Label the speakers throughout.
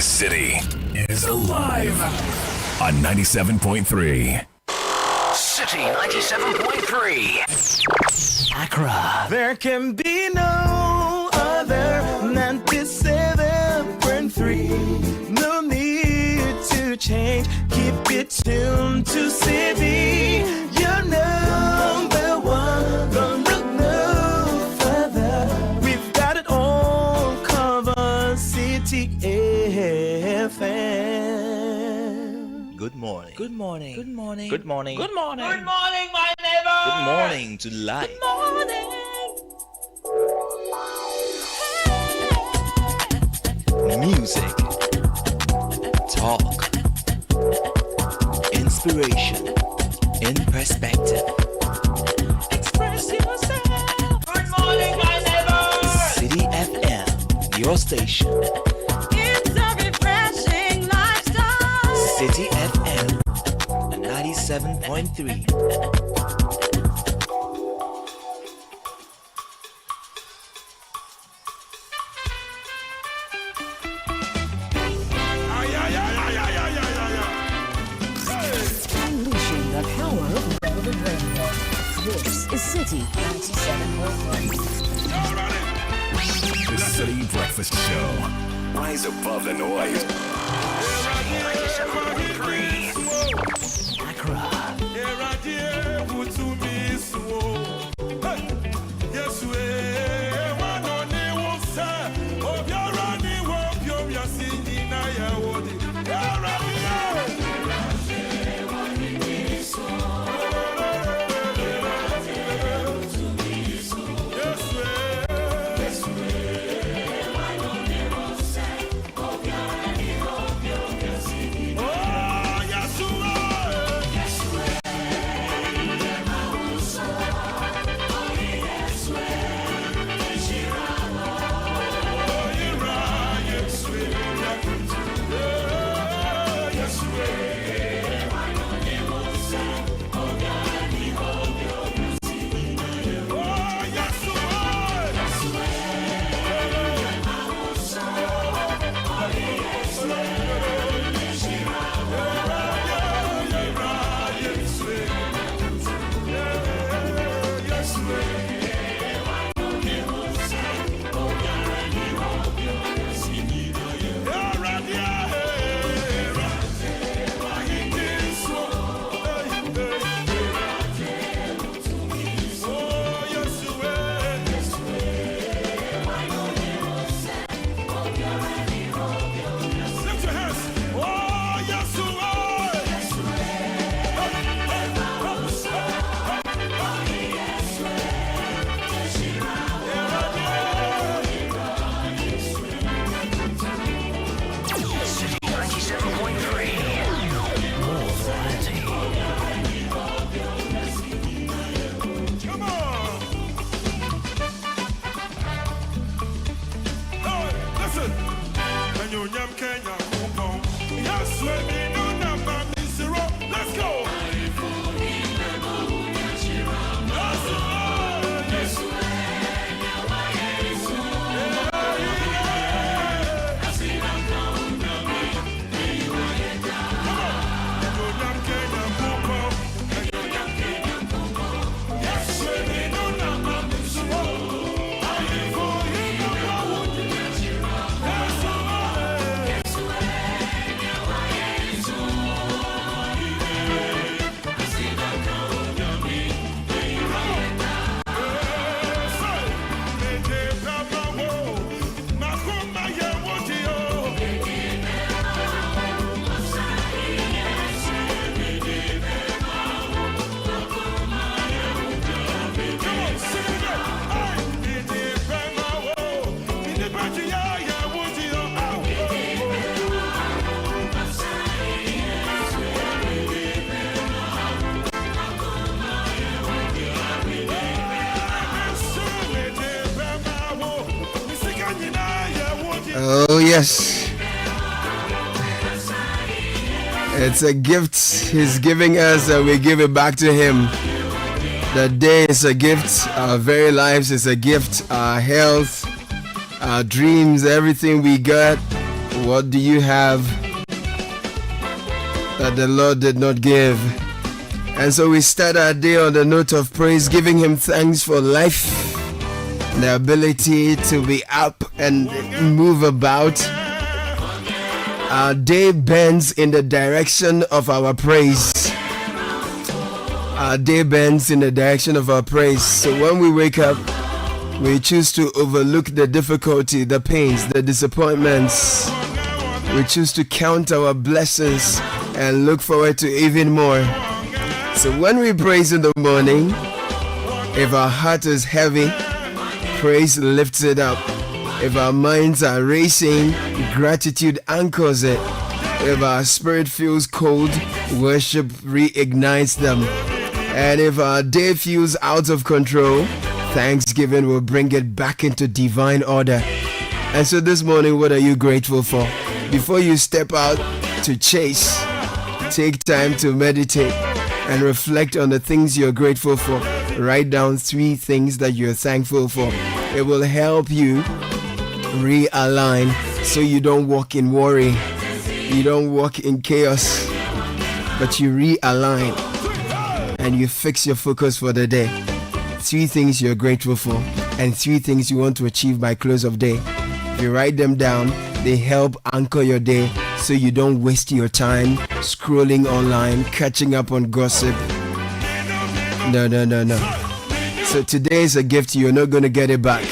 Speaker 1: city is alive on 97.3.
Speaker 2: City 97.3. Accra.
Speaker 3: There can be no other 97.3. No need to change. Keep it tuned to City. You're number one. Don't look no further. We've got it all covered. City FM.
Speaker 4: Good morning.
Speaker 5: Good morning.
Speaker 4: Good morning.
Speaker 5: Good morning.
Speaker 4: Good morning.
Speaker 5: Good morning, my neighbor.
Speaker 4: Good morning to life.
Speaker 5: Good morning.
Speaker 4: Music, talk, inspiration, in perspective.
Speaker 5: Express yourself. Good morning, my neighbor.
Speaker 4: City FM, your station.
Speaker 5: It's a refreshing lifestyle.
Speaker 4: City FM 97.3.
Speaker 6: Unleashing the power of relevant radio. This is City 97.3.
Speaker 1: The City Breakfast Show. Rise above the noise.
Speaker 2: City 97.3. Accra.
Speaker 7: Oh, yes. It's a gift He's giving us, and we give it back to Him. The day is a gift. Our very lives is a gift. Our health, our dreams, everything we got, What do you have that the Lord did not give? And so we start our day on the note of praise, giving Him thanks for life, the ability to be up and move about. Our day bends in the direction of our praise. Our day bends in the direction of our praise. So when we wake up, we choose to overlook the difficulty, the pains, the disappointments. We choose to count our blessings and look forward to even more. So when we praise in the morning, if our heart is heavy, praise lifts it up. If our minds are racing, gratitude anchors it. If our spirit feels cold, worship reignites them. And if our day feels out of control, thanksgiving will bring it back into divine order. And so this morning, what are you grateful for? Before you step out to chase, take time to meditate and reflect on the things you're grateful for. Write down 3 things that you're thankful for. It will help you realign so you don't walk in worry, you don't walk in chaos, but you realign and you fix your focus for the day. 3 things you're grateful for and 3 things you want to achieve by close of day. If you write them down, they help anchor your day so you don't waste your time scrolling online, catching up on gossip. No. So today is a gift. You're not going to get it back.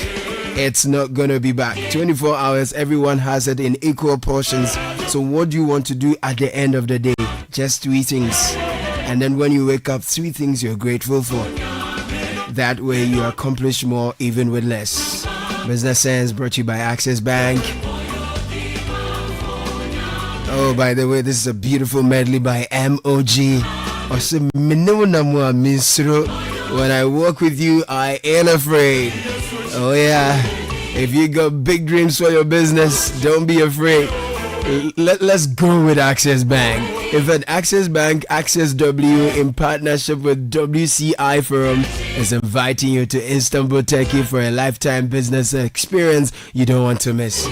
Speaker 7: It's not going to be back. 24 hours, everyone has it in equal portions. So what do you want to do at the end of the day? Just 3 things. And then when you wake up, 3 things you're grateful for. That way you accomplish more even with less. Business Sense brought to you by Access Bank. Oh, by the way, this is a beautiful medley by MOG. When I walk with you, I ain't afraid. Oh yeah, if you got big dreams for your business, don't be afraid. Let's go with Access Bank. In fact, Access Bank, Access W, in partnership with WCI Forum, is inviting you to Istanbul, Turkey for a lifetime business experience you don't want to miss.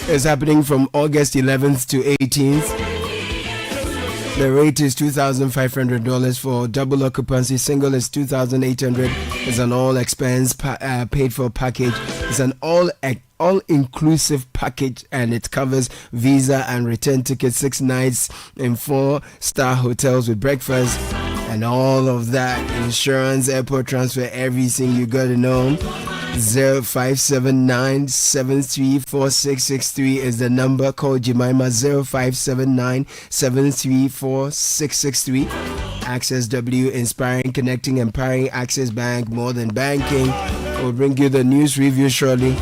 Speaker 7: It's happening from August 11th to 18th. The rate is $2,500 for double occupancy. Single is $2,800. It's an all-expense paid for package. It's an all-inclusive package, and it covers visa and return tickets, 6 nights in 4-star hotels with breakfast and all of that. Insurance, airport transfer, everything you got to know. 0579-734663 is the number. Call Jemima. 0579-734663. Access W, inspiring, connecting, empowering. Access Bank, more than banking. We'll bring you the news review shortly.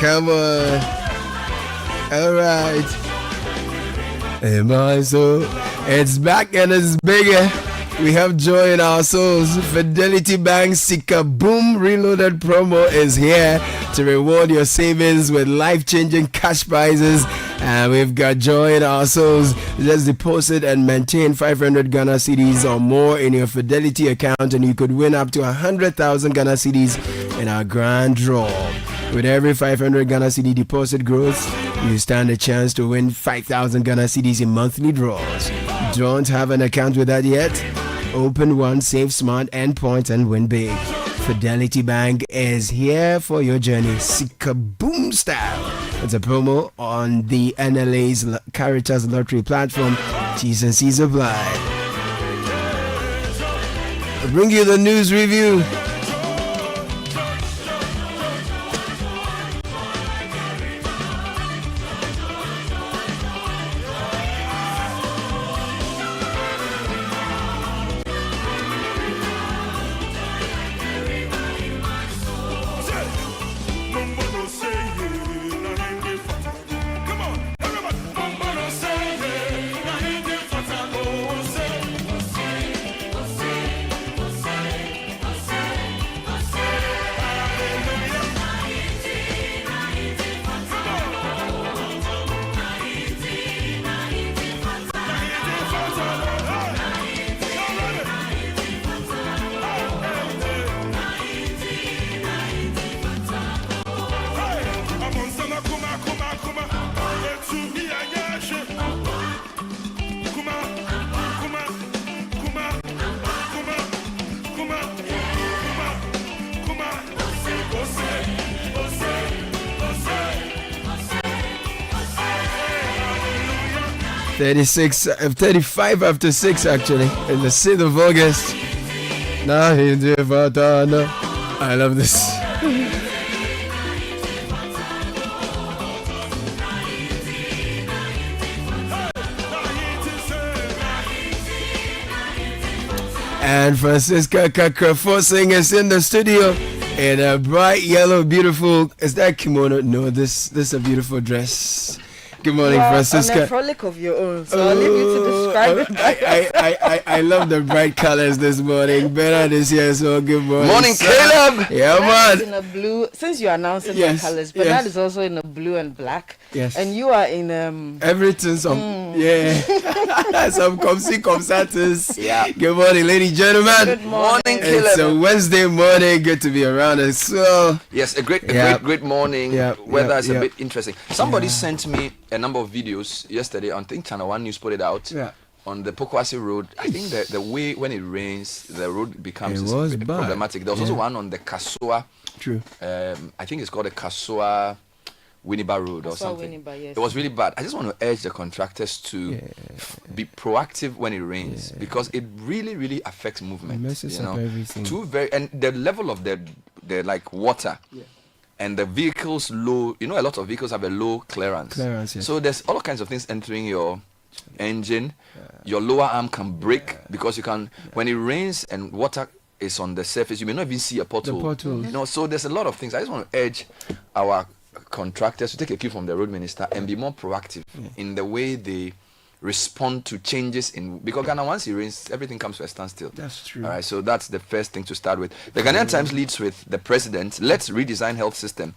Speaker 7: Come on. All right. Hey, my soul. It's back and it's bigger. We have joy in our souls. Fidelity Bank Sika Boom Reloaded promo is here to reward your savings with life-changing cash prizes. And we've got joy in our souls. Just deposit and maintain 500 Ghana cedis or more in your Fidelity account, and you could win up to 100,000 Ghana cedis in our grand draw. With every 500 Ghana cedi deposit growth, you stand a chance to win 5,000 Ghana cedis in monthly draws. Don't have an account with that yet? Open one, save smart, earn points, and win big. Fidelity Bank is here for your journey. Sika Boom style. It's a promo on the NLA's Caritas Lottery platform. T's and C's apply. I'll bring you the news review. 35 after 6 actually, in the 6th of August. I love this. And Francisca Kakrafo singers in the studio in a bright yellow, beautiful. Is that kimono? No, this is a beautiful dress. Good morning, Francisca.
Speaker 8: On a frolic of your own, so I'll leave you to describe it.
Speaker 7: I love the bright colors this morning. Bernard is here, so good morning.
Speaker 9: Morning,
Speaker 7: sir.
Speaker 9: Caleb.
Speaker 7: Yeah,
Speaker 8: Bernard is
Speaker 7: man.
Speaker 8: in a blue. Since you're announcing
Speaker 7: Yes,
Speaker 8: the colors,
Speaker 7: yes.
Speaker 8: Bernard is also in a blue and black.
Speaker 7: Yes.
Speaker 8: And you are in
Speaker 7: Everything, yeah. Some concerts.
Speaker 9: Yeah.
Speaker 7: Good morning, ladies and gentlemen.
Speaker 8: Good morning.
Speaker 7: It's a Wednesday morning. Good to be around us. So
Speaker 9: Yes, a great morning.
Speaker 7: Yeah,
Speaker 9: Weather is
Speaker 7: yeah.
Speaker 9: a bit interesting. Somebody sent me a number of videos yesterday on think Channel 1 News put it out.
Speaker 7: Yeah.
Speaker 9: On the Pokwasi Road. I think the way when it rains, the road becomes
Speaker 7: It was bad.
Speaker 9: problematic. There was also one on the Kasua.
Speaker 7: true.
Speaker 9: I think it's called the Kasua Winneba Road or
Speaker 8: Kasua
Speaker 9: something.
Speaker 8: Winneba, yes.
Speaker 9: It was really bad. I just want to urge the contractors to be proactive when it rains because it really, really affects movement.
Speaker 7: It messes up everything.
Speaker 9: And the level of the like water. And the vehicles low, a lot of vehicles have a low clearance.
Speaker 7: Yes.
Speaker 9: So there's all kinds of things entering your engine. Your lower arm can break because you can, when it rains and water is on the surface, you may not even see a pothole.
Speaker 7: potholes.
Speaker 9: So there's a lot of things. I just want to urge our contractors to take a cue from the road minister and be more proactive in the way they respond to changes because Ghana, once it rains, everything comes to a standstill.
Speaker 7: That's true.
Speaker 9: All right, so that's the first thing to start with. The Ghanaian Times leads with the president. Let's redesign health system.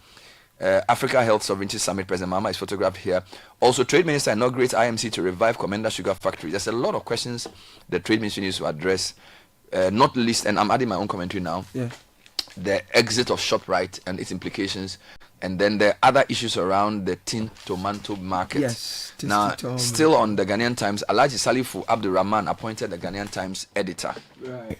Speaker 9: Africa Health Sovereignty Summit. President Mahama is photographed here. Also, Trade Minister inaugurates IMC to revive Commander Sugar Factory. There's a lot of questions the Trade Ministry needs to address. Not least, and I'm adding my own commentary now.
Speaker 7: Yeah.
Speaker 9: The exit of Shopright and its implications. And then the other issues around the tin tomato market.
Speaker 7: Yes.
Speaker 9: Now, still on the Ghanaian Times, Alhaji Salifu Abdurrahman appointed the Ghanaian Times editor.
Speaker 7: Right.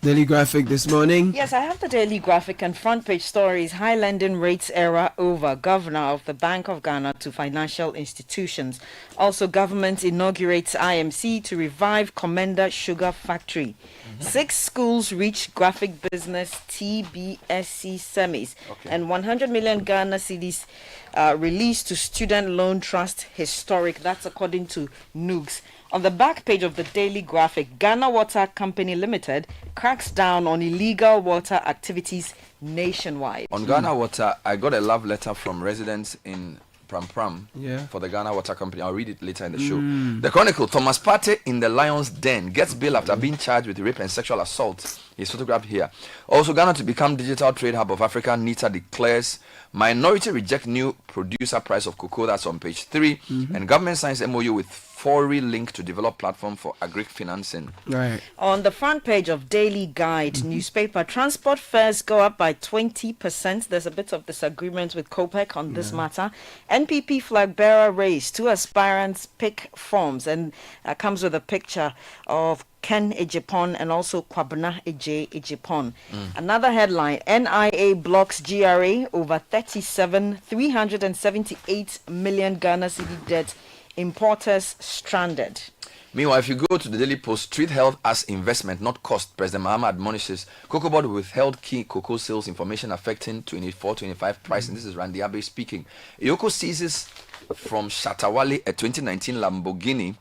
Speaker 7: Daily Graphic this morning.
Speaker 8: Yes, I have the Daily Graphic and front page stories. High lending rates era over. Governor of the Bank of Ghana to financial institutions. Also, government inaugurates IMC to revive Commander Sugar Factory. 6 schools reach graphic business TBSC semis. And 100 million Ghana cedis released to student loan trust historic. That's according to Noogs. On the back page of the Daily Graphic, Ghana Water Company Limited cracks down on illegal water activities nationwide.
Speaker 9: On Ghana Water, I got a love letter from residents in Pram for the Ghana Water Company. I'll read it later in the show. The Chronicle, Thomas Partey in the Lion's Den gets bail after being charged with rape and sexual assault. He's photographed here. Also, Ghana to become digital trade hub of Africa, NITA declares minority reject new producer price of cocoa. That's on page 3. And government signs MOU with Fori Link to develop platform for agri financing.
Speaker 7: Right.
Speaker 8: On the front page of Daily Guide newspaper, transport fares go up by 20%. There's a bit of disagreement with COPEC on this matter. NPP flag bearer race. 2 aspirants pick forms and comes with a picture of Ken Ejipon and also Kwabena Ejipon. Another headline, NIA blocks GRA over 378 million Ghana cedi debt. Importers stranded.
Speaker 9: Meanwhile, if you go to the Daily Post, treat health as investment, not cost. President Mahama admonishes Cocoa Board withheld key cocoa sales information affecting 24-25 pricing. This is Randy Abe speaking. Yoko seizes from Shatawale a 2019 Lamborghini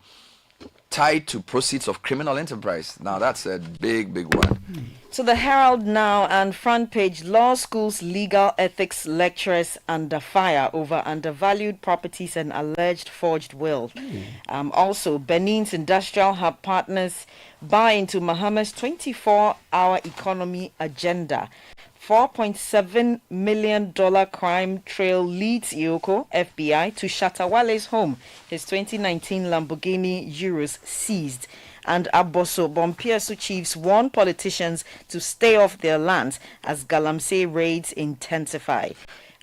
Speaker 9: tied to proceeds of criminal enterprise. Now that's a big one.
Speaker 8: So the Herald now and front page, law schools legal ethics lecturers under fire over undervalued properties and alleged forged will. Also, Benin's industrial hub partners buy into Mahama's 24-hour economy agenda. $4.7 million crime trail leads Yoko, FBI, to Shatawale's home. His 2019 Lamborghini Urus seized. And Aboso Bompiesu chiefs warn politicians to stay off their lands as Galamsey raids intensify.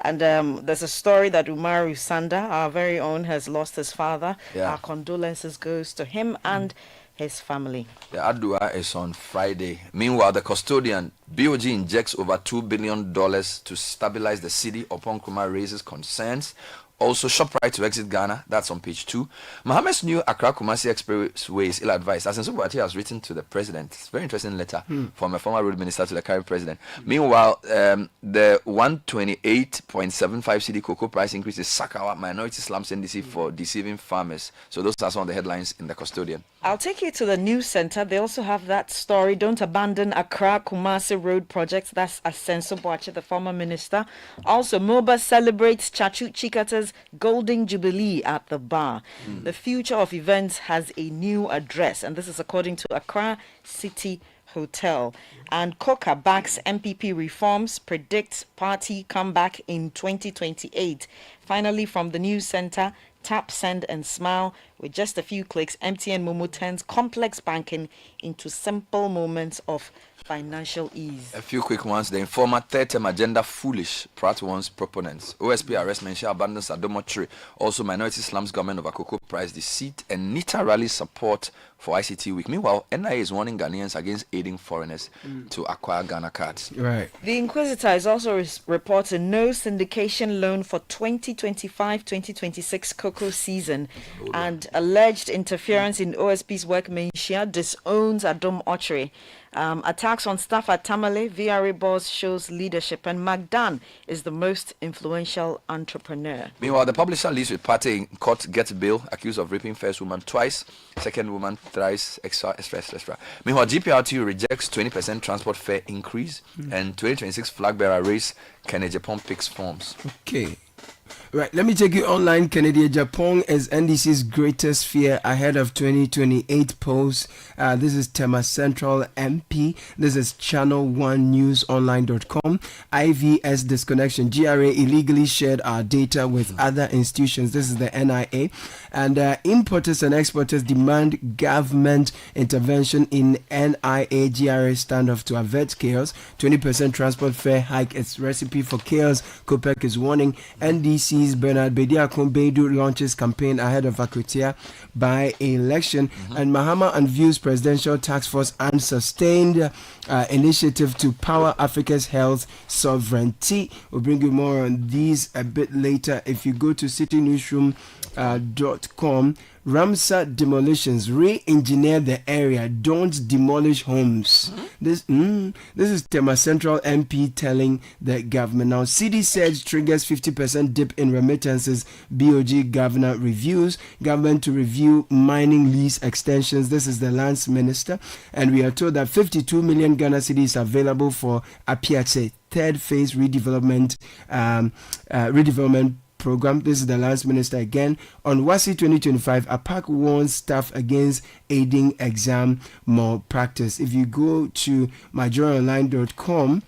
Speaker 8: And there's a story that Umaru Sanda, our very own, has lost his father. Our condolences goes to him and his family.
Speaker 9: The Adua is on Friday. Meanwhile, the custodian, BOG injects over $2 billion to stabilize the city upon Nkrumah raises concerns Also, Shopright to exit Ghana. That's on page 2. Mohammed's new Accra Kumasi Expressway is ill-advised. As Boachi has written to the president. It's a very interesting letter from a former road minister to the current president. Meanwhile, the 128.75 Citi cocoa price increase is Sakawa minority slums NDC for deceiving farmers. So those are some of the headlines in the Custodian.
Speaker 8: I'll take you to the news center. They also have that story. Don't abandon Accra Kumasi Road project. That's Asenso Boachi, the former minister. Also, MOBA celebrates Chachu Chikata's Golden Jubilee at the bar. The future of events has a new address, and this is according to Accra City Hotel. And Coca backs MPP reforms, predicts party comeback in 2028. Finally, from the news center, tap, send, and smile. With just a few clicks, MTN Momo turns complex banking into simple moments of financial ease.
Speaker 9: A few quick ones. The informer third-term agenda foolish. Pratt warns proponents. OSP arrest mention abandons Adomotri. Also, minority slums government over cocoa price deceit and NITA rally support for ICT week. Meanwhile, NIA is warning Ghanaians against aiding foreigners to acquire Ghana cards.
Speaker 7: Right.
Speaker 8: The Inquisitor is also reporting no syndication loan for 2025-2026 cocoa season, and alleged interference in OSP's workmanship disowns Adom Ochre. Attacks on staff at Tamale, VRA boss shows leadership, and Magdan is the most influential entrepreneur.
Speaker 9: Meanwhile, the publisher leads with party in court gets bail, accused of raping first woman twice, second woman thrice, extra. Meanwhile, GPRTU rejects 20% transport fare increase, and 2026 flag bearer race, Kennedy Japan picks forms.
Speaker 7: Okay. Right, let me take you online. Kennedy Japan is NDC's greatest fear ahead of 2028 polls. This is Tema Central MP. This is channel1newsonline.com. IVS disconnection. GRA illegally shared our data with other institutions. This is the NIA. And importers and exporters demand government intervention in NIA GRA standoff to avert chaos. 20% transport fare hike. It's recipe for chaos. COPEC is warning. NDC's Bernard Bediakon Beidou launches campaign ahead of Akutia by election. And Mahama unveils presidential task force and sustained initiative to power Africa's health sovereignty. We'll bring you more on these a bit later. If you go to citynewsroom.com, Ramsar demolitions, re-engineer the area, don't demolish homes. This is Tema Central MP telling the government. Now, Citi surge triggers 50% dip in remittances. BOG governor reviews. Government to review mining lease extensions. This is the lands minister. And we are told that 52 million Ghana cedis available for Apiache third phase redevelopment program. This is the lands minister again. On WASI 2025, APAC warns staff against aiding exam malpractice. If you go to myjoyonline.com,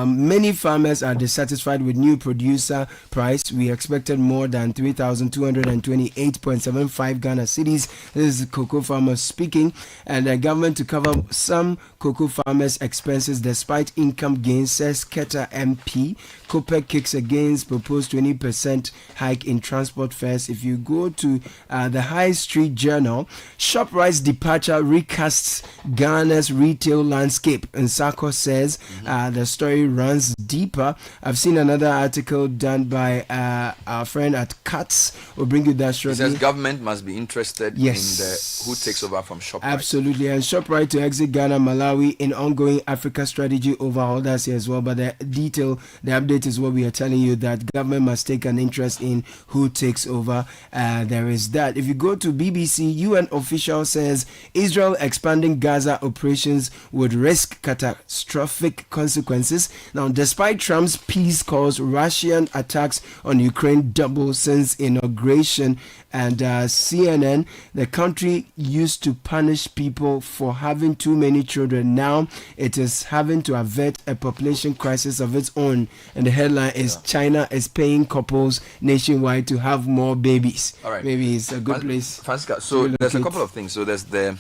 Speaker 7: many farmers are dissatisfied with new producer price. We expected more than 3,228.75 Ghana cedis. This is cocoa farmers speaking. And the government to cover some cocoa farmers' expenses despite income gains, says Keta MP. COPEC kicks against proposed 20% hike in transport fares. If you go to the High Street Journal, Shopright's departure recasts Ghana's retail landscape. And Sako says the story runs deeper. I've seen another article done by our friend at Katz. We'll bring you that shortly.
Speaker 9: It says government must be interested in the who takes over from Shoprite.
Speaker 7: Absolutely. And Shoprite to exit Ghana, Malawi in ongoing Africa strategy overhaul. That's here as well. But the update is what we are telling you, that government must take an interest in who takes over. There is that. If you go to BBC, UN official says Israel expanding Gaza operations would risk catastrophic consequences. Now, despite Trump's peace calls, Russian attacks on Ukraine double since inauguration. And CNN, the country used to punish people for having too many children. Now it is having to avert a population crisis of its own. And the headline is China is paying couples nationwide to have more babies.
Speaker 9: All right.
Speaker 7: Maybe it's a good place.
Speaker 9: Francisca, so there's a couple of things. So there's the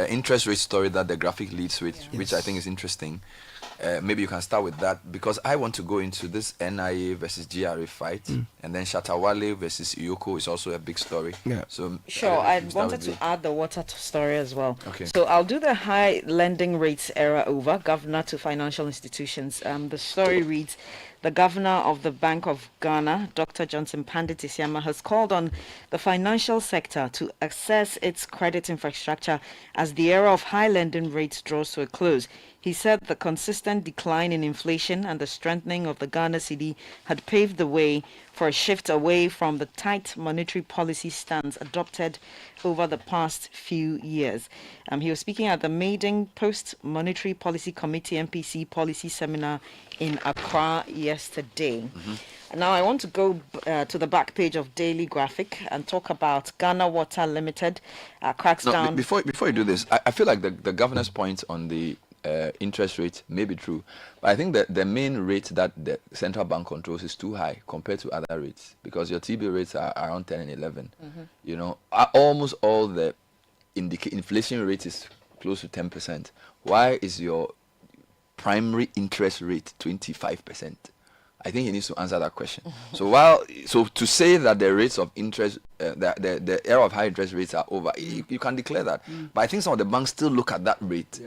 Speaker 9: interest rate story that the graphic leads with, which I think is interesting. Maybe you can start with that, because I want to go into this NIA versus GRA fight, and then Shatawale versus Yoko is also a big story.
Speaker 7: Yeah.
Speaker 9: So
Speaker 8: sure, I wanted to add the water story as well.
Speaker 9: Okay.
Speaker 8: So I'll do the high lending rates era over, governor to financial institutions. The story reads, The governor of the Bank of Ghana, Dr. Johnson Pandit Isiama, has called on the financial sector to assess its credit infrastructure as the era of high lending rates draws to a close. He said the consistent decline in inflation and the strengthening of the Ghana cedi had paved the way for a shift away from the tight monetary policy stance adopted over the past few years. He was speaking at the maiden Post-Monetary Policy Committee MPC policy seminar in Accra yesterday. Now I want to go to the back page of Daily Graphic and talk about Ghana Water Limited cracks down.
Speaker 9: Before you do this, I feel like the governor's point on the interest rate may be true, but I think that the main rate that the central bank controls is too high compared to other rates, because your TB rates are around 10 and 11. You know, almost all the inflation rate is close to 10%. Why is your primary interest rate 25%? I think he needs to answer that question. So to say that the rates of interest, the era of high interest rates are over, you can declare that. But I think some of the banks still look at that rate.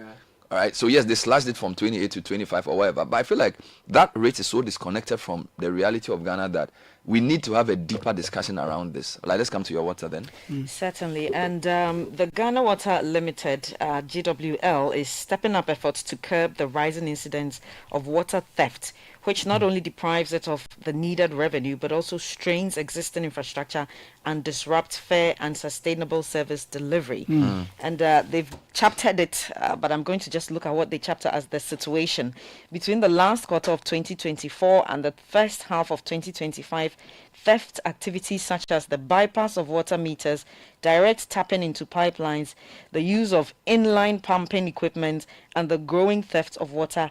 Speaker 9: All right. So yes, they slashed it from 28 to 25 or whatever. But I feel like that rate is so disconnected from the reality of Ghana that we need to have a deeper discussion around this. Like, let's come to your water then.
Speaker 8: Certainly. And the Ghana Water Limited, GWL, is stepping up efforts to curb the rising incidence of water theft, which not only deprives it of the needed revenue, but also strains existing infrastructure and disrupts fair and sustainable service delivery. And they've chaptered it, but I'm going to just look at what they chapter as the situation. Between the last quarter of 2024 and the first half of 2025, theft activities such as the bypass of water meters, direct tapping into pipelines, the use of inline pumping equipment, and the growing theft of water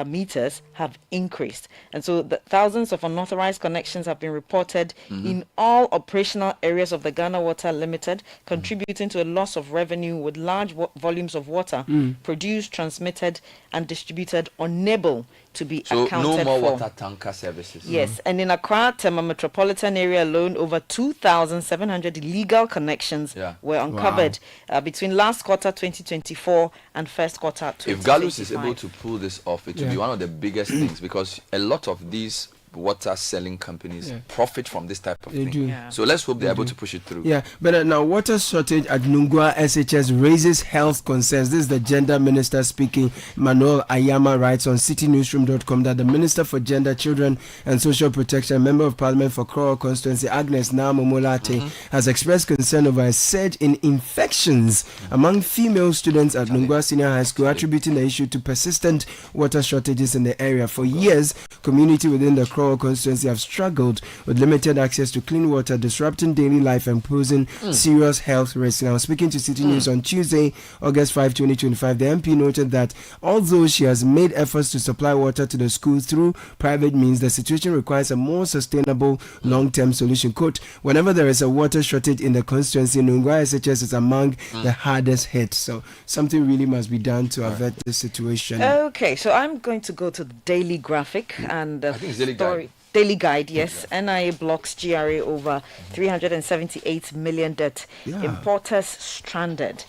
Speaker 8: meters have increased. And so the thousands of unauthorized connections have been reported in all operational areas of the Ghana Water Limited, contributing to a loss of revenue, with large volumes of water produced, transmitted, and distributed unable to be accounted for.
Speaker 9: So no more water tanker services.
Speaker 8: Yes, and in Accra, Tema metropolitan area alone, over 2,700 illegal connections were uncovered between last quarter 2024 and first quarter 2025.
Speaker 9: If Gallus is able to pull this off, it will be one of the biggest things, because a lot of these water selling companies profit from this type of thing. So let's hope they're able to push it through.
Speaker 7: But now water shortage at Nungua SHS raises health concerns. This is the gender minister speaking. Manuel Ayama writes on citynewsroom.com that the Minister for Gender, Children and Social Protection, Member of Parliament for Krowa Constituency, Agnes Namomolate, has expressed concern over a surge in infections among female students at Nungua Senior High School, attributing the issue to persistent water shortages in the area. For years, community within the Krowa constituency have struggled with limited access to clean water, disrupting daily life and posing serious health risks. Now, speaking to City News on Tuesday, August 5, 2025, the MP noted that although she has made efforts to supply water to the schools through private means, the situation requires a more sustainable long-term solution. Quote, whenever there is a water shortage in the constituency, Nungua SHS is among the hardest hit. So something really must be done to avert this situation.
Speaker 8: Okay, so I'm going to go to the Daily Graphic and the story. Daily Guide, yes. NIA blocks GRA over 378 million debt. Importers stranded.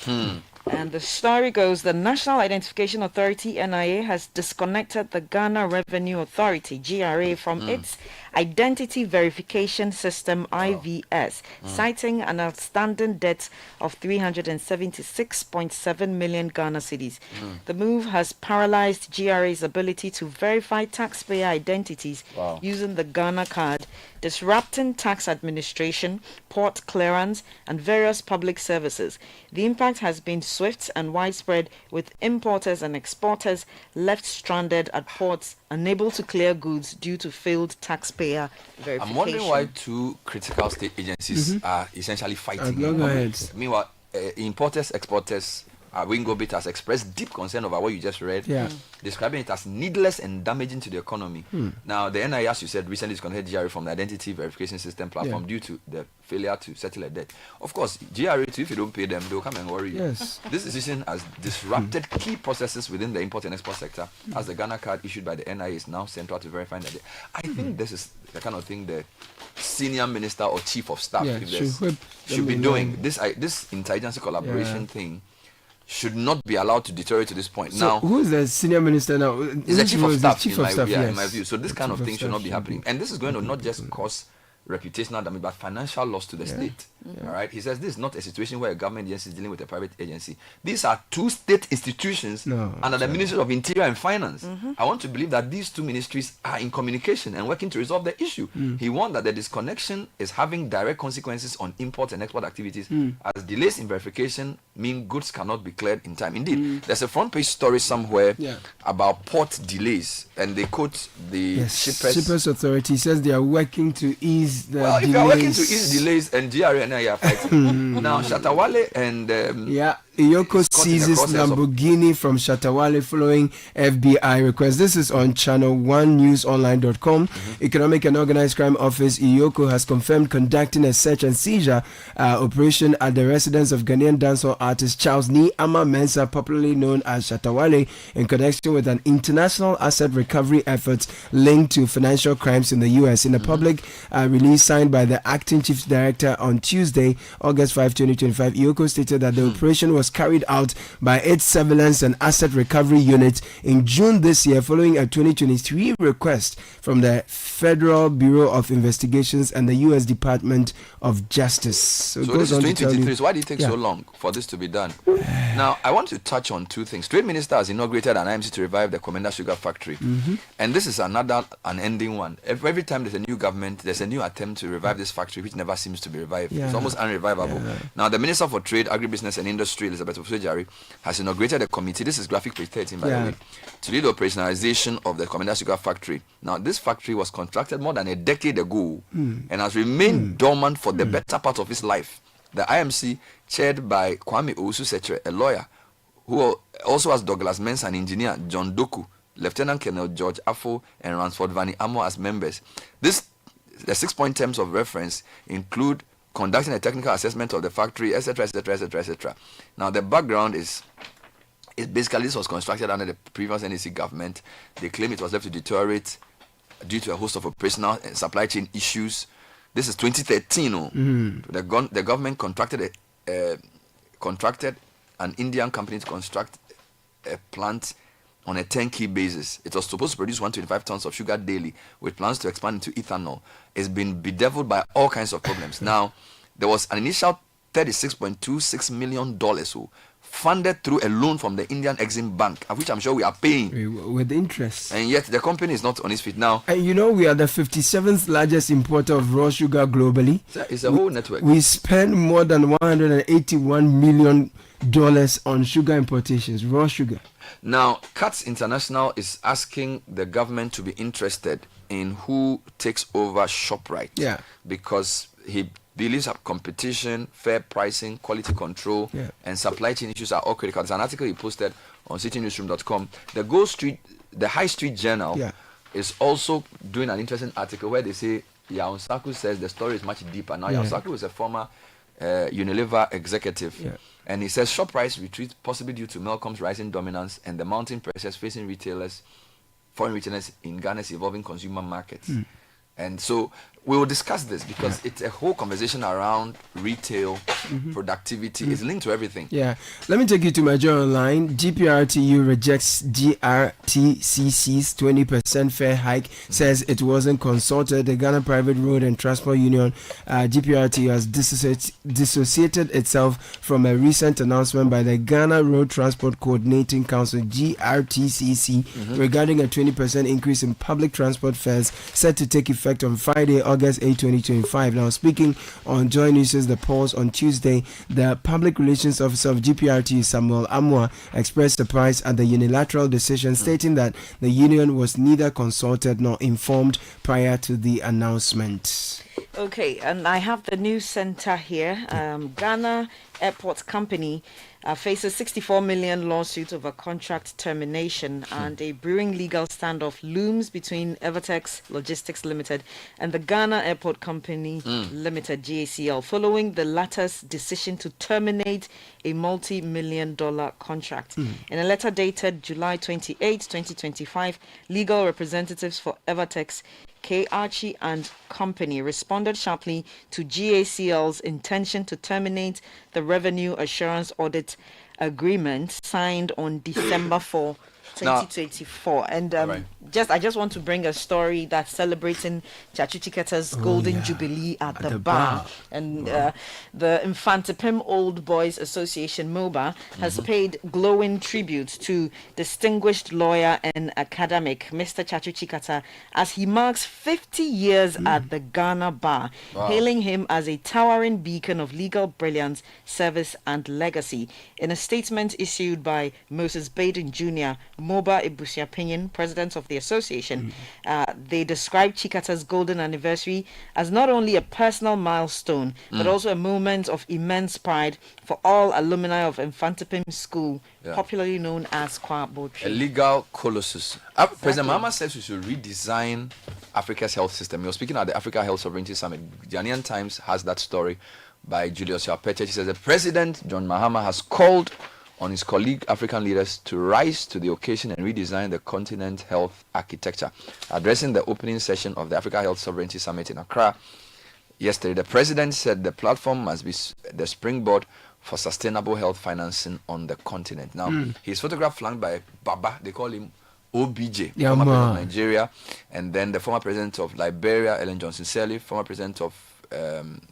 Speaker 8: And the story goes, the National Identification Authority, NIA, has disconnected the Ghana Revenue Authority, GRA, from its Identity Verification System, IVS, citing an outstanding debt of 376.7 million Ghana cedis. The move has paralyzed GRA's ability to verify taxpayer identities using the Ghana card, disrupting tax administration, port clearance, and various public services. The impact has been swift and widespread, with importers and exporters left stranded at ports, unable to clear goods due to failed taxpayer verification.
Speaker 9: I'm wondering why two critical state agencies are essentially fighting. Meanwhile, importers, exporters, Wingobit has expressed deep concern over what you just read, describing it as needless and damaging to the economy. Now, the NIA, as you said, recently disconnected GRA from the Identity Verification System platform due to the failure to settle a debt. Of course, GRA, too, if you don't pay them, they'll come and worry you. This decision has disrupted key processes within the import and export sector, as the Ghana card issued by the NIA is now central to verifying the debt. I think this is the kind of thing the senior minister or chief of staff should be doing. This intelligence collaboration thing should not be allowed to deteriorate to this point.
Speaker 7: So
Speaker 9: now,
Speaker 7: who is the senior minister now?
Speaker 9: is the chief of staff,
Speaker 7: Chief
Speaker 9: in,
Speaker 7: of staff,
Speaker 9: in
Speaker 7: yes.
Speaker 9: my view. So this
Speaker 7: The
Speaker 9: kind
Speaker 7: chief
Speaker 9: of thing should not be
Speaker 7: staff
Speaker 9: happening. And this is going to not just cause reputational damage, but financial loss to the state. All right. He says this is not a situation where a government agency is dealing with a private agency. These are two state institutions under the Ministry of Interior and Finance. I want to believe that these two ministries are in communication and working to resolve the issue. He warned that the disconnection is having direct consequences on import and export activities, as delays in verification mean goods cannot be cleared in time. Indeed, there's a front page story somewhere about port delays, and they quote the
Speaker 7: Shippers Authority says they are working to ease the
Speaker 9: well,
Speaker 7: delays.
Speaker 9: if you are working to ease delays and GRA and NIA are fighting. Now, Shatawale and
Speaker 7: Yoko
Speaker 9: Scott in the
Speaker 7: seizes
Speaker 9: process of-
Speaker 7: Lamborghini from Shatawale following FBI request. This is on channel 1newsonline.com. Economic and Organized Crime Office Yoko has confirmed conducting a search and seizure operation at the residence of Ghanaian dancehall artist Charles Ni Ama Mensah, popularly known as Shatawale, in connection with an international asset recovery efforts linked to financial crimes in the U.S. In a public release signed by the acting chief director on Tuesday, August 5, 2025, Yoko stated that the operation was carried out by its surveillance and asset recovery unit in June this year, following a 2023 request from the Federal Bureau of Investigations and the U.S. Department of Justice. So it
Speaker 9: So
Speaker 7: goes
Speaker 9: this is
Speaker 7: on to tell
Speaker 9: 2023.
Speaker 7: you-
Speaker 9: So why did it take so long for this to be done? Now, I want to touch on two things. Trade Minister has inaugurated an IMC to revive the Commander Sugar Factory. And this is another unending one. Every time there's a new government, there's a new attempt to revive this factory, which never seems to be revived. It's almost unrevivable. Now, the Minister for Trade, Agribusiness and Industry, Elizabeth Ofusejari, has inaugurated a committee. This is graphic page 13, by the way, to lead the operationalization of the Commander Sugar Factory. Now, this factory was constructed more than a decade ago and has remained dormant for the better part of its life. The IMC, chaired by Kwame Owusu-Setre, a lawyer, who also has Douglas Mensah, an engineer, John Doku, Lieutenant Colonel George Afo, and Ransford Vani Amo as members. The 6-point terms of reference include conducting a technical assessment of the factory, etc., etc., etc., etc. Now, the background is basically this was constructed under the previous NEC government. They claim it was left to deteriorate due to a host of operational and supply chain issues. This is 2013. The government contracted an Indian company to construct a plant on a turnkey basis. It was supposed to produce 125 tons of sugar daily, with plans to expand into ethanol. It's been bedeviled by all kinds of problems. Now, there was an initial $36.26 million funded through a loan from the Indian Exim Bank, of which I'm sure we are paying.
Speaker 7: With interest.
Speaker 9: And yet the company is not on its feet now.
Speaker 7: And you know, we are the 57th largest importer of raw sugar globally.
Speaker 9: It's a whole network.
Speaker 7: We spend more than $181 million on sugar importations, raw sugar.
Speaker 9: Now, CATS International is asking the government to be interested in who takes over Shopright.
Speaker 7: Yeah.
Speaker 9: Because he believes that competition, fair pricing, quality control, and supply chain issues are all critical. There's an article he posted on citinewsroom.com. The High Street Journal is also doing an interesting article where they say Yaun Saku says the story is much deeper. Now, Yaun Saku is a former Unilever executive. And he says Shopright's retreat possibly due to Melcom's rising dominance and the mounting pressures facing foreign retailers in Ghana's evolving consumer markets. And so we will discuss this because it's a whole conversation around retail productivity. It's linked to everything.
Speaker 7: Yeah. Let me take you to my journal online. GPRTU rejects GRTCC's 20% fare hike, says it wasn't consulted. The Ghana Private Road and Transport Union, GPRTU, has dissociated itself from a recent announcement by the Ghana Road Transport Coordinating Council, GRTCC, regarding a 20% increase in public transport fares set to take effect on Friday, August 8, 2025. Now, speaking on Joy News' The Pulse on Tuesday, the Public Relations Officer of GPRT, Samuel Amwa, expressed surprise at the unilateral decision, stating that the union was neither consulted nor informed prior to the announcement.
Speaker 8: Okay, and I have the news center here. Ghana Airports Company faces 64 million lawsuit over contract termination, and a brewing legal standoff looms between Evertex Logistics Limited and the Ghana Airport Company Limited, GACL, following the latter's decision to terminate a multi-million-dollar contract. In a letter dated July 28, 2025, legal representatives for Evertex, K. Archie and Company responded sharply to GACL's intention to terminate the revenue assurance audit agreement signed on December 4, 2024. And I just want to bring a story that's celebrating Chachu Chiketa's Golden Jubilee at the bar. And the Infantipim Old Boys Association, MOBA, has paid glowing tribute to distinguished lawyer and academic Mr. Chachu Chiketa as he marks 50 years at the Ghana bar, hailing him as a towering beacon of legal brilliance, service and legacy. In a statement issued by Moses Baden Jr., Moba Ibusiapinyin, president of the association, they described Chikata's golden anniversary as not only a personal milestone, but also a moment of immense pride for all alumni of Infantipim School, popularly known as Kwa Botri.
Speaker 9: A legal colossus. President Mahama says we should redesign Africa's health system. He was speaking at the Africa Health Sovereignty Summit. Ghanaian Times has that story by Julius Petra. He says the President, John Mahama, has called on his colleague African leaders to rise to the occasion and redesign the continent's health architecture. Addressing the opening session of the Africa Health Sovereignty Summit in Accra yesterday, the President said the platform must be the springboard for sustainable health financing on the continent. Now, his photograph flanked by Baba, they call him OBJ, former president of Nigeria, and then the former president of Liberia, Ellen Johnson Sirleaf, former president of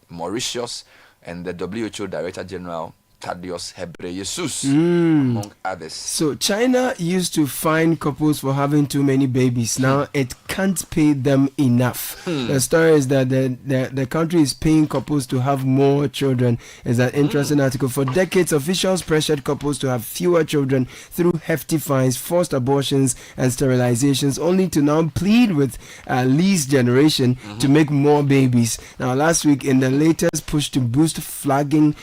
Speaker 9: Mauritius, and the WHO Director General, Thaddeus Ghebreyesus, among others.
Speaker 7: So China used to fine couples for having too many babies. Now it can't pay them enough. The story is that the country is paying couples to have more children. It's an interesting article. For decades, officials pressured couples to have fewer children through hefty fines, forced abortions and sterilizations, only to now plead with Lee's generation to make more babies. Now last week, in the latest push to boost flagging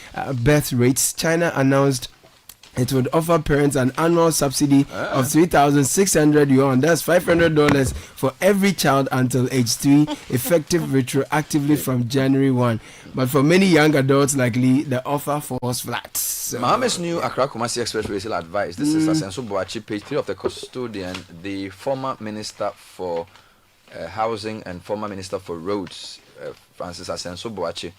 Speaker 7: birth rates, China announced it would offer parents an annual subsidy of 3,600 yuan. That's $500 for every child until age 3, effective retroactively from January 1. But for many young adults like Lee, the offer falls flat. So,
Speaker 9: Mohammed's new Accra Kumasi Expressway still advice. This is Asenso Boachi, page 3 of the custodian, the former minister for housing and former minister for roads, Francis Asenso Boachi,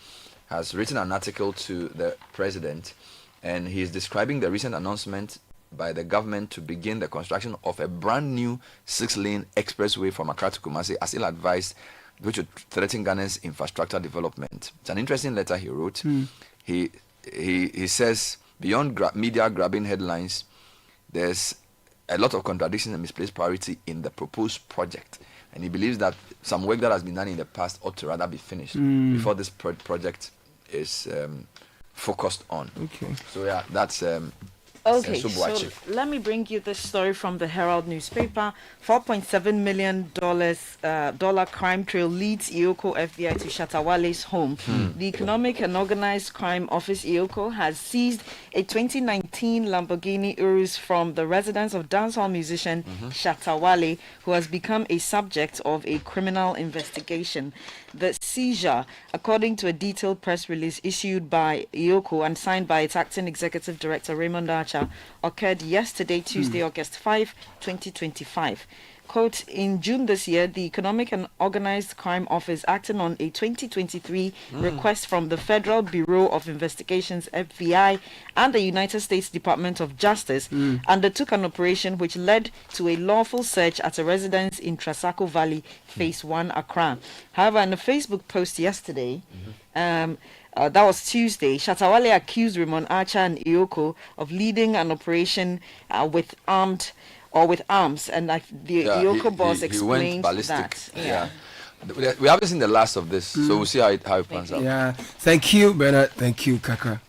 Speaker 9: has written an article to the president, and he is describing the recent announcement by the government to begin the construction of a brand new 6-lane expressway from Accra to Kumasi as ill-advised, which would threaten Ghana's infrastructure development. It's an interesting letter he wrote. He says, beyond media grabbing headlines, there's a lot of contradictions and misplaced priority in the proposed project. And he believes that some work that has been done in the past ought to rather be finished before this project is focused on. Okay. So yeah, that's
Speaker 8: okay. So let me bring you this story from the Herald newspaper. $4.7 million dollar crime trail leads Yoko FBI to Shatawale's home. The Economic and Organized Crime Office Yoko has seized a 2019 Lamborghini Urus from the residence of dancehall musician Shatawale, who has become a subject of a criminal investigation. The seizure, according to a detailed press release issued by Yoko and signed by its acting executive director Raymond Archer, occurred yesterday, Tuesday, August 5, 2025. Quote, in June this year, the Economic and Organized Crime Office, acting on a 2023 request from the Federal Bureau of Investigations, FBI, and the United States Department of Justice, undertook an operation which led to a lawful search at a residence in Trasacco Valley, Phase 1, Accra. However, in a Facebook post yesterday, that was Tuesday, Shatawale accused Raymond Archer and Yoko of leading an operation with arms, and the Yoko boss explained that.
Speaker 9: Yeah. We haven't seen the last of this, so we'll see how it pans out.
Speaker 7: Yeah, thank you, Bernard. Thank you, Kakra.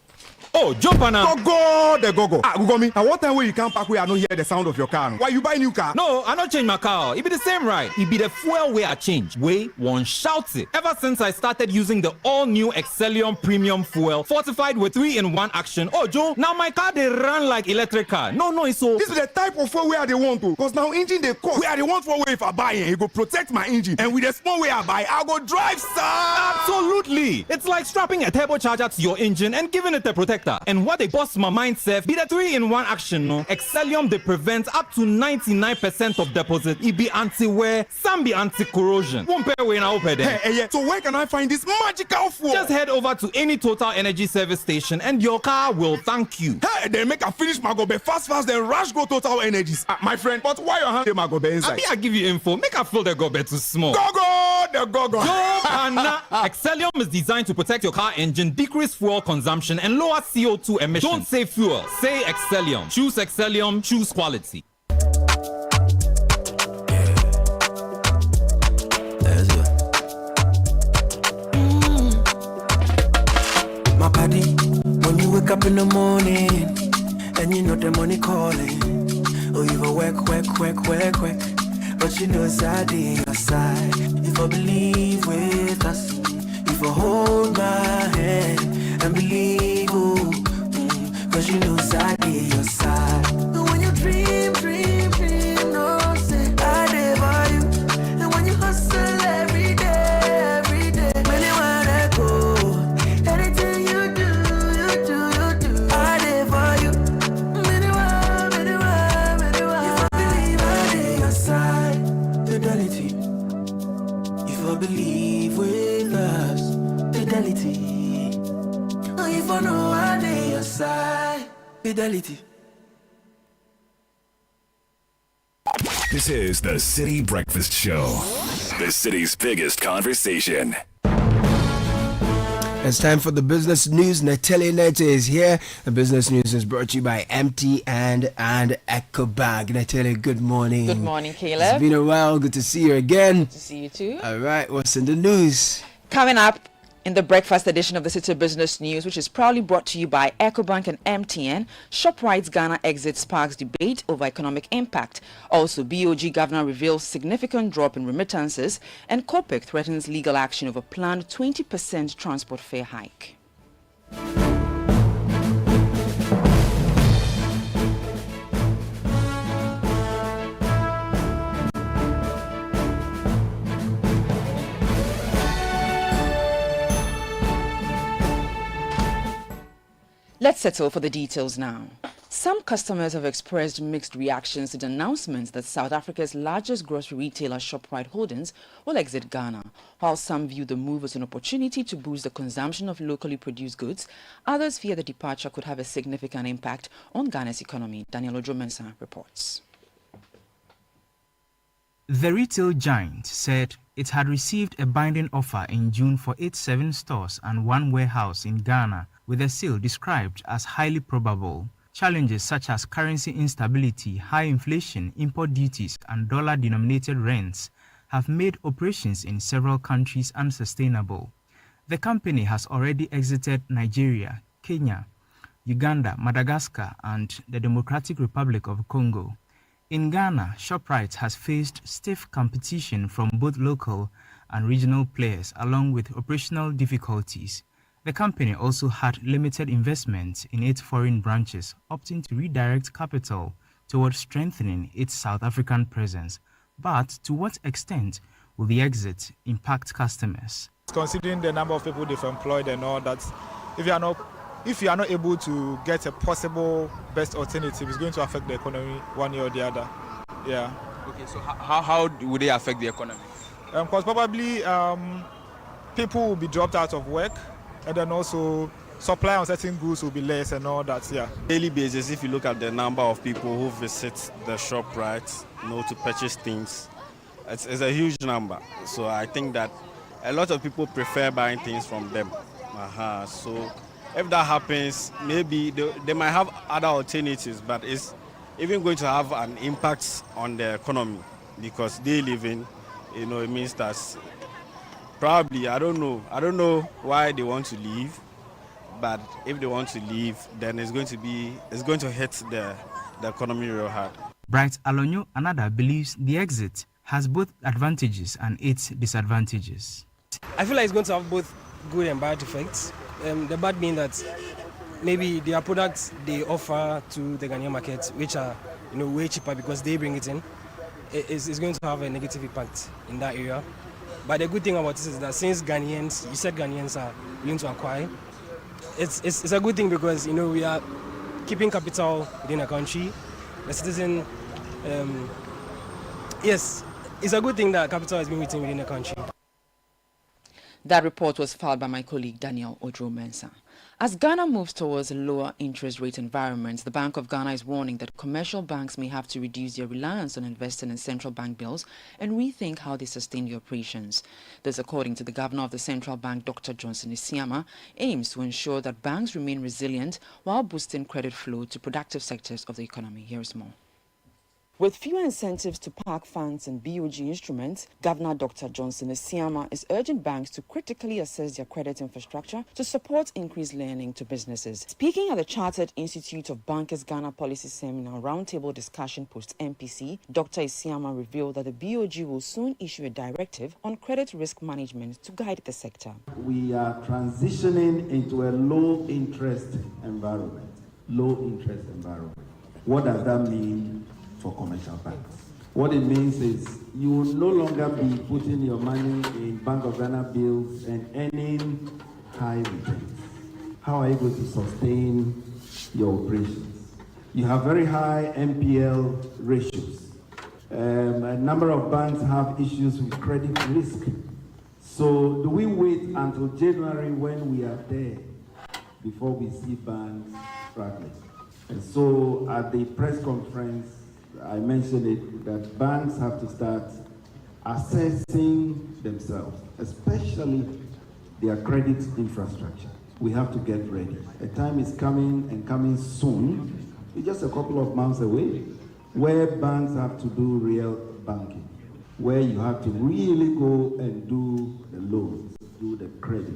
Speaker 10: Oh, jump on now. Go. Go me. And what time will you come back where I don't hear the sound of your car? Why you buy new car?
Speaker 11: No, I not change my car. It be the same right. It be the fuel way I change. Way one shouts it. Ever since I started using the all-new Excellium Premium Fuel, fortified with 3-in-1 action. Oh, Joe, now my car they run like electric car. No, it's so.
Speaker 10: This is the type of fuel where they want to. Because now engine they cost. Where they want for way if I buy it, it go protect my engine. And with the small way I buy, I go drive, sir.
Speaker 11: Absolutely. It's like strapping a turbocharger to your engine and giving it a protector. protector. And what they boss my mind self be the 3-in-1 action, no? Excellium they prevent up to 99% of deposit. It be anti-wear, some be anti-corrosion. Won't pay when I open them.
Speaker 10: Hey, so where can I find this magical fuel?
Speaker 11: Just head over to any Total Energy service station and your car will thank you.
Speaker 10: Hey, then make a finish Magobe fast, then rush go Total Energies. My friend, but why your hand Magobe inside?
Speaker 11: I give you info. Make a fill the gobe too small.
Speaker 10: The go.
Speaker 11: Excellium is designed to protect your car engine, decrease fuel consumption, and lower CO2 emissions. Don't say fuel, say Excellium. Choose Excellium, choose quality.
Speaker 3: My buddy, when you wake up in the morning and you know the money calling, oh you go work, but you know it's out your side. If I believe with us, if I hold my hand and believe, cause you know it's out your side. And when you dream, no say I live by you. And when you hustle every day, many wanna go. Anything you do, I live for you. Many want. If I believe I live your side, Fidelity. If I believe with us, Fidelity. If I know I live your side, Fidelity.
Speaker 1: This is the City Breakfast Show, the city's biggest conversation.
Speaker 7: It's time for the business news. Natalie Nete is here. The business news is brought to you by MTN and EcoBank. Natalie, good morning.
Speaker 12: Good morning, Caleb.
Speaker 7: It's been a while. Good to see you again.
Speaker 12: Good to see you too.
Speaker 7: All right, what's in the news?
Speaker 12: Coming up in the breakfast edition of the City Business News, which is proudly brought to you by EcoBank and MTN, Shopright's Ghana exit sparks debate over economic impact. Also, BOG governor reveals significant drop in remittances, and COPEC threatens legal action over planned 20% transport fare hike. Let's settle for the details now. Some customers have expressed mixed reactions to the announcements that South Africa's largest grocery retailer Shopright Holdings will exit Ghana. While some view the move as an opportunity to boost the consumption of locally produced goods, others fear the departure could have a significant impact on Ghana's economy. Daniel Ojo-Mensah reports.
Speaker 13: The retail giant said it had received a binding offer in June for its 7 stores and 1 warehouse in Ghana, with a sale described as highly probable. Challenges such as currency instability, high inflation, import duties, and dollar-denominated rents have made operations in several countries unsustainable. The company has already exited Nigeria, Kenya, Uganda, Madagascar, and the Democratic Republic of Congo. In Ghana, Shopright has faced stiff competition from both local and regional players, along with operational difficulties. The company also had limited investment in its foreign branches, opting to redirect capital towards strengthening its South African presence. But to what extent will the exit impact customers?
Speaker 14: Considering the number of people they've employed and all that, if you are not able to get a possible best alternative, it's going to affect the economy one way or the other. Yeah.
Speaker 15: Okay, so how would they affect the economy?
Speaker 14: Because probably people will be dropped out of work, and then also supply on certain goods will be less and all that. Yeah.
Speaker 16: Daily basis, if you look at the number of people who visit the Shopright, to purchase things, it's a huge number. So I think that a lot of people prefer buying things from them. So if that happens, maybe they might have other alternatives, but it's even going to have an impact on the economy, because day living, it means that probably, I don't know why they want to leave, but if they want to leave, then it's going to hit the economy real hard.
Speaker 13: Bright Alonyo, another, believes the exit has both advantages and its disadvantages.
Speaker 17: I feel like it's going to have both good and bad effects. The bad being that maybe their products they offer to the Ghanaian market, which are way cheaper because they bring it in, is going to have a negative impact in that area. But the good thing about this is that since Ghanaians, you said Ghanaians are willing to acquire, It's a good thing because, we are keeping capital within the country. The citizen, yes, it's a good thing that capital has been retained within the country.
Speaker 12: That report was filed by my colleague Daniel Odro-Mensah. As Ghana moves towards a lower interest rate environment, the Bank of Ghana is warning that commercial banks may have to reduce their reliance on investing in central bank bills and rethink how they sustain their operations. This, according to the Governor of the Central Bank, Dr. Johnson Isiama, aims to ensure that banks remain resilient while boosting credit flow to productive sectors of the economy. Here's more. With fewer incentives to park funds and BOG instruments, Governor Dr. Johnson Isiama is urging banks to critically assess their credit infrastructure to support increased lending to businesses. Speaking at the Chartered Institute of Bankers Ghana Policy Seminar Roundtable Discussion post-MPC, Dr. Isiama revealed that the BOG will soon issue a directive on credit risk management to guide the sector.
Speaker 18: We are transitioning into a low-interest environment. Low-interest environment. What does that mean for commercial banks? What it means is you will no longer be putting your money in Bank of Ghana bills and earning high returns. How are you going to sustain your operations? You have very high NPL ratios. A number of banks have issues with credit risk. So do we wait until January when we are there before we see banks struggling? And so at the press conference, I mentioned it, that banks have to start assessing themselves, especially their credit infrastructure. We have to get ready. A time is coming and coming soon, it's just a couple of months away, where banks have to do real banking, where you have to really go and do the loans, do the credit.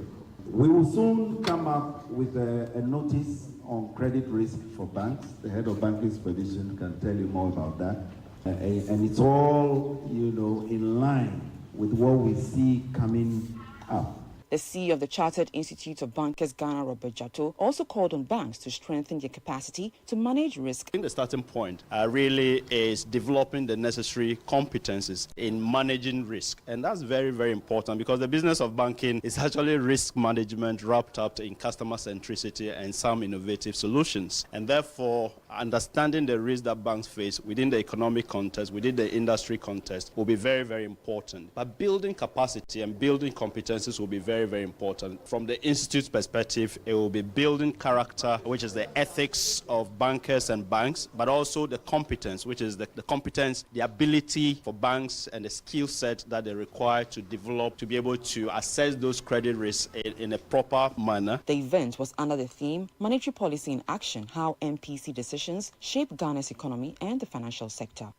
Speaker 18: We will soon come up with a notice on credit risk for banks. The head of banking supervision can tell you more about that. And it's all, in line with what we see coming up.
Speaker 12: The CEO of the Chartered Institute of Bankers Ghana, Robert Jato, also called on banks to strengthen their capacity to manage risk.
Speaker 16: I think the starting point really is developing the necessary competencies in managing risk. And that's very, very important because the business of banking is actually risk management wrapped up in customer centricity and some innovative solutions. And therefore, understanding the risk that banks face within the economic context, within the industry context, will be very, very important. But building capacity and building competencies will be very, very important. From the Institute's perspective, it will be building character, which is the ethics of bankers and banks, but also the competence, which is the competence, the ability for banks and the skill set that they require to develop to be able to assess those credit risks in a proper manner.
Speaker 12: The event was under the theme, Monetary Policy in Action, How MPC Decisions Shape Ghana's Economy and the Financial Sector.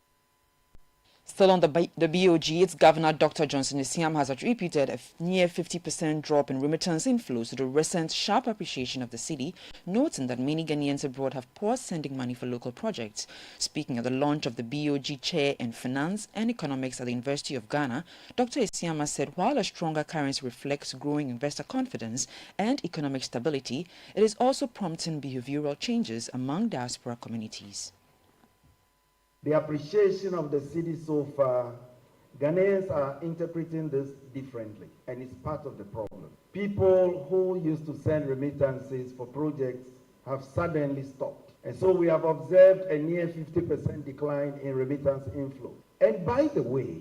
Speaker 12: Still on the BOG, its Governor Dr. Johnson Isiama has attributed a near 50% drop in remittance inflows to the recent sharp appreciation of the cedi, noting that many Ghanaians abroad have paused sending money for local projects. Speaking at the launch of the BOG Chair in Finance and Economics at the University of Ghana, Dr. Isiama said while a stronger currency reflects growing investor confidence and economic stability, it is also prompting behavioral changes among diaspora communities.
Speaker 18: The appreciation of the cedi so far, Ghanaians are interpreting this differently, and it's part of the problem. People who used to send remittances for projects have suddenly stopped. And so we have observed a near 50% decline in remittance inflow. And by the way,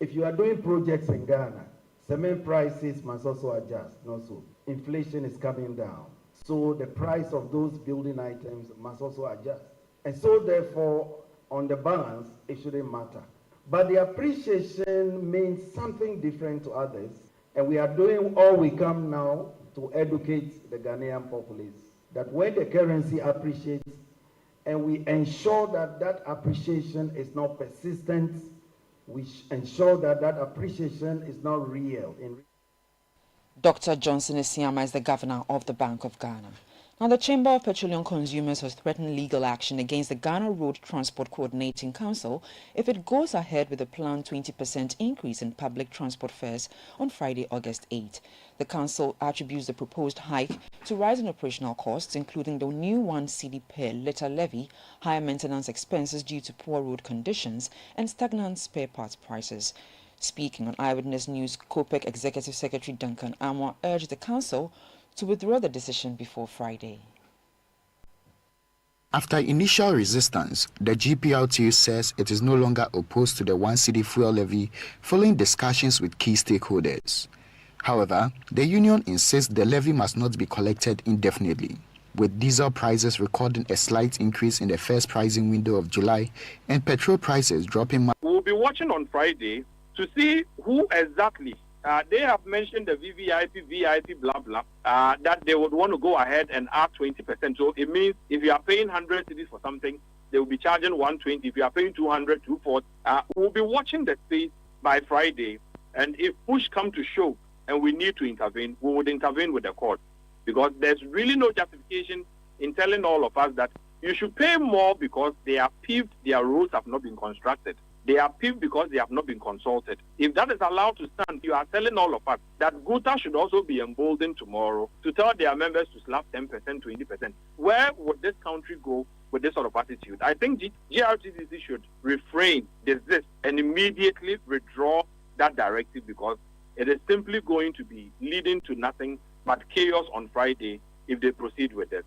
Speaker 18: if you are doing projects in Ghana, cement prices must also adjust, not so. Inflation is coming down. So the price of those building items must also adjust. And so therefore, on the balance, it shouldn't matter. But the appreciation means something different to others, and we are doing all we can now to educate the Ghanaian populace that when the currency appreciates, and we ensure that that appreciation is not persistent, we ensure that that appreciation is not real.
Speaker 12: Dr. Johnson Isiama is the Governor of the Bank of Ghana. Now, the Chamber of Petroleum Consumers has threatened legal action against the Ghana Road Transport Coordinating Council if it goes ahead with a planned 20% increase in public transport fares on Friday, August 8. The council attributes the proposed hike to rising operational costs, including the new 1 cedi per litre levy, higher maintenance expenses due to poor road conditions, and stagnant spare parts prices. Speaking on Eyewitness News, COPEC Executive Secretary Duncan Amwa urged the council to withdraw the decision before Friday.
Speaker 19: After initial resistance, the GPLTU says it is no longer opposed to the 1 cedi fuel levy following discussions with key stakeholders. However, the union insists the levy must not be collected indefinitely, with diesel prices recording a slight increase in the first pricing window of July and petrol prices dropping.
Speaker 20: We'll be watching on Friday to see who exactly. They have mentioned the VVIP, VIP, blah, blah, that they would want to go ahead and add 20%. So it means if you are paying 100 cedis for something, they will be charging 120. If you are paying 200, 240. We'll be watching the space by Friday. And if push come to shove and we need to intervene, we would intervene with the court. Because there's really no justification in telling all of us that you should pay more because they are peeved, their roads have not been constructed. They are peeved because they have not been consulted. If that is allowed to stand, you are telling all of us that Guta should also be emboldened tomorrow to tell their members to slap 10%, 20%. Where would this country go with this sort of attitude? I think GRTCC should refrain, desist, and immediately withdraw that directive because it is simply going to be leading to nothing but chaos on Friday if they proceed with it.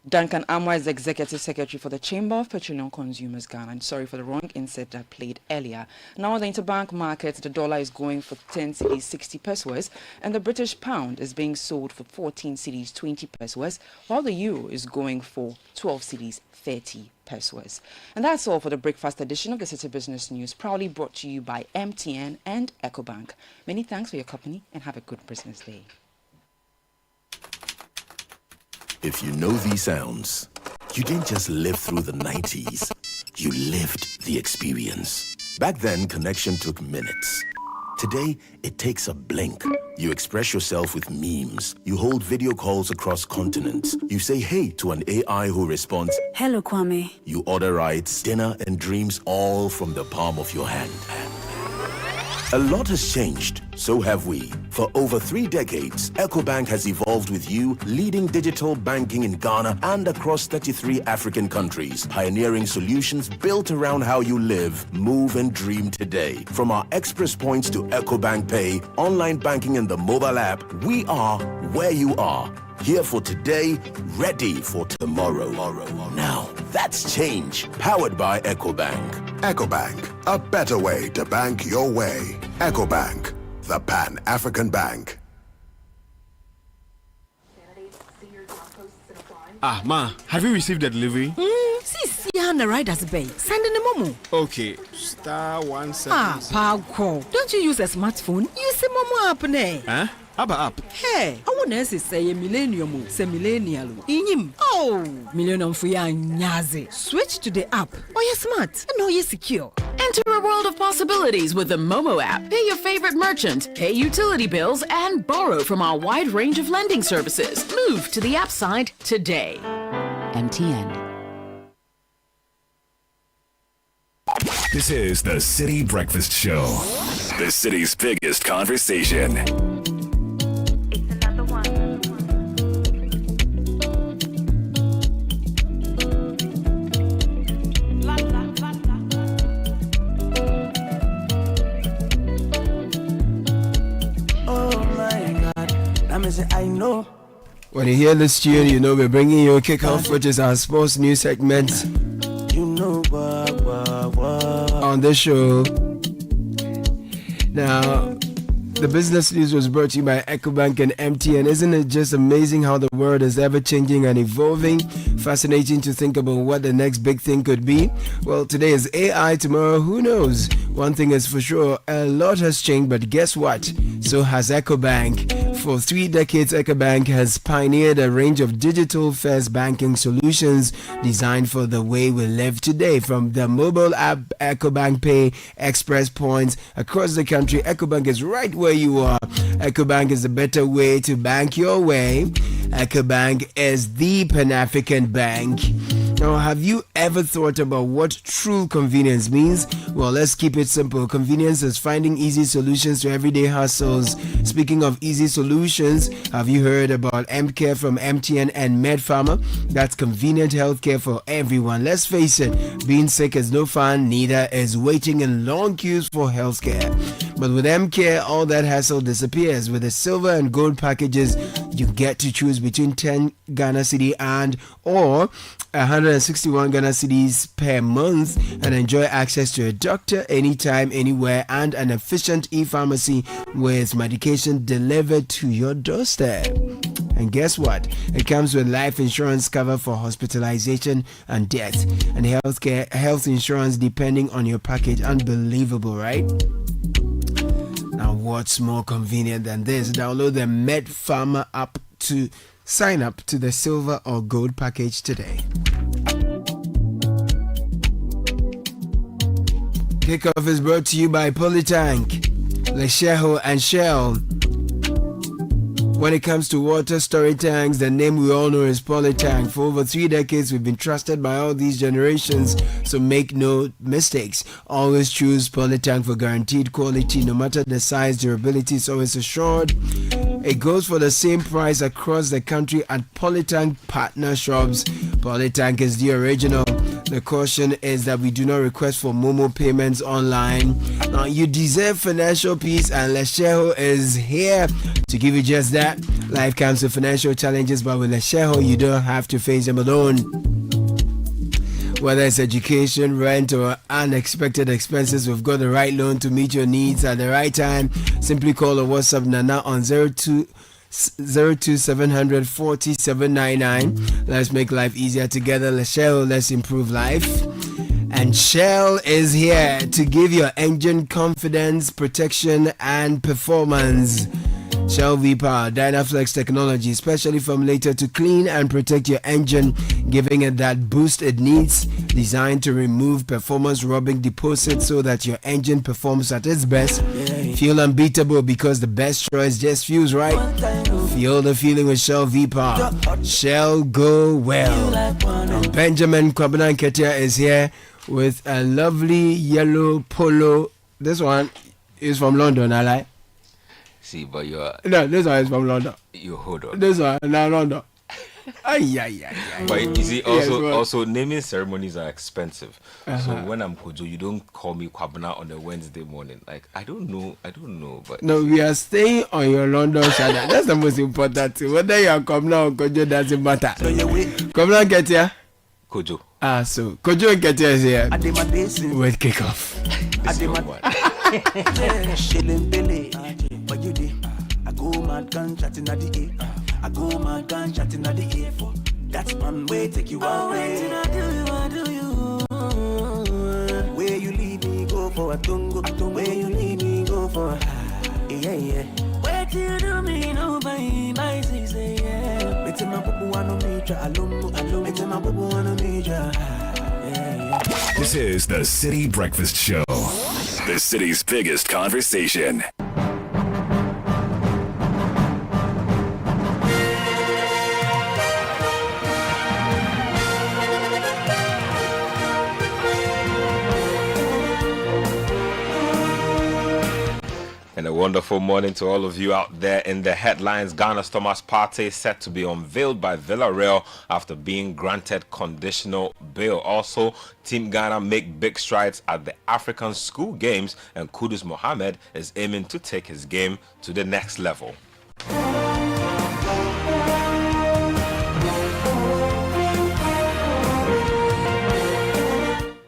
Speaker 12: Duncan Amwa is the Executive Secretary for the Chamber of Petroleum Consumers Ghana. And sorry for the wrong insert that played earlier. Now on the interbank market, the dollar is going for 10 cedis 60 pesos, and the British pound is being sold for 14 cedis 20 pesos, while the euro is going for 12 cedis 30 pesos. And that's all for the breakfast edition of the City Business News, proudly brought to you by MTN and EcoBank. Many thanks for your company and have a good business day.
Speaker 1: If you know these sounds, you didn't just live through the 90s, you lived the experience. Back then, connection took minutes. Today, it takes a blink. You express yourself with memes. You hold video calls across continents. You say hey to an AI who responds,
Speaker 21: "Hello, Kwame."
Speaker 1: You order rides, dinner, and dreams all from the palm of your hand. A lot has changed, so have we. For over 3 decades, EcoBank has evolved with you, leading digital banking in Ghana and across 33 African countries, pioneering solutions built around how you live, move, and dream today. From our express points to EcoBank Pay, online banking, and the mobile app, we are where you are. Here for today, ready for tomorrow. Now, that's change. Powered by EcoBank.
Speaker 22: EcoBank, a better way to bank your way. EcoBank, the Pan-African Bank.
Speaker 23: Ah, Ma, have you received the delivery?
Speaker 24: See how the riders bay. Send in the Momo.
Speaker 23: Okay, *177.
Speaker 24: Ah, Paco. Don't you use a smartphone? Use a Momo app, ne?
Speaker 23: Huh? App.
Speaker 24: Hey, I want to say a millennium, millennial. Inim. Oh, millennium for ya nyaze. Switch to the app. Oh, you're smart. And oh, you're secure.
Speaker 25: Enter a world of possibilities with the Momo app. Pay your favorite merchant, pay utility bills, and borrow from our wide range of lending services. Move to the app side today. MTN.
Speaker 1: This is the City Breakfast Show, the city's biggest conversation.
Speaker 3: I know.
Speaker 7: When you hear this tune, you know we're bringing you a kickoff, which is our sports news segment.
Speaker 3: You know
Speaker 7: on this show. Now, the business news was brought to you by EcoBank and MTN. Isn't it just amazing how the world is ever changing and evolving? Fascinating to think about what the next big thing could be. Well, today is AI, tomorrow who knows? One thing is for sure, a lot has changed, but guess what? So has EcoBank. For 3 decades, EcoBank has pioneered a range of digital-first banking solutions designed for the way we live today. From the mobile app EcoBank Pay, Express Points, across the country, EcoBank is right where you are. EcoBank is a better way to bank your way. EcoBank is the Pan-African Bank. Now, have you ever thought about what true convenience means? Well, let's keep it simple. Convenience is finding easy solutions to everyday hassles. Speaking of easy solutions, have you heard about MCare from MTN and MedPharma? That's convenient healthcare for everyone. Let's face it, being sick is no fun, neither is waiting in long queues for healthcare. But with MCare, all that hassle disappears. With the silver and gold packages, You get to choose between 10 Ghana Cedi and or 161 Ghana Cedis per month and enjoy access to a doctor anytime, anywhere, and an efficient e-pharmacy with medication delivered to your doorstep. And guess what? It comes with life insurance cover for hospitalization and death, and health insurance depending on your package. Unbelievable, right? Now, what's more convenient than this? Download the Med Pharma app to sign up to the silver or gold package today. Kickoff is brought to you by Polytank, Lesheho, and Shell. When it comes to water storage tanks, the name we all know is Polytank. For over 3 decades, we've been trusted by all these generations, so make no mistakes. Always choose Polytank for guaranteed quality. No matter the size, durability is always assured. It goes for the same price across the country at Polytank partner shops. Polytank is the original. The caution is that we do not request for Momo payments online. Now, you deserve financial peace, and Lesheho is here to give you just that. Life comes with financial challenges, but with Lesheho, you don't have to face them alone. Whether it's education, rent, or unexpected expenses, we've got the right loan to meet your needs at the right time. Simply call or WhatsApp Nana on 02700 4799. Let's make life easier together. Shell, let's improve life. And Shell is here to give your engine confidence, protection, and performance. Shell V-Power Dynaflex technology, specially formulated to clean and protect your engine, giving it that boost it needs. Designed to remove performance-robbing deposits so that your engine performs at its best. Feel unbeatable because the best choice just feels right. Feel the feeling with Shell V-Power. Shell go well. Benjamin Kwabena Ketia is here with a lovely yellow polo. This one is from London, I like.
Speaker 2: See, but you're...
Speaker 7: No, this one is from London.
Speaker 2: You hold on.
Speaker 7: This one, now London.
Speaker 2: But you see, also naming ceremonies are expensive. So when I'm Kojo, you don't call me Kwabena on a Wednesday morning. Like, I don't know, but...
Speaker 7: No, we are staying on your London shadow. That's the most important thing. Whether you are Kwabena or Kojo doesn't matter. Kwabena Ketia?
Speaker 2: Kojo.
Speaker 7: So Kojo and Ketia is here with kickoff.
Speaker 3: I go mad gun chatting at the ear. I go mad gun chatting at the ear. That's one way take you away. I do you. Where you leave me go for a tungo. Where you leave me go for a yeah. Where do you do me no my sister yeah. It's my boo wanna meet ya alone. It's my boo wanna meet ya.
Speaker 4: This is the Citi Breakfast Show, the city's biggest conversation.
Speaker 2: And a wonderful morning to all of you out there. In the headlines, Ghana's Thomas Partey set to be unveiled by Villarreal after being granted conditional bail. Also, Team Ghana make big strides at the African School Games, and Kudus Mohammed is aiming to take his game to the next level.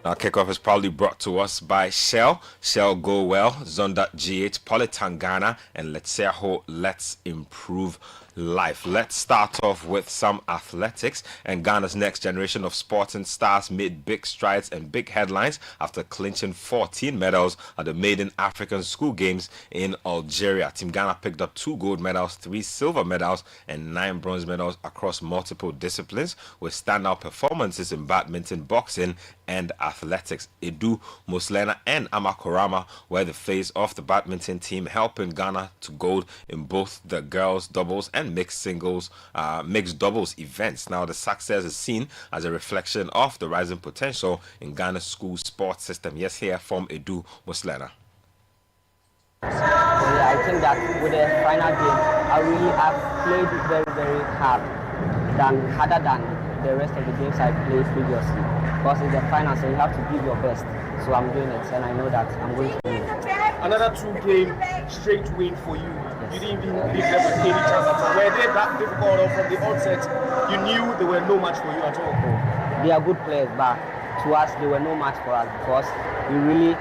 Speaker 2: Now, kickoff is proudly brought to us by Shell, Shell Go Well, Zonda GH, Polytank Ghana, and Let's Let's Improve Life. Let's start off with some athletics, and Ghana's next generation of sporting stars made big strides and big headlines after clinching 14 medals at the maiden African School Games in Algeria. Team Ghana picked up 2 gold medals, 3 silver medals, and 9 bronze medals across multiple disciplines, with standout performances in badminton, boxing, and athletics. Edu, Muslena, and Amakorama were the face of the badminton team, helping Ghana to gold in both the girls' doubles and mixed doubles events. Now, the success is seen as a reflection of the rising potential in Ghana's school sports system. Yes, here from Edu, Muslena.
Speaker 5: I think that with the final game, I really have played very, very harder than the rest of the games I played previously. Because it's the final, so you have to give your best. So I'm doing it, and I know that I'm going to win.
Speaker 6: Another 2-game straight win for you.
Speaker 5: Yes.
Speaker 6: you didn't even leave them with any chance at all. Were they that difficult, or from the onset you knew they were no match for you at all?
Speaker 5: They are good players, but to us they were no match for us because we really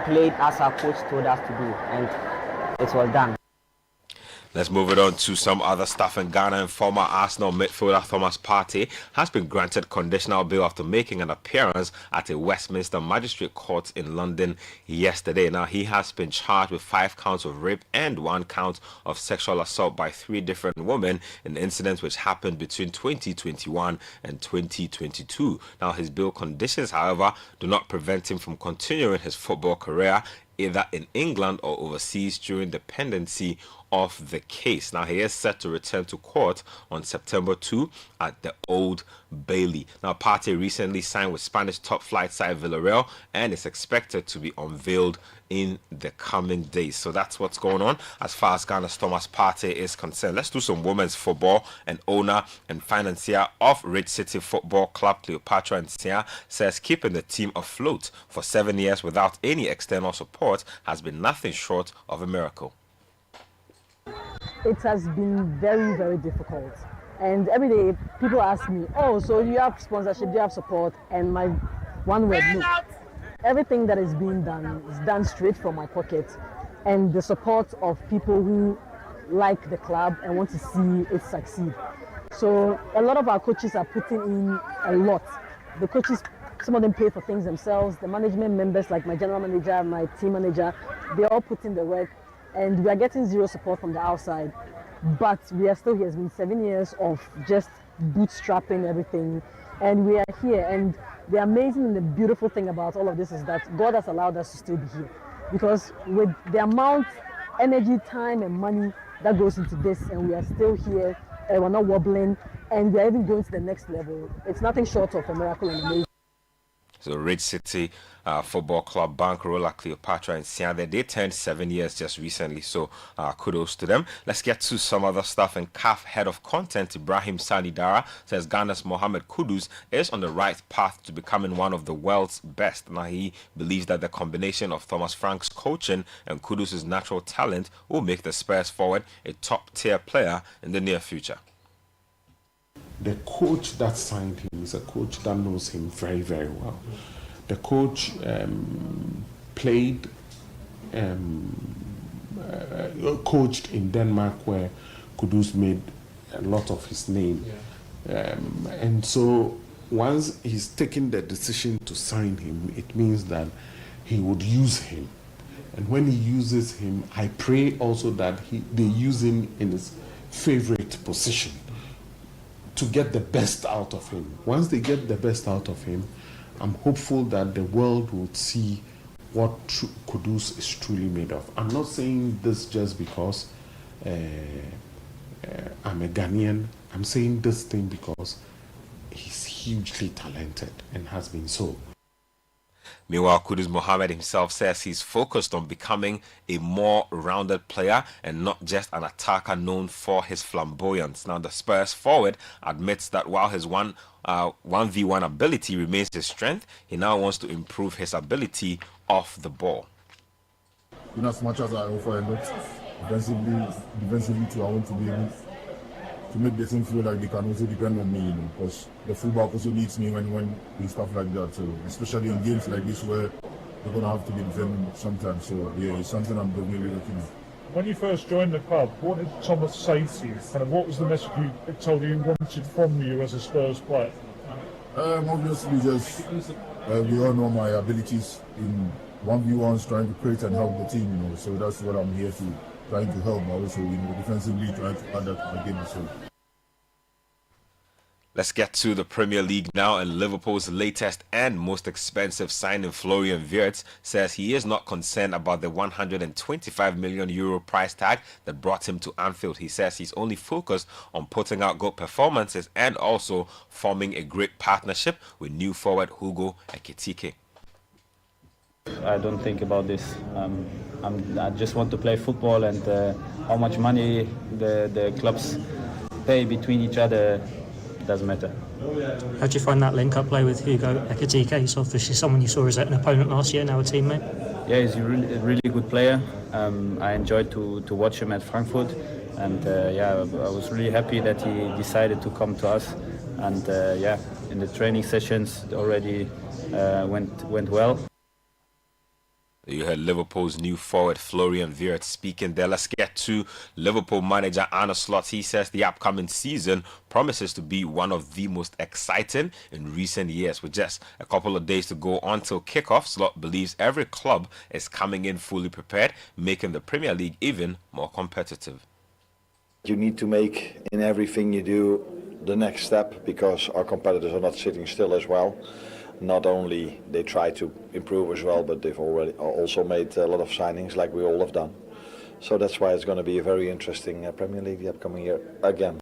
Speaker 5: played as our coach told us to do, and it was done.
Speaker 2: Let's move it on to some other stuff in Ghana. And former Arsenal midfielder Thomas Partey has been granted conditional bail after making an appearance at a Westminster Magistrate Court in London yesterday. Now, he has been charged with 5 counts of rape and 1 count of sexual assault by 3 different women in incidents which happened between 2021 and 2022. Now, his bail conditions, however, do not prevent him from continuing his football career either in England or overseas during the pendency of the case. Now, he is set to return to court on September 2 at the Old Bailey. Now, Partey recently signed with Spanish top flight side Villarreal and is expected to be unveiled in the coming days. So that's what's going on as far as Ghana's Thomas Partey is concerned. Let's do some women's football. And owner and financier of Ridge City Football Club, Petra says keeping the team afloat for 7 years without any external support has been nothing short of a miracle.
Speaker 8: It has been very, very difficult. And every day people ask me, oh, so you have sponsorship, do you have support? And my one word, no. Everything that is being done is done straight from my pocket, and the support of people who like the club and want to see it succeed. So a lot of our coaches are putting in a lot. The coaches, some of them pay for things themselves. The management members, like my general manager, my team manager, they all put in the work, and we are getting zero support from the outside. But we are still here. It's been 7 years of just bootstrapping everything, and we are here. And the amazing and the beautiful thing about all of this is that God has allowed us to still be here, because with the amount, energy, time, and money that goes into this, and we are still here, and we're not wobbling, and we're even going to the next level. It's nothing short of a miracle and amazing.
Speaker 2: So Ridge City Football Club bankroller Cleopatra and Siade, they turned 7 years just recently, so kudos to them. Let's get to some other stuff. And CAF head of content Ibrahim Salidara says Ghana's Mohamed Kudus is on the right path to becoming one of the world's best. Now, he believes that the combination of Thomas Frank's coaching and Kudus' natural talent will make the Spurs forward a top-tier player in the near future.
Speaker 9: The coach that signed him is a coach that knows him very, very well. The coach coached in Denmark, where Kudus made a lot of his name. And so once he's taken the decision to sign him, it means that he would use him. And when he uses him, I pray also that they use him in his favorite position to get the best out of him. Once they get the best out of him, I'm hopeful that the world will see what Kudus is truly made of. I'm not saying this just because I'm a Ghanaian. I'm saying this thing because he's hugely talented and has been so.
Speaker 2: Meanwhile, Kudus Mohammed himself says he's focused on becoming a more rounded player and not just an attacker known for his flamboyance. Now, the Spurs forward admits that while his 1v1 ability remains his strength, he now wants to improve his ability off the ball.
Speaker 10: In as much as I offer a lot, defensively too, I want to be able to make the team feel like they can also depend on me, because the fullback also needs me when we stuff like that. So especially in games like this where they're going to have to be defending sometimes. So yeah, it's something I'm definitely looking at.
Speaker 21: When you first joined the club, what did Thomas say to you? Kind of what was the message he told you he wanted from you as a Spurs player?
Speaker 10: Obviously, just we all know my abilities in 1v1s, trying to create and help the team. So that's what I'm here to. Trying to help, but also defensively trying to add that to my game as well.
Speaker 2: Let's get to the Premier League now, and Liverpool's latest and most expensive signing, Florian Wirtz, says he is not concerned about the €125 million price tag that brought him to Anfield. He says he's only focused on putting out good performances and also forming a great partnership with new forward Hugo Ekitike.
Speaker 26: I don't think about this. I just want to play football, and how much money the clubs pay between each other doesn't matter.
Speaker 27: How do you find that link-up play with Hugo Ekitike? He's obviously someone you saw as an opponent last year, now a teammate.
Speaker 26: yeah, he's a really good player. I enjoyed to watch him at Frankfurt, and yeah, I was really happy that he decided to come to us. And yeah, in the training sessions already went well.
Speaker 2: You heard Liverpool's new forward Florian Wirtz speaking there. Let's get to Liverpool manager Arne Slot. He says the upcoming season promises to be one of the most exciting in recent years. With just a couple of days to go until kickoff, Slot believes every club is coming in fully prepared, making the Premier League even more competitive.
Speaker 11: You need to make in everything you do the next step, because our competitors are not sitting still as well. Not only they try to improve as well, but they've already also made a lot of signings like we all have done. So that's why it's going to be a very interesting Premier League the upcoming year again.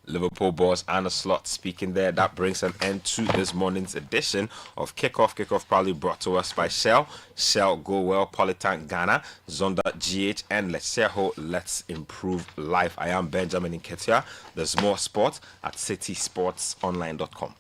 Speaker 2: Liverpool boss Arne Slot speaking there. That brings an end to this morning's edition of Kickoff. Kickoff proudly brought to us by Shell, Shell Go Well, Polytank Ghana, Zonda.gh, and Let's Improve Life. I am Benjamin Nketia. There's more sport at citysportsonline.com.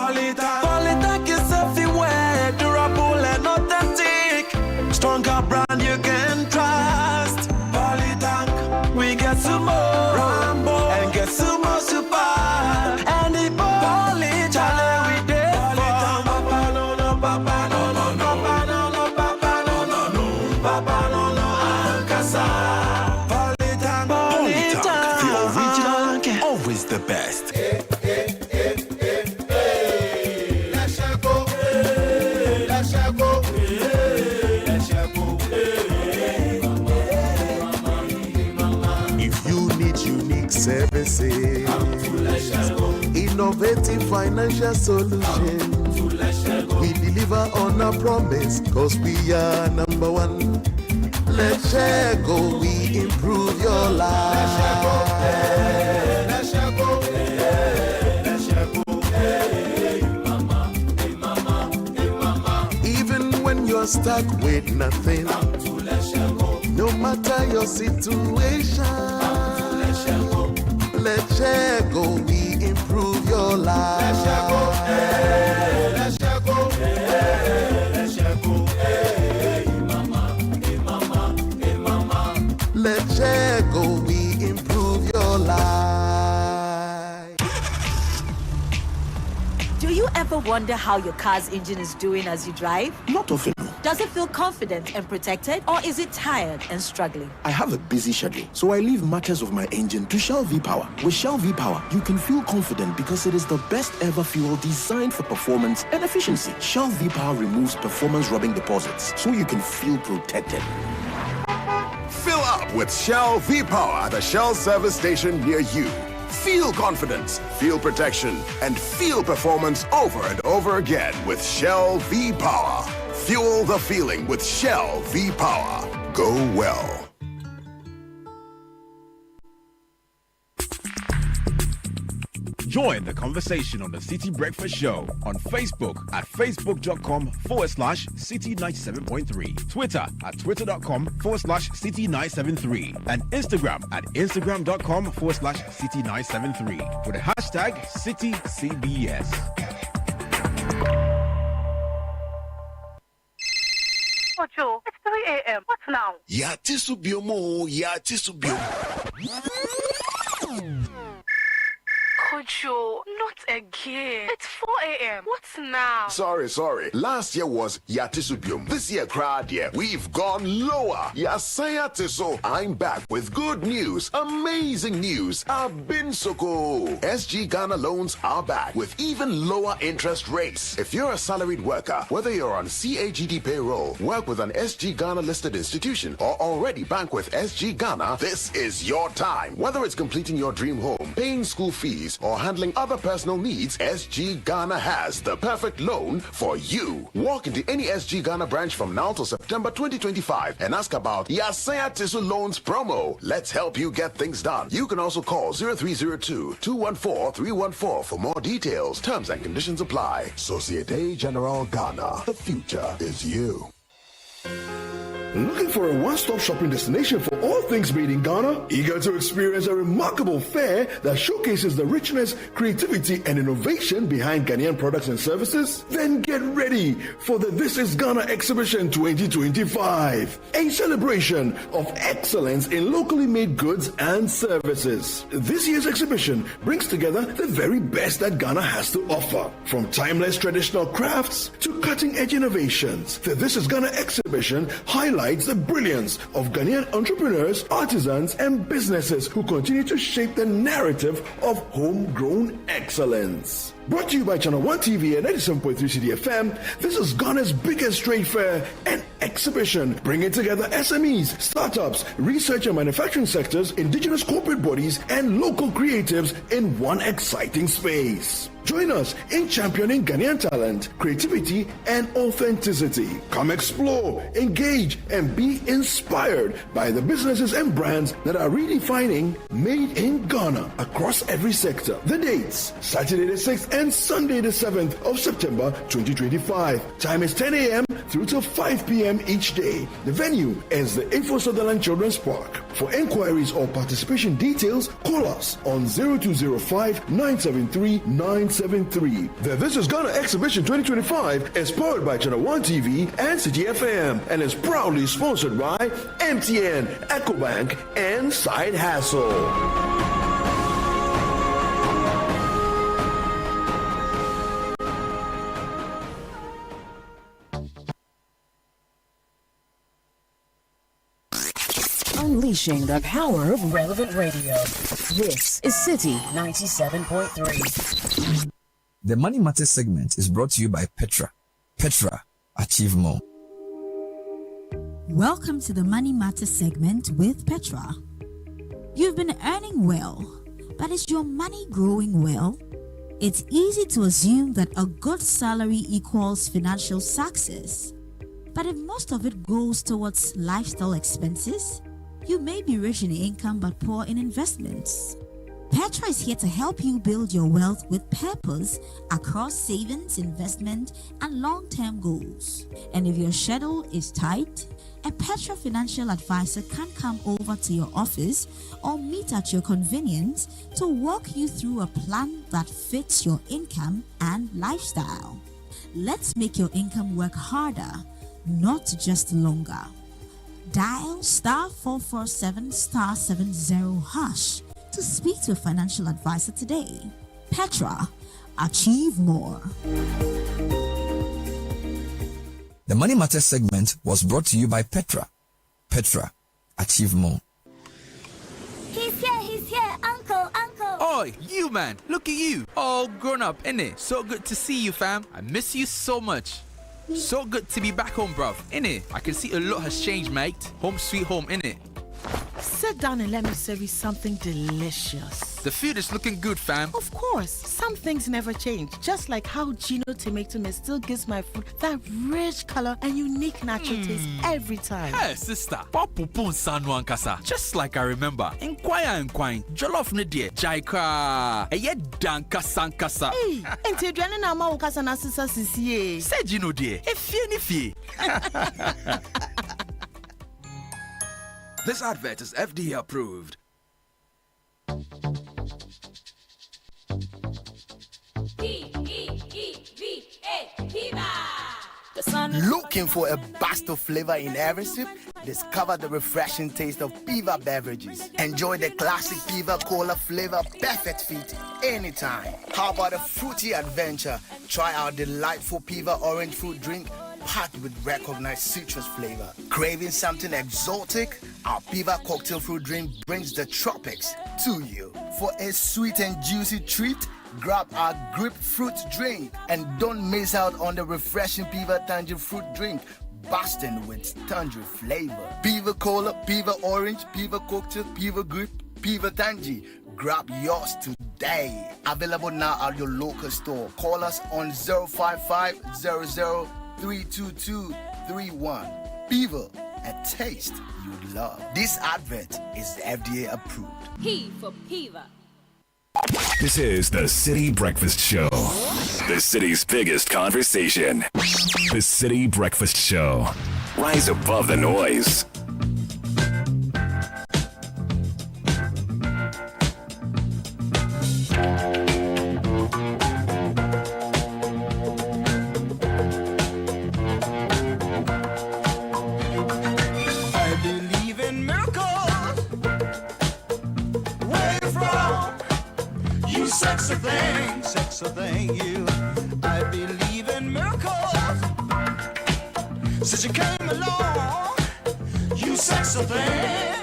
Speaker 3: Polytank is everywhere, durable and authentic. Stronger brand you can trust. Polytank, we get some more Rambo and get some more super. And the Polytank we did. Polytank, Papa no no, Papa no no no, Papa no no, Papa no no no, Papa no no, Ankasa. Polytank, the original, always the best.
Speaker 13: Services, innovative financial solutions. We deliver on our promise, cause we are number one. Let's share go, we improve your life. Let's share go, let's share go, even when you're stuck with nothing, no matter your situation. Let's share go, we improve your life. Let's share go, let's share go, let's share go, hey mama, hey mama, hey mama. Let's share go, we improve your life.
Speaker 14: Do you ever wonder how your car's engine is doing as you drive?
Speaker 1: Not often.
Speaker 14: Does it feel confident and protected, or is it tired and struggling?
Speaker 1: I have a busy schedule, so I leave matters of my engine to Shell V-Power. With Shell V-Power, you can feel confident because it is the best ever fuel designed for performance and efficiency. Shell V-Power removes performance-robbing deposits, so you can feel protected.
Speaker 22: Fill up with Shell V-Power at a Shell service station near you. Feel confidence, feel protection, and feel performance over and over again with Shell V-Power. Fuel the feeling with Shell V-Power. Go well.
Speaker 15: Join the conversation on the City Breakfast Show on Facebook at facebook.com/City97.3, Twitter at twitter.com/City973, and Instagram at instagram.com/City973 with the hashtag CityCBS.
Speaker 16: Ocho, it's 3 a.m. What now?
Speaker 13: Ya tisubiomo, ya tisubiomo.
Speaker 16: Ocho, not again. It's 4 a.m. What's now?
Speaker 22: Sorry. Last year was Yatisubium. This year, crowd, yeah, we've gone lower. Yasaya Tiso. I'm back with good news. Amazing news. I've been Soko. SG Ghana loans are back with even lower interest rates. If you're a salaried worker, whether you're on CAGD payroll, work with an SG Ghana listed institution, or already bank with SG Ghana, this is your time. Whether it's completing your dream home, paying school fees, or handling other personal needs, SG Ghana has the perfect loan for you. Walk into any SG Ghana branch from now till September 2025 and ask about Yasaya Tisu Loans promo. Let's help you get things done. You can also call 0302-214-314 for more details. Terms and conditions apply. Societe Generale Ghana. The future is you.
Speaker 12: Looking for a one-stop shopping destination for all things made in Ghana? Eager to experience a remarkable fair that showcases the richness, creativity, and innovation behind Ghanaian products and services? Then get ready for the This is Ghana Exhibition 2025, a celebration of excellence in locally made goods and services. This year's exhibition brings together the very best that Ghana has to offer, from timeless traditional crafts to cutting-edge innovations. The This is Ghana Exhibition highlights the brilliance of Ghanaian entrepreneurs, artisans, and businesses who continue to shape the narrative of homegrown excellence. Brought to you by Channel 1 TV and 97.3 Citi FM, this is Ghana's biggest trade fair and exhibition, bringing together SMEs, startups, research and manufacturing sectors, indigenous corporate bodies, and local creatives in one exciting space. Join us in championing Ghanaian talent, creativity, and authenticity. Come explore, engage, and be inspired by the businesses and brands that are redefining Made in Ghana across every sector. The dates: Saturday the 6th and Sunday the 7th of September 2025. Time is 10 a.m. through to 5 p.m. each day. The venue is the Info Sutherland Children's Park. For inquiries or participation details, call us on 0205 973 973. The This is Ghana Exhibition 2025 is powered by Channel 1 TV and Citi FM and is proudly sponsored by MTN, EcoBank, and Side Hassle.
Speaker 17: Unleashing the power of relevant radio. This is Citi 97.3.
Speaker 18: The Money Matters segment is brought to you by Petra. Petra, achieve more.
Speaker 19: Welcome to the Money Matters segment with Petra. You've been earning well, but is your money growing well? It's easy to assume that a good salary equals financial success. But if most of it goes towards lifestyle expenses, you may be rich in income but poor in investments. Petra is here to help you build your wealth with purpose across savings, investment, and long-term goals. And if your schedule is tight, a Petra financial advisor can come over to your office or meet at your convenience to walk you through a plan that fits your income and lifestyle. Let's make your income work harder, not just longer. Dial *447*70# to speak to a financial advisor today. Petra, achieve more.
Speaker 18: The Money Matters segment was brought to you by Petra. Petra, achieve more.
Speaker 20: He's here, uncle.
Speaker 23: Oi, you man, look at you, all grown up, innit? So good to see you, fam. I miss you so much. So good to be back home, bruv, innit? I can see a lot has changed, mate. Home sweet home, innit?
Speaker 27: Sit down and let me serve you something delicious.
Speaker 23: The food is looking good, fam.
Speaker 27: Of course, some things never change. Just like how Gino tomato mix still gives my food that rich color and unique natural taste every time.
Speaker 23: Hey, sister. Papupun sanwan kasa. Just like I remember. Inquire. Jollof ne die. Jaika. Eye danka sankasa.
Speaker 27: Hey, ente dwane na ma ukasa na sisa sisi.
Speaker 23: Say Gino die. Efie ni fie.
Speaker 15: This advert is FDA approved.
Speaker 28: Looking for a burst of flavor in every sip? Discover the refreshing taste of Piva beverages. Enjoy the classic Piva Cola flavor, perfect fit anytime. How about a fruity adventure? Try our delightful Piva orange fruit drink packed with recognized citrus flavor. Craving something exotic? Our Piva cocktail fruit drink brings the tropics to you. For a sweet and juicy treat, grab our grapefruit drink and don't miss out on the refreshing Piva tangerine fruit drink, bursting with tangerine flavor. Piva Cola, Piva Orange, Piva Cocktail, Piva Grape, Piva Tangy. Grab yours today. Available now at your local store. Call us on 055-00-32231. Piva, a taste you love. This advert is FDA approved.
Speaker 20: P for Piva.
Speaker 4: This is the Citi Breakfast Show. The city's biggest conversation. The Citi Breakfast Show. Rise above the noise.
Speaker 3: I believe in miracles. Where you from? You sexy thing, you. I believe in miracles. Since you came along, you sexy thing.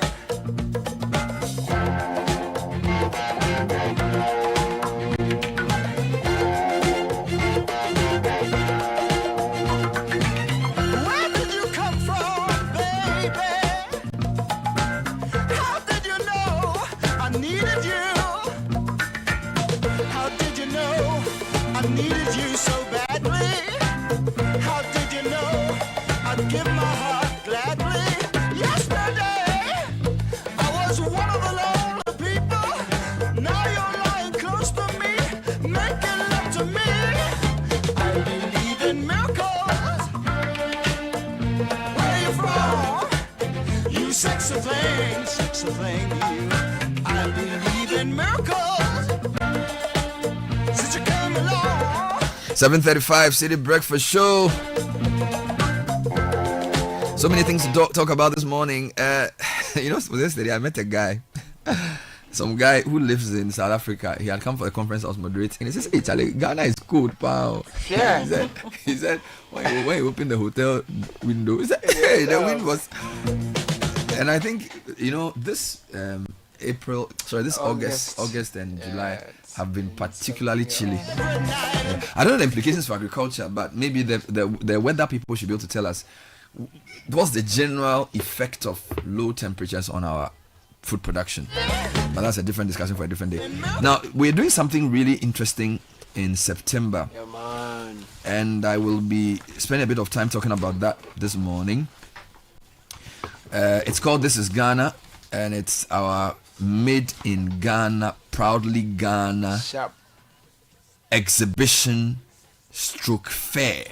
Speaker 3: Where did you come from, baby? How did you know I needed you? How did you know I needed you so badly? How did you know I'd give my heart gladly? Yesterday, I was one of the lonely people. Now you're lying close to me, making love to me. I believe in miracles. Where you from? You sexy thing, you. I believe in miracles. Since you came along.
Speaker 18: 7:35 City Breakfast Show. So many things to talk about this morning. Yesterday I met a guy, some guy who lives in South Africa. He had come for a conference I was moderating, and he says, "Hey, Charlie, Ghana is cold, pal."
Speaker 5: Yeah.
Speaker 18: He said, when you open the hotel window, he said, "Hey, the wind was." And I think this August and July have been particularly chilly. I don't know the implications for agriculture, but maybe the weather people should be able to tell us what's the general effect of low temperatures on our food production. But that's a different discussion for a different day. Now, we're doing something really interesting in September.
Speaker 5: Yeah, man.
Speaker 18: And I will be spending a bit of time talking about that this morning. It's called This is Ghana, and it's our Made in Ghana, Proudly Ghana
Speaker 5: Sharp.
Speaker 18: exhibition stroke fair.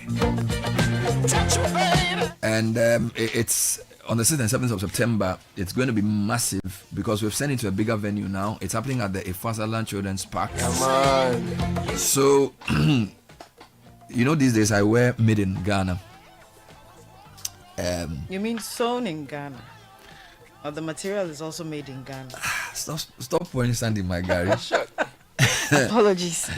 Speaker 18: And it's on the 6th and 7th of September. It's going to be massive because we've sent it to a bigger venue now. It's happening at the Ifasaland Children's Park.
Speaker 5: Come on.
Speaker 18: So, these days I wear Made in Ghana.
Speaker 27: You mean sewn in Ghana? Or the material is also made in Ghana?
Speaker 18: Stop pouring sand in my garage.
Speaker 27: Apologies.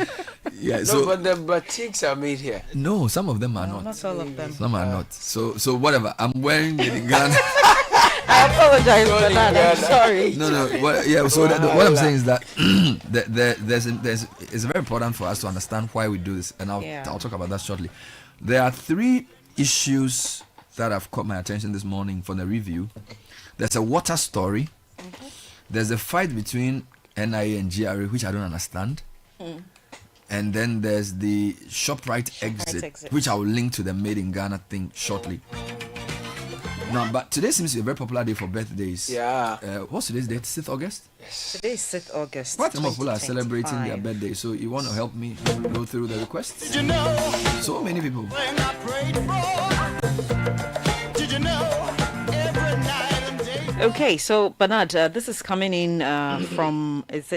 Speaker 18: Yeah,
Speaker 5: No, but the batiks are made here.
Speaker 18: No, some of them are not.
Speaker 27: Not all of them.
Speaker 18: Some are not. So whatever. I'm wearing Made in Ghana.
Speaker 27: I apologize for that. I'm sorry.
Speaker 18: No. So what I'm saying is that it's very important for us to understand why we do this, and I'll talk about that shortly. There are 3 issues that have caught my attention this morning for the review. There's a water story. Mm-hmm. There's a fight between NIA and GRA, which I don't understand. And then there's the Shopright exit, which I will link to the Made in Ghana thing shortly. Now, but today seems to be a very popular day for birthdays.
Speaker 5: Yeah.
Speaker 18: What's today's date? 6th August?
Speaker 5: Yes.
Speaker 27: Today is 6th August.
Speaker 18: Quite a lot of people are celebrating their birthday, so you want to help me go through the requests?
Speaker 3: Did you know?
Speaker 18: So many people.
Speaker 3: When I prayed for, did you know? Every night and day.
Speaker 27: Okay, so Bernard, this is coming in from, it's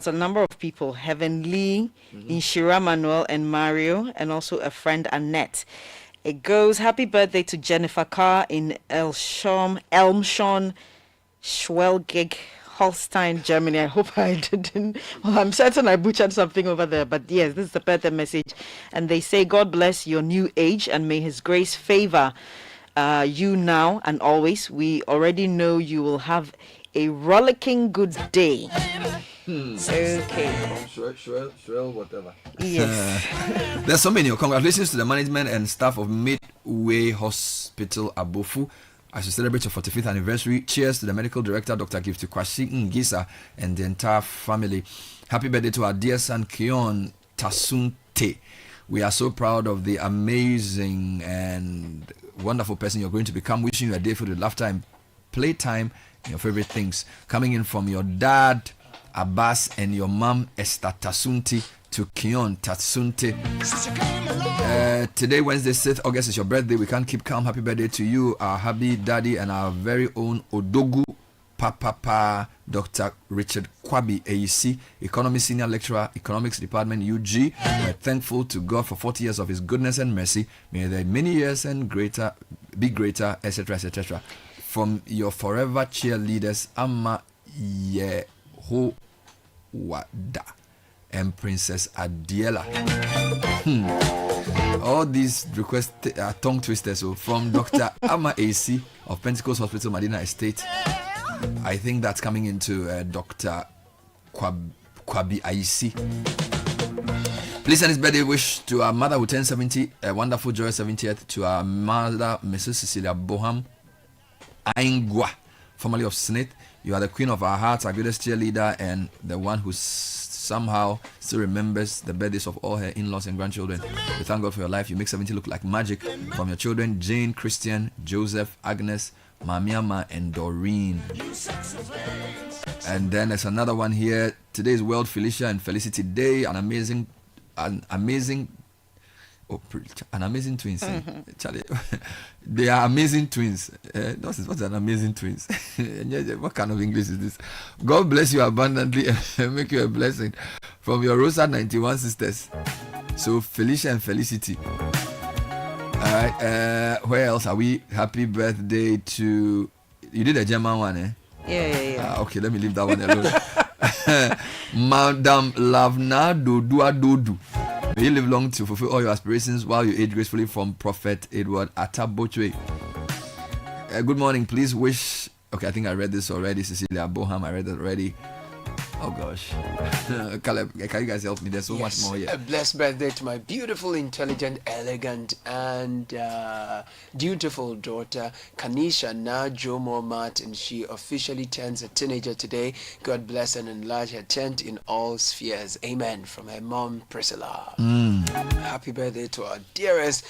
Speaker 27: a number of people, Heaven Lee, Inshira Manuel and Mario, and also a friend Annette. It goes, happy birthday to Jennifer Carr in Elmshorn, Schwelgig, Holstein, Germany. I hope I didn't. Well, I'm certain I butchered something over there, but yes, this is the birthday message. And they say, God bless your new age and may his grace favor you now and always. We already know you will have a rollicking good day. Okay.
Speaker 18: Sure, whatever.
Speaker 27: Yes.
Speaker 18: There's so many. Congratulations to the management and staff of Midway Hospital Abofu as you celebrate your 45th anniversary. Cheers to the medical director, Dr. Gifty Kwashi Ngisa, and the entire family. Happy birthday to our dear son, Keon Tasunte. We are so proud of the amazing and wonderful person you're going to become. Wishing you a day filled with laughter and playtime and your favorite things. Coming in from your dad, Abbas, and your mom, Esther Tasunti, to Kion Tatsunte. Today, Wednesday, 6th August, is your birthday. We can't keep calm. Happy birthday to you, our hubby, daddy, and our very own Odogu Papa, Dr. Richard Kwabi, AEC, Economy Senior Lecturer, Economics Department, UG. We're thankful to God for 40 years of His goodness and mercy. May there many years and be greater, etc., etc. From your forever cheerleaders, Amma Yehowada and Princess Adiela. All these requests are tongue twisters. So from Dr. Amma AC of Pentecost Hospital, Medina Estate, I think that's coming into Dr. Kwabi Aisi. Please send his birthday wish to our mother who turned 70, a wonderful joyous 70th, to our mother, Mrs. Cecilia Boham Aingwa, formerly of Snit. You are the queen of our hearts, our greatest cheerleader, and the one who somehow still remembers the birthdays of all her in-laws and grandchildren. We thank God for your life. You make 70 look like magic. From your children, Jane, Christian, Joseph, Agnes, Mamiama, and Doreen. And then there's another one here. Today is World Felicia and Felicity Day. An amazing twins. Charlie, they are amazing twins. What's an amazing twins? What kind of English is this? God bless you abundantly and make you a blessing. From your Rosa 91 sisters. So Felicia and Felicity. Alright, where else are we? Happy birthday to... You did a German one, eh?
Speaker 27: Yeah.
Speaker 18: Okay, let me leave that one alone. Madam Lavna Dodua Dodu. May you live long to fulfill all your aspirations while you age gracefully. From Prophet Edward Atabochwe. Good morning. Please wish... Okay, I think I read this already. Cecilia Boham, I read it already. Oh gosh. Caleb, can you guys help me? There's so much more here.
Speaker 5: A blessed birthday to my beautiful, intelligent, elegant, and dutiful daughter, Kanisha Najomo Martin. She officially turns a teenager today. God bless and enlarge her tent in all spheres. Amen. From her mom, Priscilla. Happy birthday to our dearest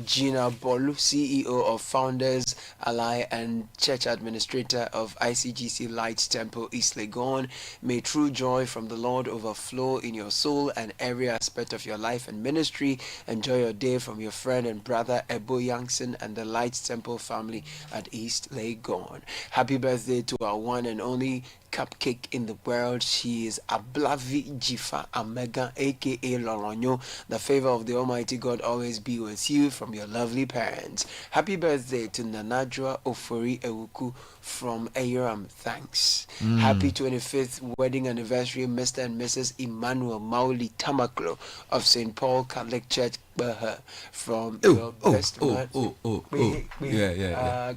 Speaker 5: Gina Bolu, CEO of Founders Ally and Church Administrator of ICGC Lights Temple, East Legon. May true joy from the Lord overflow in your soul and every aspect of your life and ministry. Enjoy your day from your friend and brother Ebo Youngson and the Lights Temple family at East Legon. Happy birthday to our one and only cupcake in the world. She is Ablavi Jifa Amega, aka Loronyo. The favor of the Almighty God always be with you from your lovely parents. Happy birthday to Nanajwa Ofori Ewuku from Ayoram. Thanks. Happy 25th wedding anniversary, Mr. and Mrs. Emmanuel Mauli Tamaklo of St. Paul Catholic Church, Baha, from your best man.
Speaker 18: Yeah.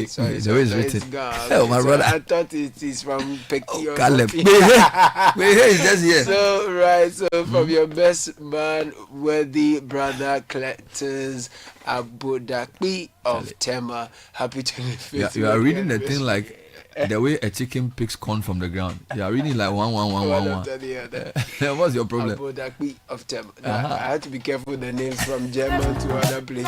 Speaker 5: Sorry,
Speaker 18: the way it's written.
Speaker 5: Oh,
Speaker 18: my brother.
Speaker 5: I thought it is from Peki.
Speaker 18: Caleb. It's just here.
Speaker 5: So, right, from your best man, worthy brother, Cletus Abudakbi of Tema. Happy 25th.
Speaker 18: You are reading the thing like the way a chicken picks corn from the ground. You are reading like one. What's your problem?
Speaker 5: Abudakbi of Tema. I had to be careful with the names from German to other places.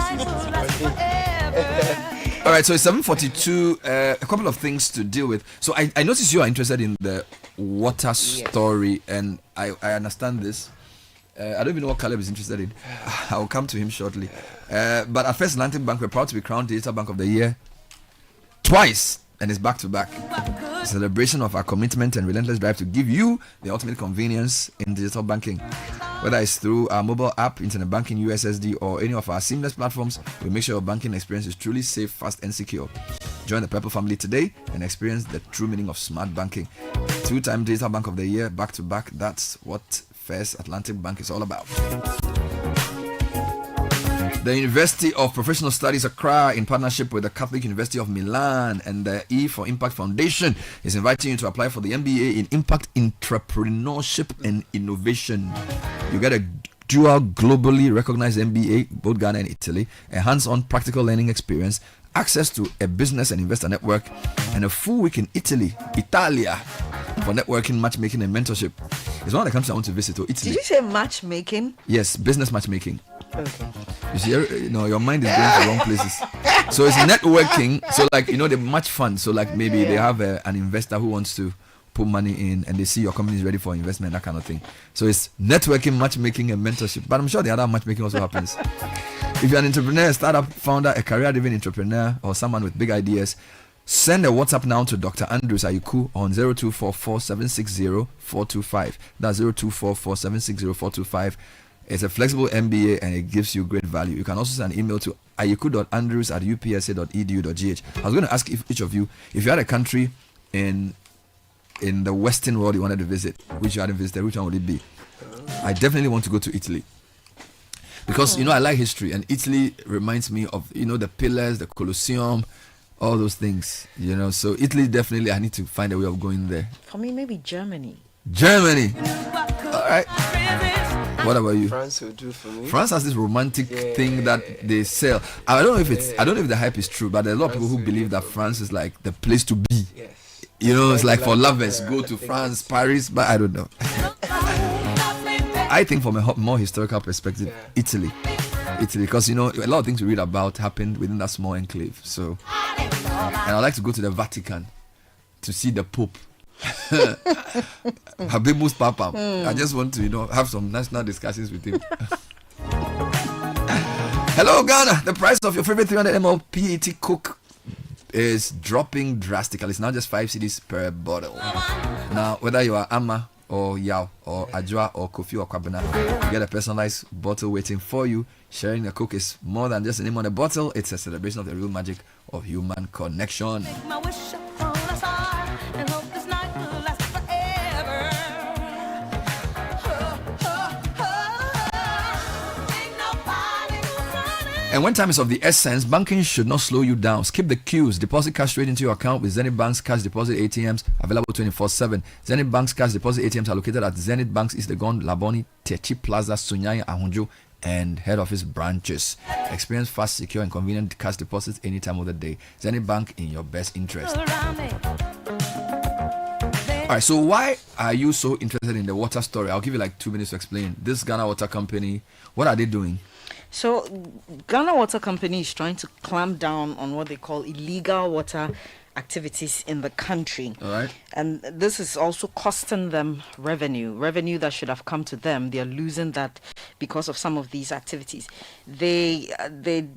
Speaker 18: All right, so it's 7:42. A couple of things to deal with. So I noticed you are interested in the water story, and I understand this. I don't even know what Caleb is interested in. I'll come to him shortly. But at First Atlantic Bank, we're proud to be crowned Digital Bank of the Year twice, and it's back to back. A celebration of our commitment and relentless drive to give you the ultimate convenience in digital banking. Whether it's through our mobile app, internet banking, USSD, or any of our seamless platforms, we make sure your banking experience is truly safe, fast, and secure. Join the Purple family today and experience the true meaning of smart banking. 2-time Digital Bank of the Year, back to back. That's what First Atlantic Bank is all about. The University of Professional Studies Accra, in partnership with the Catholic University of Milan and the E for Impact Foundation, is inviting you to apply for the MBA in Impact Entrepreneurship and Innovation. You get a dual globally recognized MBA, both Ghana and Italy, a hands-on practical learning experience, access to a business and investor network, and a full week in Italia, for networking, matchmaking, and mentorship. It's one of the countries I want to visit. Italy.
Speaker 27: Did you say matchmaking?
Speaker 18: Yes, business matchmaking.
Speaker 27: Okay.
Speaker 18: You see, your mind is going to wrong places. So it's networking. So like, they match funds. So like maybe they have an investor who wants to put money in and they see your company is ready for investment, that kind of thing. So it's networking, matchmaking, and mentorship. But I'm sure the other matchmaking also happens. If you're an entrepreneur, a startup founder, a career-driven entrepreneur, or someone with big ideas, send a WhatsApp now to Dr. Andrews Ayuku on 0244-760-425. That's 0244-760-425. It's a flexible MBA and it gives you great value. You can also send an email to ayuku.andrews@upsa.edu.gh. I was going to ask each of you, if you had a country in the Western world you wanted to visit, which you hadn't visited, which one would it be? I definitely want to go to Italy. Because, I like history, and Italy reminds me of, the pillars, the Colosseum, all those things, So Italy, definitely, I need to find a way of going there.
Speaker 27: For me, maybe Germany.
Speaker 18: Germany! All right. What about you?
Speaker 5: France will do for me.
Speaker 18: France has this romantic thing that they sell. I don't know if the hype is true, but there are a lot of people who believe that France is like the place to be.
Speaker 5: Yes.
Speaker 18: It's like for lovers, go to France, Paris, but I don't know. I think from a more historical perspective, Italy, because a lot of things we read about happened within that small enclave. So, and I'd like to go to the Vatican to see the Pope. Habemus Papa. I just want to, have some national discussions with him. Hello, Ghana. The price of your favorite 300 ml PET Coke is dropping drastically. It's now just 5 cedis per bottle. Now, whether you are Ama or Yao or Ajwa or Kofi or Kwabena, you get a personalized bottle waiting for you. Sharing a Coke is more than just a name on a bottle. It's a celebration of the real magic of human connection. And when time is of the essence, banking should not slow you down. Skip the queues. Deposit cash straight into your account with Zenith Bank's cash deposit ATMs available 24/7. Zenith Bank's cash deposit ATMs are located at Zenith Bank's East Legon, Laboni, Techi Plaza, Sunyani, Ahunjo, and head office branches. Experience fast, secure, and convenient cash deposits any time of the day. Zenith Bank, in your best interest. Alright, so why are you so interested in the water story? I'll give you like 2 minutes to explain. This Ghana Water Company, what are they doing?
Speaker 27: So, Ghana Water Company is trying to clamp down on what they call illegal water activities in the country.
Speaker 18: All right.
Speaker 27: And this is also costing them revenue that should have come to them. They are losing that because of some of these activities. They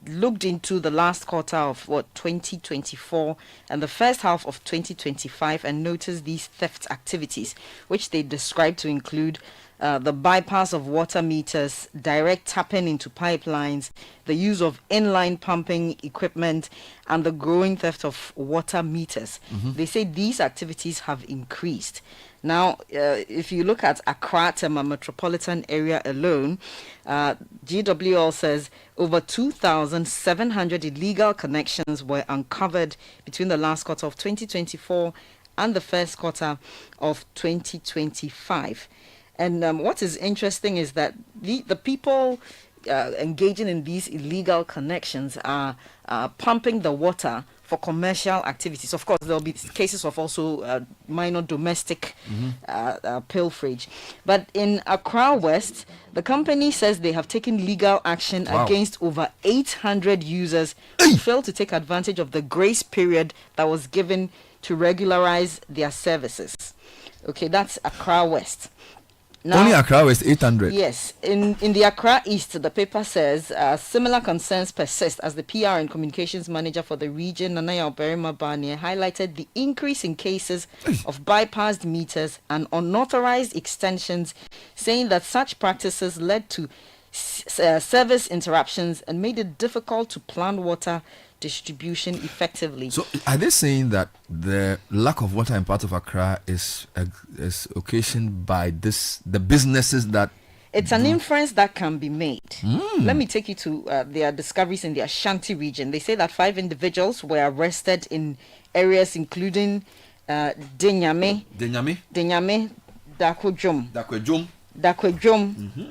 Speaker 27: looked into the last quarter of 2024 and the first half of 2025 and noticed these theft activities, which they described to include the bypass of water meters, direct tapping into pipelines, the use of inline pumping equipment, and the growing theft of water meters. They say these activities have increased. Now, if you look at Accra, Tema metropolitan area alone, GWL says over 2,700 illegal connections were uncovered between the last quarter of 2024 and the first quarter of 2025. And what is interesting is that the people engaging in these illegal connections are pumping the water for commercial activities. Of course, there will be cases of also minor domestic pilferage. But in Accra West, the company says they have taken legal action against over 800 users who failed to take advantage of the grace period that was given to regularize their services. Okay, that's Accra West. Now,
Speaker 18: only Accra West 800.
Speaker 27: Yes. In the Accra East, the paper says similar concerns persist as the PR and communications manager for the region, Nanaya Oberima Barnier, highlighted the increase in cases of bypassed meters and unauthorized extensions, saying that such practices led to service interruptions and made it difficult to plan water distribution effectively.
Speaker 18: So are they saying that the lack of water in part of Accra is occasioned by the businesses that...
Speaker 27: It's an inference that can be made. Let me take you to their discoveries in the Ashanti region. They say that 5 individuals were arrested in areas including Denyame, Dakwejom,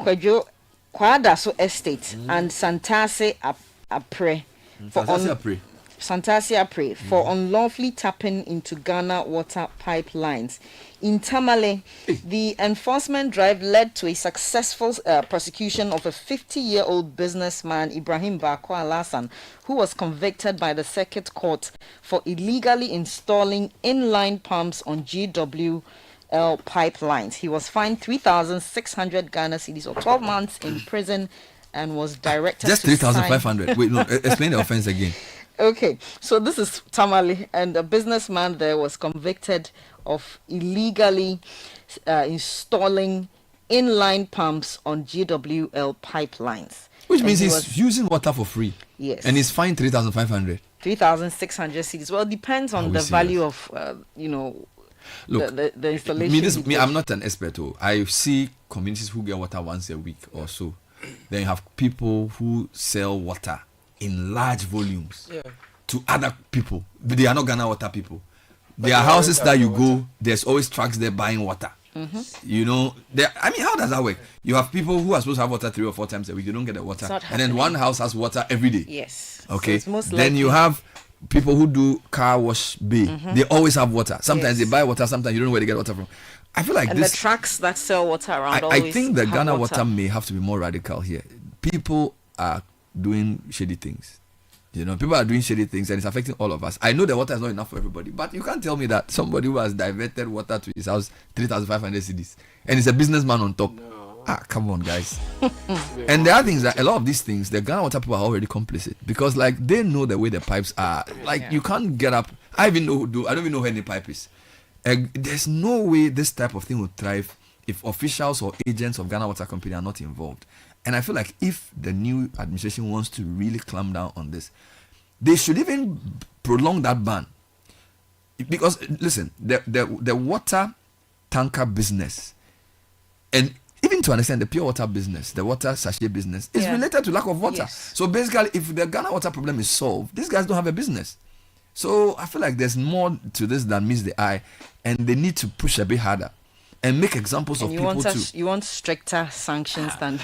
Speaker 27: Kwejo, Kwadaso Estate, and Santase Apre. Santasia Pray for unlawfully tapping into Ghana water pipelines. In Tamale, the enforcement drive led to a successful prosecution of a 50-year-old businessman, Ibrahim Bako Alasan, who was convicted by the Circuit Court for illegally installing inline pumps on GWL pipelines. He was fined 3,600 Ghana cedis or 12 months in prison and was directed
Speaker 18: just
Speaker 27: to
Speaker 18: 3,500. Wait, no, explain the offense again.
Speaker 27: Okay, so this is Tamale, and a businessman there was convicted of illegally installing inline pumps on GWL pipelines.
Speaker 18: Which means he's using water for free.
Speaker 27: Yes.
Speaker 18: And he's fined 3,500.
Speaker 27: 3,600 cedis. Well, it depends on the value of,
Speaker 18: Look,
Speaker 27: the installation.
Speaker 18: I'm not an expert. I see communities who get water once a week or so. Then you have people who sell water in large volumes to other people. But they are not Ghana water people. There are houses that you go, there's always trucks there buying water. You know, how does that work? You have people who are supposed to have water 3 or 4 times a week, they don't get the water. And then one house has water every day.
Speaker 27: Yes.
Speaker 18: Okay.
Speaker 27: So
Speaker 18: then you have people who do car wash bay. They always have water. Sometimes they buy water, sometimes you don't know where they get water from. I feel like
Speaker 27: and
Speaker 18: this.
Speaker 27: The trucks that sell water around
Speaker 18: I think the Ghana water may have to be more radical here. People are doing shady things. You know, people are doing shady things and it's affecting all of us. I know the water is not enough for everybody, but you can't tell me that somebody who has diverted water to his house 3,500 cedis and is a businessman on top. No. Come on, guys. And the other thing is that a lot of these things, the Ghana water people are already complicit because, like, they know the way the pipes are. Like, you can't get up. I don't even know where any pipe is. There's no way this type of thing would thrive if officials or agents of Ghana Water Company are not involved. And I feel like if the new administration wants to really clamp down on this, they should even prolong that ban. Because, listen, the water tanker business, and even to understand the pure water business, the water sachet business, is related to lack of water.
Speaker 27: Yes.
Speaker 18: So basically, if the Ghana water problem is solved, these guys don't have a business. So I feel like there's more to this than meets the eye, and they need to push a bit harder and make examples of people too.
Speaker 27: You want stricter sanctions than...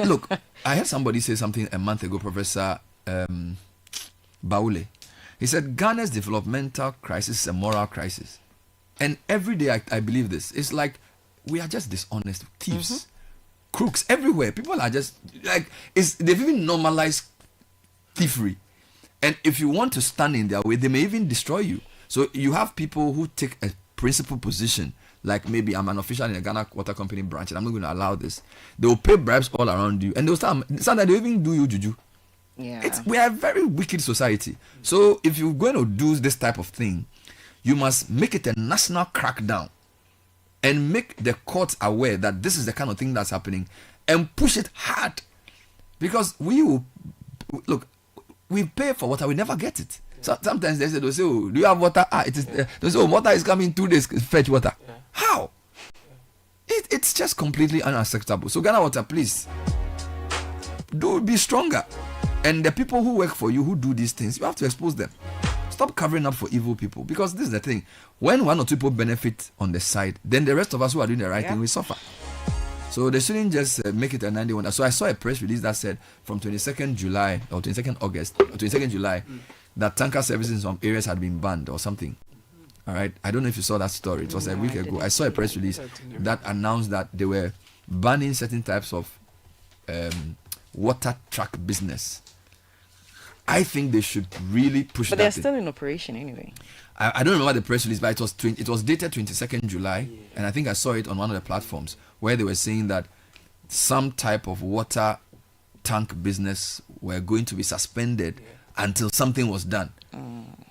Speaker 18: Look, I heard somebody say something a month ago, Professor Baule. He said Ghana's developmental crisis is a moral crisis. And every day I believe this. It's like we are just dishonest, thieves, crooks everywhere. People are just like, they've even normalized thievery. And if you want to stand in their way, they may even destroy you. So you have people who take a principled position, like maybe I'm an official in a Ghana Water Company branch and I'm not going to allow this. They will pay bribes all around you and they'll sometimes they'll even do you juju.
Speaker 27: Yeah.
Speaker 18: We are a very wicked society. So if you're going to do this type of thing, you must make it a national crackdown and make the courts aware that this is the kind of thing that's happening and push it hard. Because we pay for water, we never get it. So sometimes they'll say, oh, do you have water? They'll say, oh, water is coming 2 days, fetch water. Yeah. How? It's just completely unacceptable. So Ghana Water, please, be stronger. And the people who work for you, who do these things, you have to expose them. Stop covering up for evil people. Because this is the thing. When 1 or 2 people benefit on the side, then the rest of us who are doing the right thing, we suffer. So they shouldn't just make it a 91. So I saw a press release that said from 22nd July or 22nd August or 22nd July that tanker services in some areas had been banned or something. All right. I don't know if you saw that story. It was a week ago. I saw a press release that announced that they were banning certain types of water truck business. I think they should really push that.
Speaker 27: But they're still in operation anyway.
Speaker 18: I don't remember the press release, but it was dated 22nd July, and I think I saw it on one of the platforms where they were saying that some type of water tank business were going to be suspended until something was done.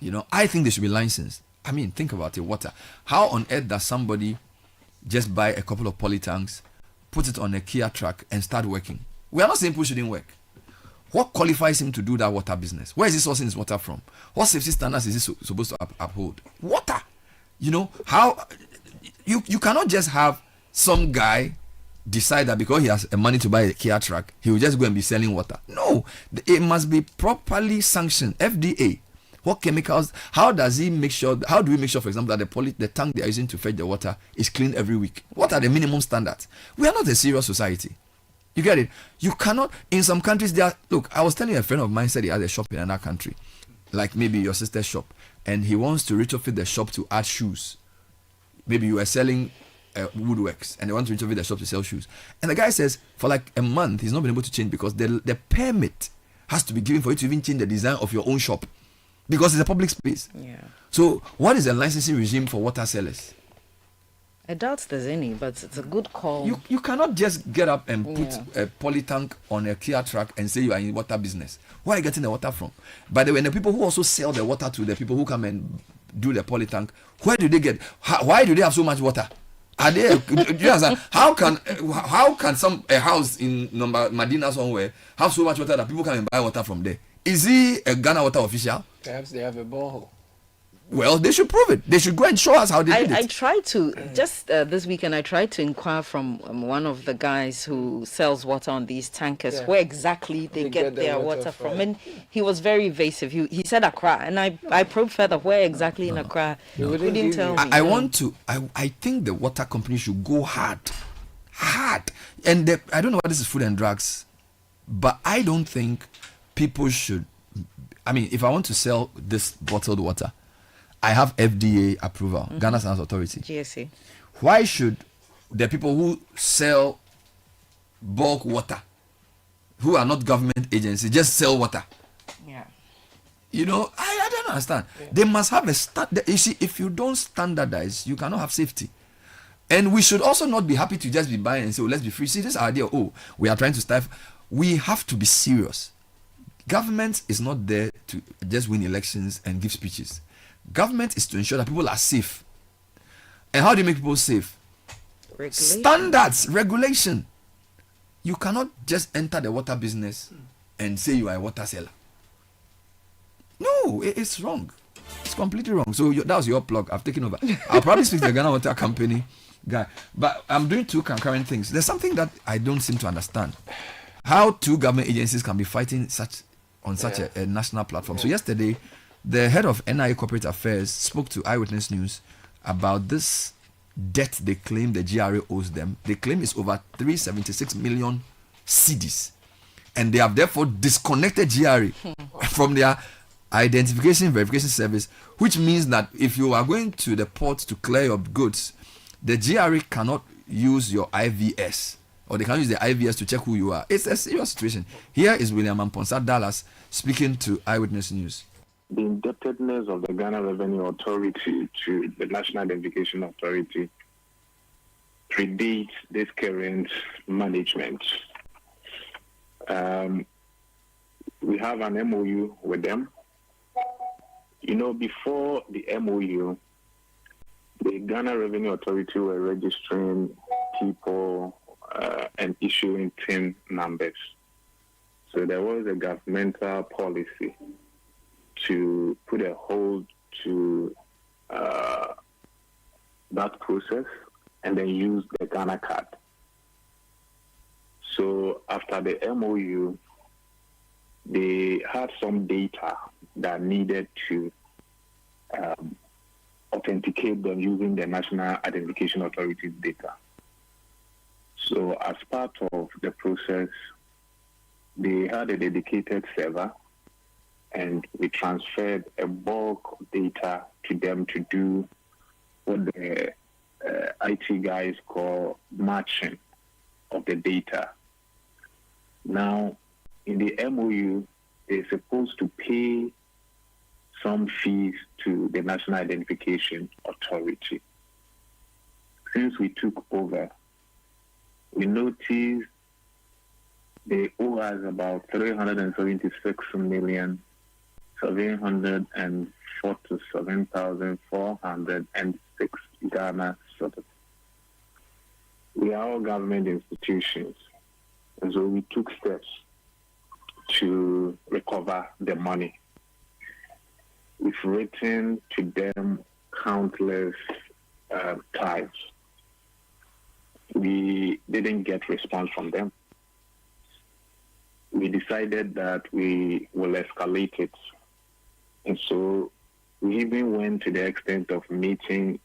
Speaker 18: You know, I think they should be licensed. I mean, think about it, water. How on earth does somebody just buy a couple of poly tanks, put it on a Kia truck, and start working? We are not saying people shouldn't work. What qualifies him to do that water business? Where is he sourcing his water from? What safety standards is he supposed to uphold? Water. You know, how you cannot just have some guy decide that because he has money to buy a Kia truck, he will just go and be selling water. No, it must be properly sanctioned. FDA. What chemicals? How do we make sure, for example, that the tank they are using to fetch the water is cleaned every week? What are the minimum standards? We are not a serious society. You get it? You cannot, in some countries, look, I was telling a friend of mine, said he had a shop in another country. like maybe your sister's shop, and he wants to retrofit the shop to add shoes. Maybe you are selling woodworks, and they want to retrofit the shop to sell shoes. And the guy says for like a month he's not been able to change because the permit has to be given for you to even change the design of your own shop because it's a public space.
Speaker 27: Yeah.
Speaker 18: So what is the licensing regime for water sellers?
Speaker 27: I doubt there's any, but it's a good call.
Speaker 18: You cannot just get up and put a poly tank on a Kia truck and say you are in water business. Where are you getting the water from? By the way, the people who also sell the water to the people who come and do the poly tank, where do they get? Why do they have so much water? Are they? Do you understand? How can a house in Medina somewhere have so much water that people come and buy water from there? Is he a Ghana water official?
Speaker 5: Perhaps they have a borehole.
Speaker 18: Well, they should prove it. They should go and show us how they did it.
Speaker 27: I tried to, just this weekend, I tried to inquire from one of the guys who sells water on these tankers, where exactly they get their water from. And he was very evasive. He said Accra, and I probed further, where exactly in Accra? He didn't tell me.
Speaker 18: I think the water company should go hard. And I don't know why this is food and drugs, but I don't think people should. I mean, if I want to sell this bottled water, I have FDA approval, Ghana Standards Authority.
Speaker 27: GSA.
Speaker 18: Why should the people who sell bulk water, who are not government agencies, just sell water?
Speaker 27: Yeah.
Speaker 18: You know, I don't understand. Yeah. They must have a standard. You see, if you don't standardize, you cannot have safety. And we should also not be happy to just be buying and say, oh, let's be free. See, this idea, we are trying to stifle. We have to be serious. Government is not there to just win elections and give speeches. Government is to ensure that people are safe. And how do you make people safe?
Speaker 27: Regulation.
Speaker 18: Standards, regulation. You cannot just enter the water business and say you are a water seller. No, it's wrong. It's completely wrong. So that was your plug. I've taken over. I'll probably speak to the Ghana Water Company guy. But I'm doing two concurrent things. There's something that I don't seem to understand. How two government agencies can be fighting on such a national platform. So yesterday, the head of NIA Corporate Affairs spoke to Eyewitness News about this debt they claim the GRA owes them. They claim it's over 376 million cedis. And they have therefore disconnected GRA from their identification verification service, which means that if you are going to the port to clear your goods, the GRA cannot use your IVS, or they can use the IVS to check who you are. It's a serious situation. Here is William Amponsa Dallas speaking to Eyewitness News.
Speaker 6: The indebtedness of the Ghana Revenue Authority to the National Identification Authority predates this current management. We have an MOU with them. You know, before the MOU, the Ghana Revenue Authority were registering people and issuing TIN numbers. So there was a governmental policy to put a hold to that process and then use the Ghana card. So after the MOU, they had some data that needed to authenticate them using the National Identification Authority's data. So as part of the process, they had a dedicated server, and we transferred a bulk data to them to do what the IT guys call matching of the data. Now, in the MOU, they're supposed to pay some fees to the National Identification Authority. Since we took over, we noticed they owe us about 376,747,406 Ghana cedis. We are all government institutions, and so we took steps to recover the money. We've written to them countless times. We didn't get response from them. We decided that we will escalate it. And so we even went to the extent of meeting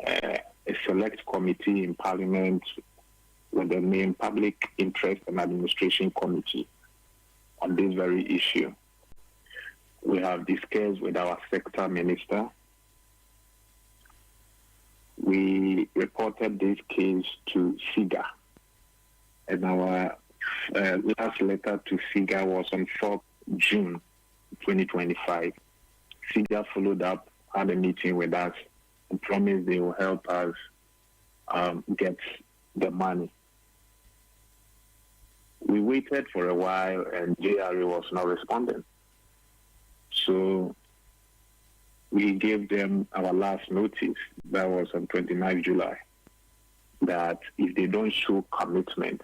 Speaker 6: a select committee in Parliament with the name Public Interest and Administration Committee on this very issue. We have discussed with our sector minister. We reported this case to SIGA, and our last letter to SIGA was on 4th June 2025. SIGA followed up, had a meeting with us, and promised they will help us get the money. We waited for a while, and GRA was not responding. So we gave them our last notice, that was on 29th July, that if they don't show commitment,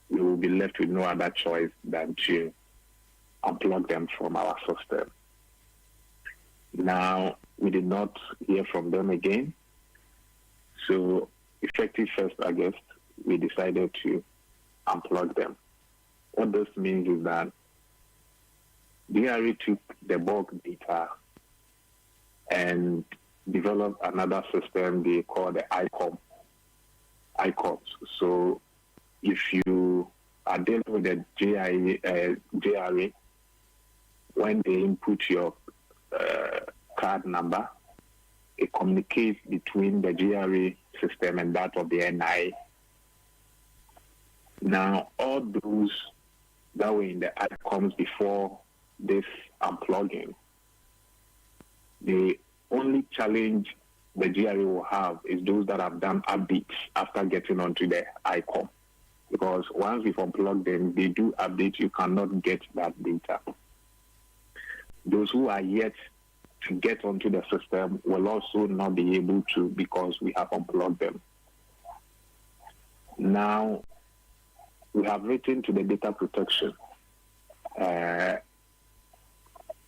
Speaker 6: we will be left with no other choice than to unplug them from our system. Now, we did not hear from them again. So, effective 1st August, we decided to unplug them. What this means is that DRE took the bulk data and developed another system they call the ICOMs. So if you are dealing with the GRA, when they input your card number, it communicates between the GRA system and that of the NIA. Now, all those that were in the ICOMs before this unplugging, the only challenge the GRA will have is those that have done updates after getting onto the ICOM. Because once you've unplugged them, they do update, you cannot get that data. Those who are yet to get onto the system will also not be able to because we have unplugged them. Now, we have written to the data protection.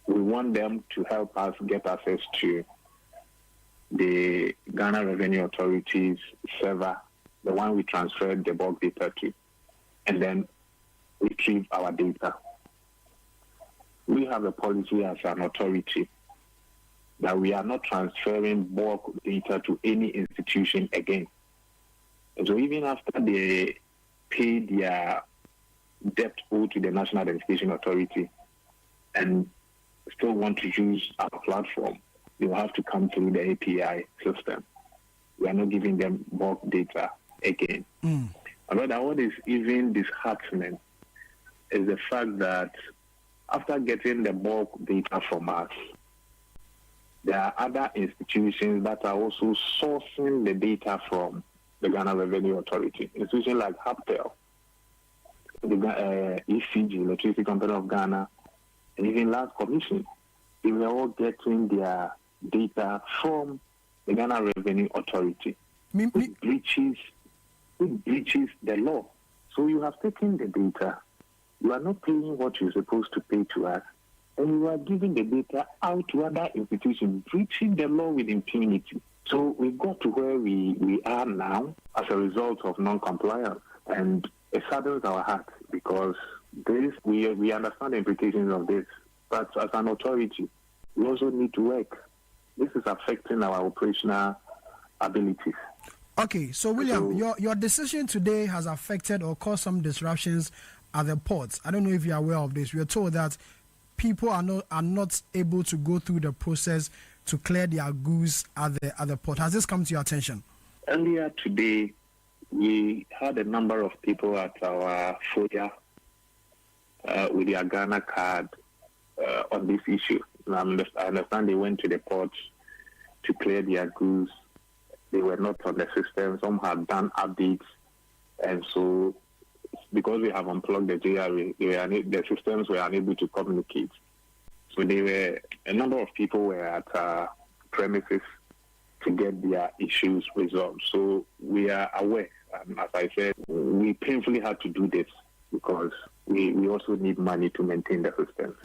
Speaker 6: We want them to help us get access to the Ghana Revenue Authority's server, the one we transferred the bulk data to, and then retrieve our data. We have a policy as an authority that we are not transferring bulk data to any institution again. And so even after they pay their debt owed to the National Identification Authority and still want to use our platform, they will have to come through the API system. We are not giving them bulk data again. But what is even disheartening is the fact that after getting the bulk data from us, there are other institutions that are also sourcing the data from the Ghana Revenue Authority. Institutions like HAPTEL, the ECG, Electricity Company of Ghana, and even Land Commission. They were all getting their data from the Ghana Revenue Authority, which breaches the law. So you have taken the data, you are not paying what you're supposed to pay to us, and you are giving the data out to other institutions, breaching the law with impunity. So we got to where we are now as a result of non-compliance, and it saddens our hearts because we understand the implications of this, but as an authority, we also need to work. This is affecting our operational abilities.
Speaker 7: Okay, so William, your decision today has affected or caused some disruptions at the ports. I don't know if you're aware of this. We are told that people are not able to go through the process to clear their goods at the port. Has this come to your attention?
Speaker 6: Earlier today, we had a number of people at our FOIA with their Ghana card on this issue. I understand they went to the ports to clear their goods. They were not on the system. Some had done updates. And so, because we have unplugged the GRA, the systems were unable to communicate. So a number of people were at our premises to get their issues resolved. So we are aware. And as I said, we painfully had to do this because we also need money to maintain the systems.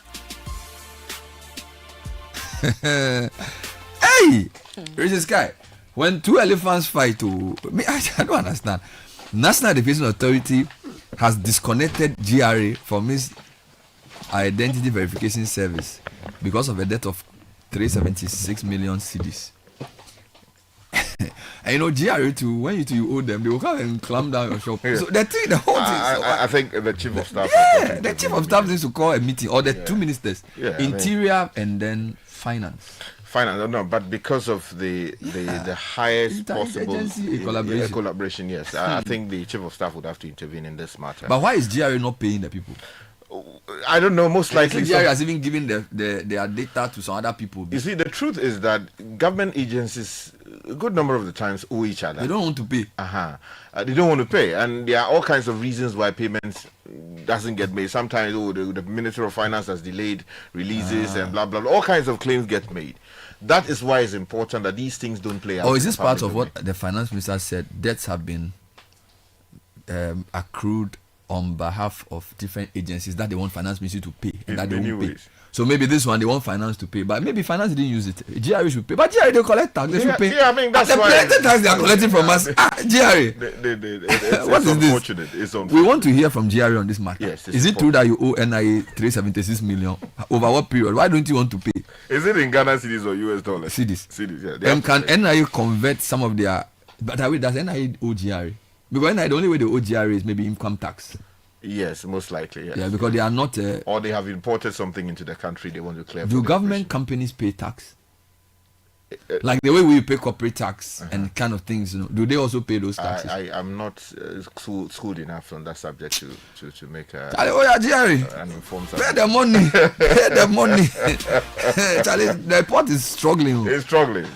Speaker 18: Hey, Richard Sky, when two elephants fight, I don't understand. National Identification Authority has disconnected GRA from its identity verification service because of a debt of 376 million cedis. And you know, GRA too, when you owe them, they will come and clamp down your shop. So the whole thing.
Speaker 8: I think the chief of staff.
Speaker 18: Yeah, the chief of staff needs to call a meeting, or the two ministers, interior and then finance.
Speaker 8: No, but because of the highest possible collaboration, yes, I think the chief of staff would have to intervene in this matter.
Speaker 18: But why is GRA not paying the people?
Speaker 8: I don't know. Most likely,
Speaker 18: GRA has even given their data to some other people.
Speaker 8: You see, the truth is that government agencies, a good number of the times, owe each other.
Speaker 18: They don't want to pay.
Speaker 8: They don't want to pay, and there are all kinds of reasons why payments doesn't get made. Sometimes, the Ministry of Finance has delayed releases and blah blah blah. All kinds of claims get made. That is why it's important that these things don't play out.
Speaker 18: Or is this part of what the finance minister said? Debts have been accrued on behalf of different agencies that they want finance ministry to pay and that they won't pay. So maybe this one they want finance to pay, but maybe finance didn't use it. GRA should pay, but GRA they collect tax. They should pay.
Speaker 8: Yeah, I mean that's
Speaker 18: the
Speaker 8: why
Speaker 18: plenty tax they are collecting from us. GRA. What is
Speaker 8: unfortunate.
Speaker 18: This? We want to hear from GRA on this matter.
Speaker 8: Yes,
Speaker 18: is it true that you owe NIA 376 million? Over what period? Why don't you want to pay?
Speaker 8: Is it in Ghana cedis or US dollars?
Speaker 18: Cedis.
Speaker 8: Yeah.
Speaker 18: And can NIA convert some of their? But does NIA owe GRA? Because NIA, the only way they owe GRA is maybe income tax.
Speaker 8: Yes, most likely. Yes.
Speaker 18: Yeah, because they are not.
Speaker 8: Or they have imported something into the country they want to clear.
Speaker 18: Do government companies pay tax? Like the way we pay corporate tax and kind of things, do they also pay those taxes?
Speaker 8: I'm not schooled enough on that subject to make
Speaker 18: an
Speaker 8: informed
Speaker 18: pay the money. Pay the money. Charlie, the report is struggling.
Speaker 8: It's struggling.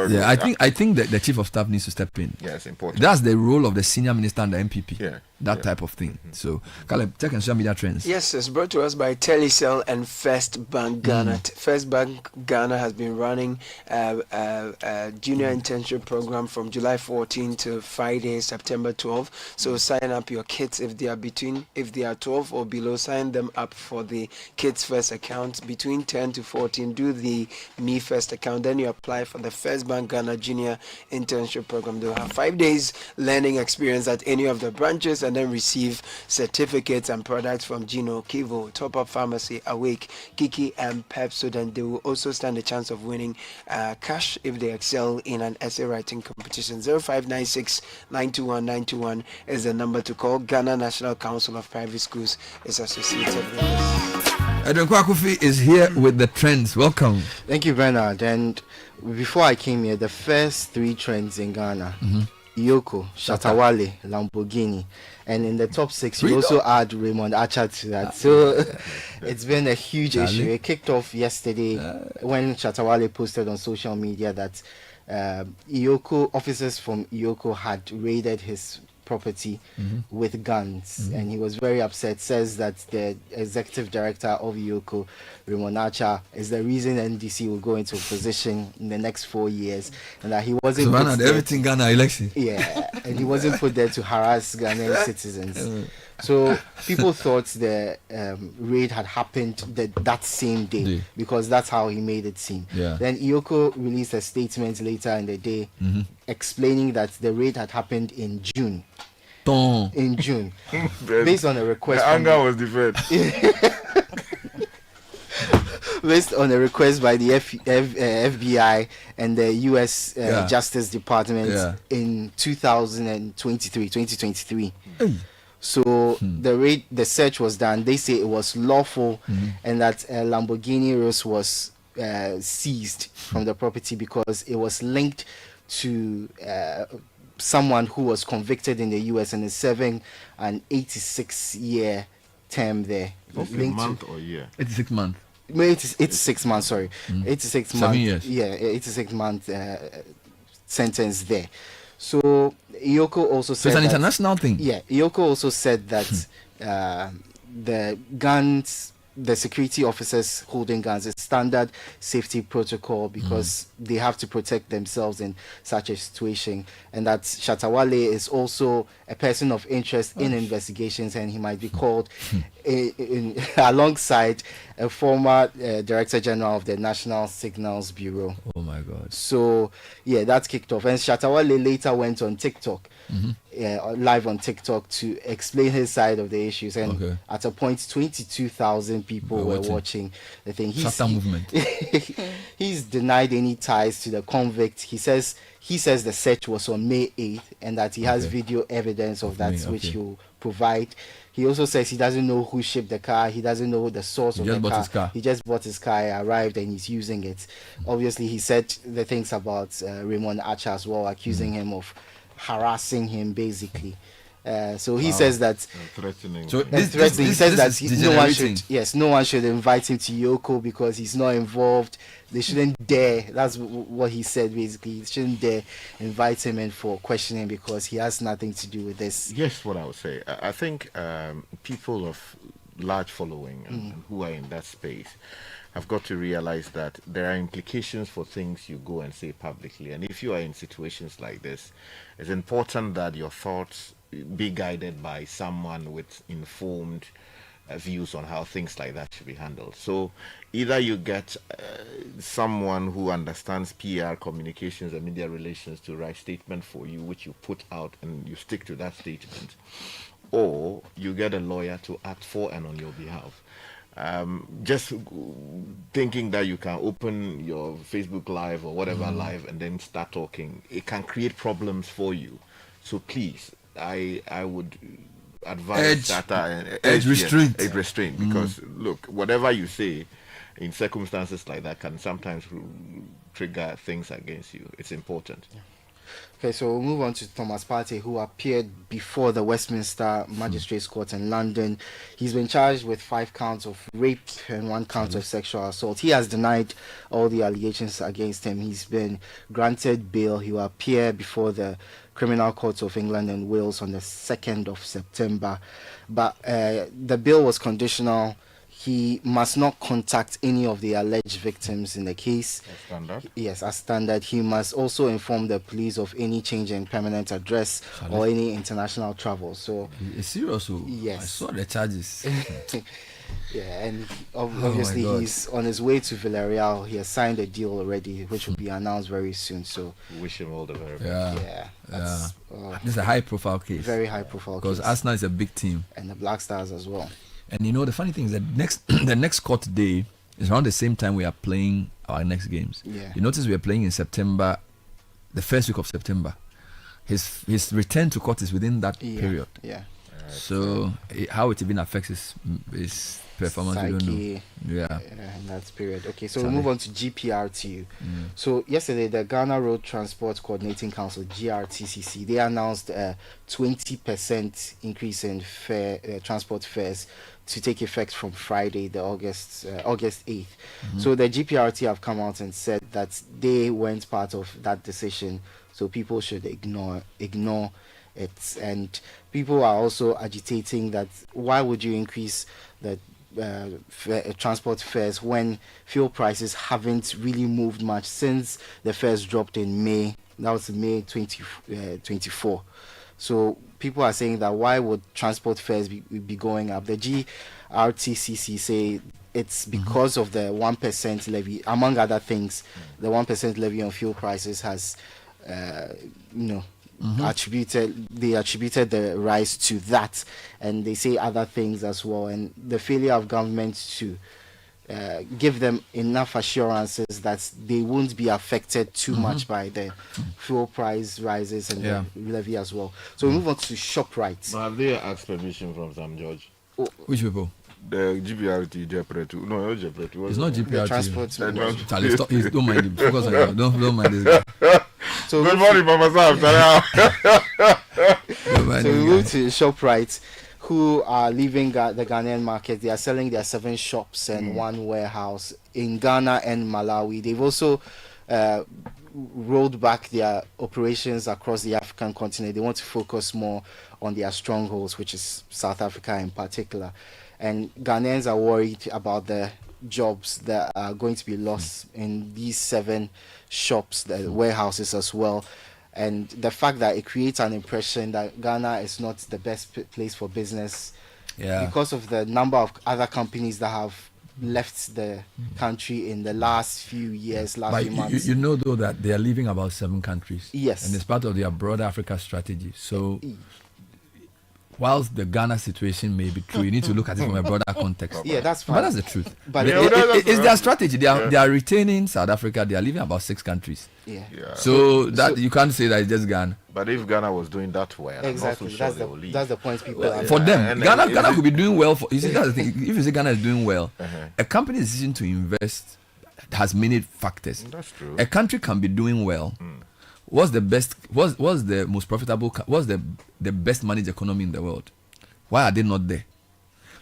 Speaker 18: Yeah, I think that the chief of staff needs to step in.
Speaker 8: Yeah, it's important.
Speaker 18: That's the role of the senior minister and the MPP.
Speaker 8: Yeah.
Speaker 18: That type of thing. So, Caleb, check and social media trends.
Speaker 5: Yes, it's brought to us by Telecel and First Bank Ghana. First Bank Ghana has been running a junior internship program from July 14 to Friday, September 12. So sign up your kids if they are 12 or below. Sign them up for the Kids First account. Between 10 to 14, do the Me First account. Then you apply for the First Bank Ghana junior internship program. They'll have 5 days learning experience at any of the branches, and then receive certificates and products from Gino, Kivo, Top Up Pharmacy, Awake, Kiki, and Pep. So then they will also stand a chance of winning cash if they excel in an essay writing competition. 0596 921 921 is the number to call. Ghana National Council of Private Schools is associated with this.
Speaker 18: Edwin Kwakufi is here with the trends. Welcome.
Speaker 9: Thank you, Bernard. And before I came here, the first 3 trends in Ghana. Yoko, Shatawale, Lamborghini, and in the top 6 you also add Raymond Archer to that. So it's been a huge issue. It kicked off yesterday when Shatawale posted on social media that Yoko officers from Yoko had raided his property with guns, and he was very upset. Says that the executive director of Yoko, Raymond Archer, is the reason NDC will go into opposition in the next 4 years, and that he wasn't
Speaker 18: everything Ghana election.
Speaker 9: Yeah, and he wasn't put there to harass Ghanaian citizens. So people thought the raid had happened that same day because that's how he made it seem. Then Yoko released a statement later in the day explaining that the raid had happened in June. Based on a request.
Speaker 8: The anger was deferred.
Speaker 9: Based on a request by the FBI and the U.S. Justice Department in 2023. So the search was done. They say it was lawful, and that Lamborghini Urus was seized from the property because it was linked to someone who was convicted in the U.S. and is serving an 86-year term there.
Speaker 8: Month or year?
Speaker 18: 86 months.
Speaker 9: 86 months, sorry. 86 months.
Speaker 18: 7 years.
Speaker 9: Yeah, 86 month sentence there. So Yoko also said
Speaker 18: it's an international thing.
Speaker 9: Yeah, Yoko also said that the guns, the security officers holding guns is standard safety protocol because they have to protect themselves in such a situation, and that Shatawale is also a person of interest in investigations, and he might be called alongside a former Director General of the National Signals Bureau.
Speaker 18: Oh my God.
Speaker 9: So yeah, that kicked off, and Shatawale later went on TikTok, live on TikTok to explain his side of the issues, and at a point 22,000 people were watching the thing.
Speaker 18: Movement.
Speaker 9: he's denied any ties to the convict. He says the search was on May 8th and that he has video evidence of that, which he'll provide. He also says he doesn't know who shipped the car. He doesn't know the source of the car. He just bought his car, arrived, and he's using it. Obviously, he said the things about Raymond Archer as well, accusing him of harassing him, basically. So he says that
Speaker 8: threatening.
Speaker 9: So he says that no one should invite him to Yoko because he's not involved. They shouldn't dare. That's what he said, basically. They shouldn't dare invite him in for questioning because he has nothing to do with this.
Speaker 8: Yes, what I would say. I think people of large following and who are in that space have got to realize that there are implications for things you go and say publicly. And if you are in situations like this, it's important that your thoughts be guided by someone with informed views on how things like that should be handled. So either you get someone who understands PR, communications and media relations to write statement for you, which you put out and you stick to that statement, or you get a lawyer to act for and on your behalf. Just thinking that you can open your Facebook Live or whatever live and then start talking, it can create problems for you. So please, I would advise edge restraint because look, whatever you say in circumstances like that can sometimes trigger things against you. It's important.
Speaker 9: Okay, so we'll move on to Thomas Partey, who appeared before the Westminster Magistrates Court in London. He's been charged with 5 counts of rape and 1 count of sexual assault. He has denied all the allegations against him. He's been granted bail. He will appear before the Criminal Courts of England and Wales on the 2nd of September. But the bail was conditional. He must not contact any of the alleged victims in the case.
Speaker 8: As standard?
Speaker 9: Yes, as standard. He must also inform the police of any change in permanent address or any international travel. So
Speaker 18: it's serious.
Speaker 9: Yes.
Speaker 18: I saw the charges.
Speaker 9: Yeah, and obviously he's on his way to Villarreal. He has signed a deal already, which will be announced very soon. So
Speaker 8: wish him all the very best.
Speaker 18: Yeah. This is a high-profile case.
Speaker 9: Very high-profile case.
Speaker 18: Because Arsenal is a big team,
Speaker 9: and the Black Stars as well.
Speaker 18: And you know the funny thing is that the next court day is around the same time we are playing our next games.
Speaker 9: Yeah.
Speaker 18: You notice we are playing in September, the first week of September. His return to court is within that period.
Speaker 9: Yeah.
Speaker 18: So how it even affects his performance, we don't know. Yeah.
Speaker 9: In that period. Okay, so we'll move on to GPRTU. So yesterday, the Ghana Road Transport Coordinating Council, GRTCC, they announced a 20% increase in transport fares to take effect from Friday, the August 8th. So the GPRT have come out and said that they weren't part of that decision, so people should ignore it. And people are also agitating that why would you increase the transport fares when fuel prices haven't really moved much since the fares dropped in May. That was May 2024. So people are saying that why would transport fares be going up? The GRTCC say it's because of the 1% levy, among other things. The 1% levy on fuel prices has, attributed the rise to that, and they say other things as well, and the failure of government to give them enough assurances that they won't be affected too much by the fuel price rises and the levy as well. So we move on to Shopright.
Speaker 8: Have they asked permission from Sam George?
Speaker 18: Which people?
Speaker 8: The GPRT, Jepretu. No, not Jepretu.
Speaker 18: It's not GPRT.
Speaker 9: Transport.
Speaker 18: Charlie, stop. Don't mind him. Focus on it. Don't mind this guy.
Speaker 9: So
Speaker 8: good morning, Mama Sam.
Speaker 9: So we move to Shopright, who are leaving the Ghanaian market. They are selling their 7 shops and 1 warehouse in Ghana and Malawi. They've also rolled back their operations across the African continent. They want to focus more on their strongholds, which is South Africa in particular. And Ghanaians are worried about the jobs that are going to be lost in these 7 shops, the warehouses as well. And the fact that it creates an impression that Ghana is not the best place for business because of the number of other companies that have left the country in the last few years, few months.
Speaker 18: You know, though, that they are leaving about 7 countries.
Speaker 9: Yes.
Speaker 18: And it's part of their broader Africa strategy. So whilst the Ghana situation may be true, you need to look at it from a broader context.
Speaker 9: Yeah, that's fine.
Speaker 18: But that's the truth.
Speaker 9: But
Speaker 18: it's their strategy. They are retaining South Africa. They are leaving about 6 countries.
Speaker 9: Yeah.
Speaker 18: So you can't say that it's just Ghana.
Speaker 8: But if Ghana was doing that well,
Speaker 9: exactly, that's the point people are
Speaker 18: for them.
Speaker 8: And
Speaker 18: Ghana could be doing well. You see, that's the thing. If you say Ghana is doing well, a company's decision to invest has many factors.
Speaker 8: That's true.
Speaker 18: A country can be doing well. What's the best? What's the most profitable? What's the best managed economy in the world? Why are they not there?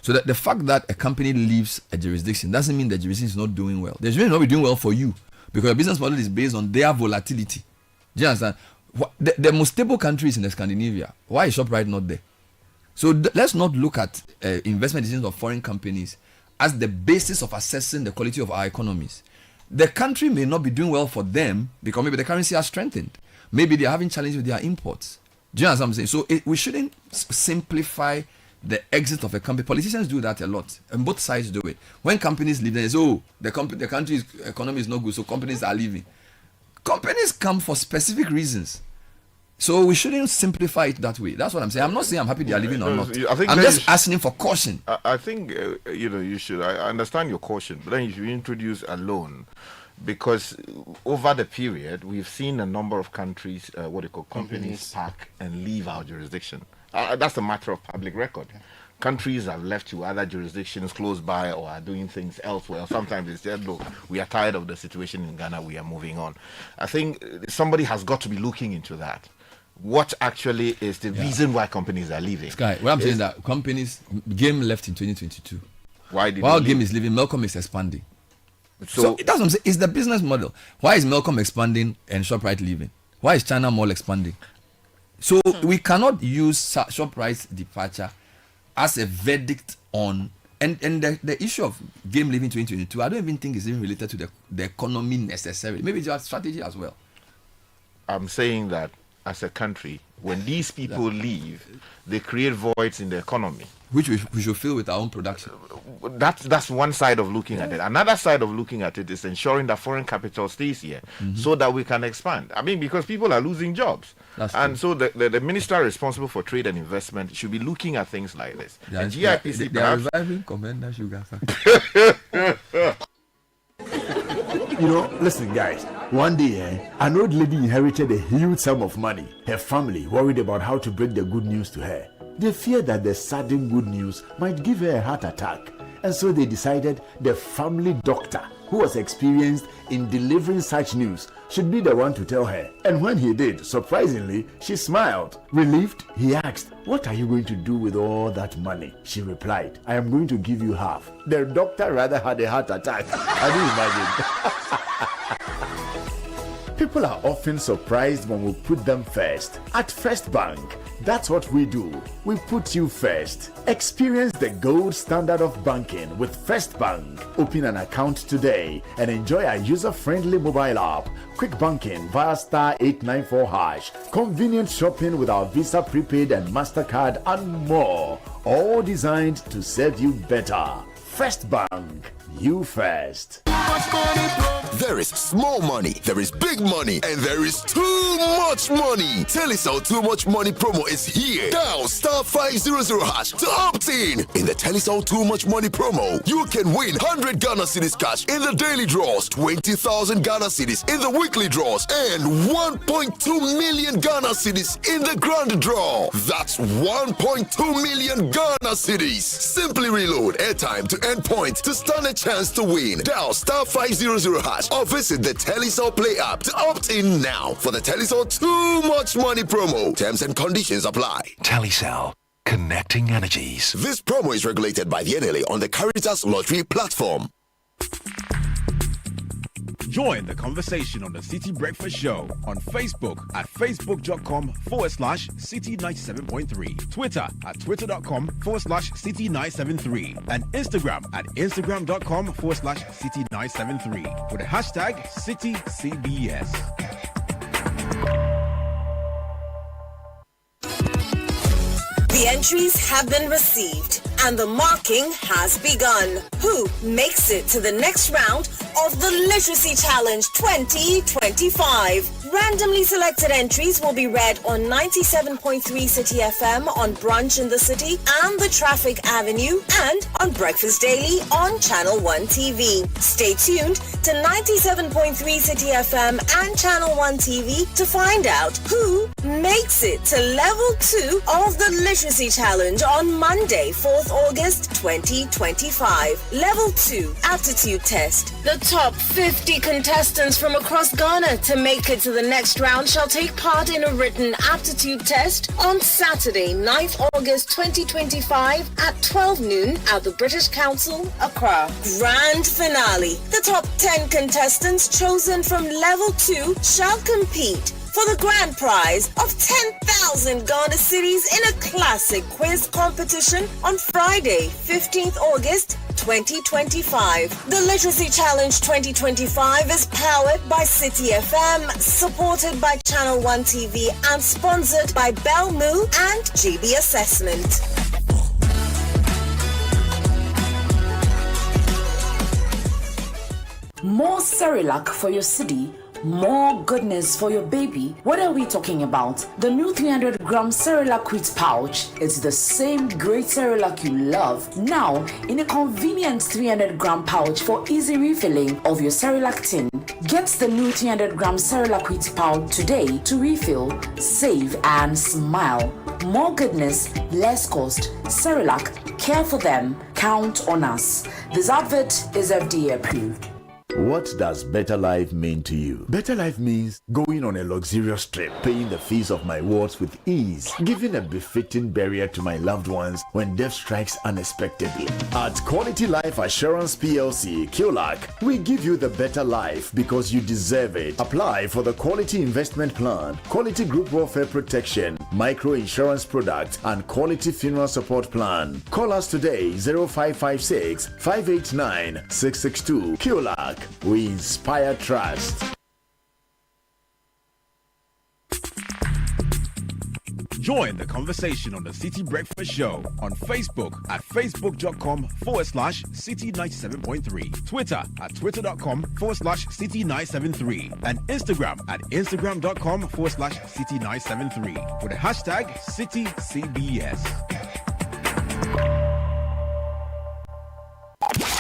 Speaker 18: So that the fact that a company leaves a jurisdiction doesn't mean the jurisdiction is not doing well. The jurisdiction may not be doing well for you because your business model is based on their volatility. Do you understand? The most stable country is in Scandinavia. Why is Shopright not there? So let's not look at investment decisions of foreign companies as the basis of assessing the quality of our economies. The country may not be doing well for them because maybe the currency has strengthened. Maybe they are having challenges with their imports. Do you understand what I'm saying? So we shouldn't simplify the exit of a company. Politicians do that a lot, and both sides do it. When companies leave, they say, the country's economy is not good, so companies are leaving. Companies come for specific reasons. So we shouldn't simplify it that way. That's what I'm saying. I'm not saying I'm happy they are leaving or not. I'm just asking for caution.
Speaker 8: I think, you should. I understand your caution, but then you should introduce a loan. Because over the period, we've seen a number of countries, companies pack and leave our jurisdiction. That's a matter of public record. Yeah. Countries have left to other jurisdictions close by or are doing things elsewhere. Sometimes they said, look, we are tired of the situation in Ghana, we are moving on. I think somebody has got to be looking into that. What actually is the reason why companies are leaving?
Speaker 18: Sky, what I'm saying is that companies, Game left in 2022.
Speaker 8: While
Speaker 18: Game is leaving, Melcom is expanding. So that's what I'm saying. It's the business model. Why is Melcom expanding and Shopright leaving? Why is China Mall expanding? So we cannot use Shopright's departure as a verdict on and the issue of Game leaving 2022. I don't even think is even related to the economy necessarily. Maybe it's our strategy as well.
Speaker 8: I'm saying that as a country, when these people leave, they create voids in the economy,
Speaker 18: which we should fill with our own production.
Speaker 8: That's one side of looking at it. Another side of looking at it is ensuring that foreign capital stays here so that we can expand. I mean, because people are losing jobs. So the minister responsible for trade and investment should be looking at things like this. And GIPC
Speaker 18: they are reviving Commander Sugar.
Speaker 2: Listen, guys. One day, an old lady inherited a huge sum of money. Her family worried about how to break the good news to her. They feared that the sudden good news might give her a heart attack. And so they decided the family doctor, who was experienced in delivering such news, should be the one to tell her. And when he did, surprisingly, she smiled. Relieved, he asked, "What are you going to do with all that money?" She replied, "I am going to give you half." The doctor rather had a heart attack. Can you imagine? People are often surprised when we put them first. At First Bank, that's what we do. We put you first. Experience the gold standard of banking with First Bank. Open an account today and enjoy our user-friendly mobile app, quick banking via *894#, convenient shopping with our Visa Prepaid and MasterCard, and more. All designed to serve you better. First Bank, you first.
Speaker 22: There is small money, there is big money, and there is too much money. Telecel Too Much Money promo is here. Dial *500# to opt in. In the Telecel Too Much Money promo, you can win 100 Ghana cedis cash in the daily draws, 20,000 Ghana cedis in the weekly draws, and 1.2 million Ghana cedis in the grand draw. That's 1.2 million Ghana cedis. Simply reload airtime to end point to stand a chance to win. Dial *500# or visit the Telecel Play app to opt in now for the Telecel Too Much Money promo. Terms and conditions apply.
Speaker 10: Telecel, connecting energies.
Speaker 22: This promo is regulated by the NLA on the Caritas Lottery platform.
Speaker 15: Join the conversation on the Citi Breakfast Show on Facebook at facebook.com/Citi97.3, Twitter at twitter.com/Citi973, and Instagram at instagram.com/Citi973 with the hashtag CitiCBS.
Speaker 11: The entries have been received and the marking has begun. Who makes it to the next round of the Literacy Challenge 2025. Randomly selected entries will be read on 97.3 Citi FM on Brunch in the City and the Traffic Avenue, and on Breakfast Daily on Channel 1 TV. Stay tuned to 97.3 Citi FM and Channel 1 TV to find out who makes it to level 2 of the Literacy Challenge on Monday, 4th August 2025. Level 2 Aptitude Test. The top 50 contestants from across Ghana to make it to the next round shall take part in a written aptitude test on Saturday, 9th August 2025 at 12 noon at the British Council, Accra. Grand finale. The top 10 contestants chosen from level 2 shall compete for the grand prize of 10,000 Ghana cedis in a classic quiz competition on Friday, 15th August 2025. The Literacy Challenge 2025 is powered by Citi FM, supported by Channel 1 TV, and sponsored by Belmu and GB Assessment.
Speaker 17: More Cerelac for your city, more goodness for your baby. What are we talking about? The new 300-gram Cerelac wheat pouch is the same great Cerelac you love, now in a convenient 300-gram pouch for easy refilling of your Cerelac tin. Get the new 300-gram Cerelac wheat pouch today to refill, save, and smile. More goodness, less cost. Cerelac, care for them, count on us. This advert is FDA approved.
Speaker 2: What does better life mean to you? Better life means going on a luxurious trip, paying the fees of my wards with ease, giving a befitting burial to my loved ones when death strikes unexpectedly. At Quality Life Assurance PLC, QLAC, we give you the better life because you deserve it. Apply for the Quality Investment Plan, Quality Group Welfare Protection, Micro Insurance Product, and Quality Funeral Support Plan. Call us today, 0556 589 662. QLAC. We inspire trust.
Speaker 15: Join the conversation on the Citi Breakfast Show on Facebook at facebook.com/Citi97.3, Twitter at twitter.com/Citi973, and Instagram at instagram.com/Citi973 with the hashtag CitiCBS.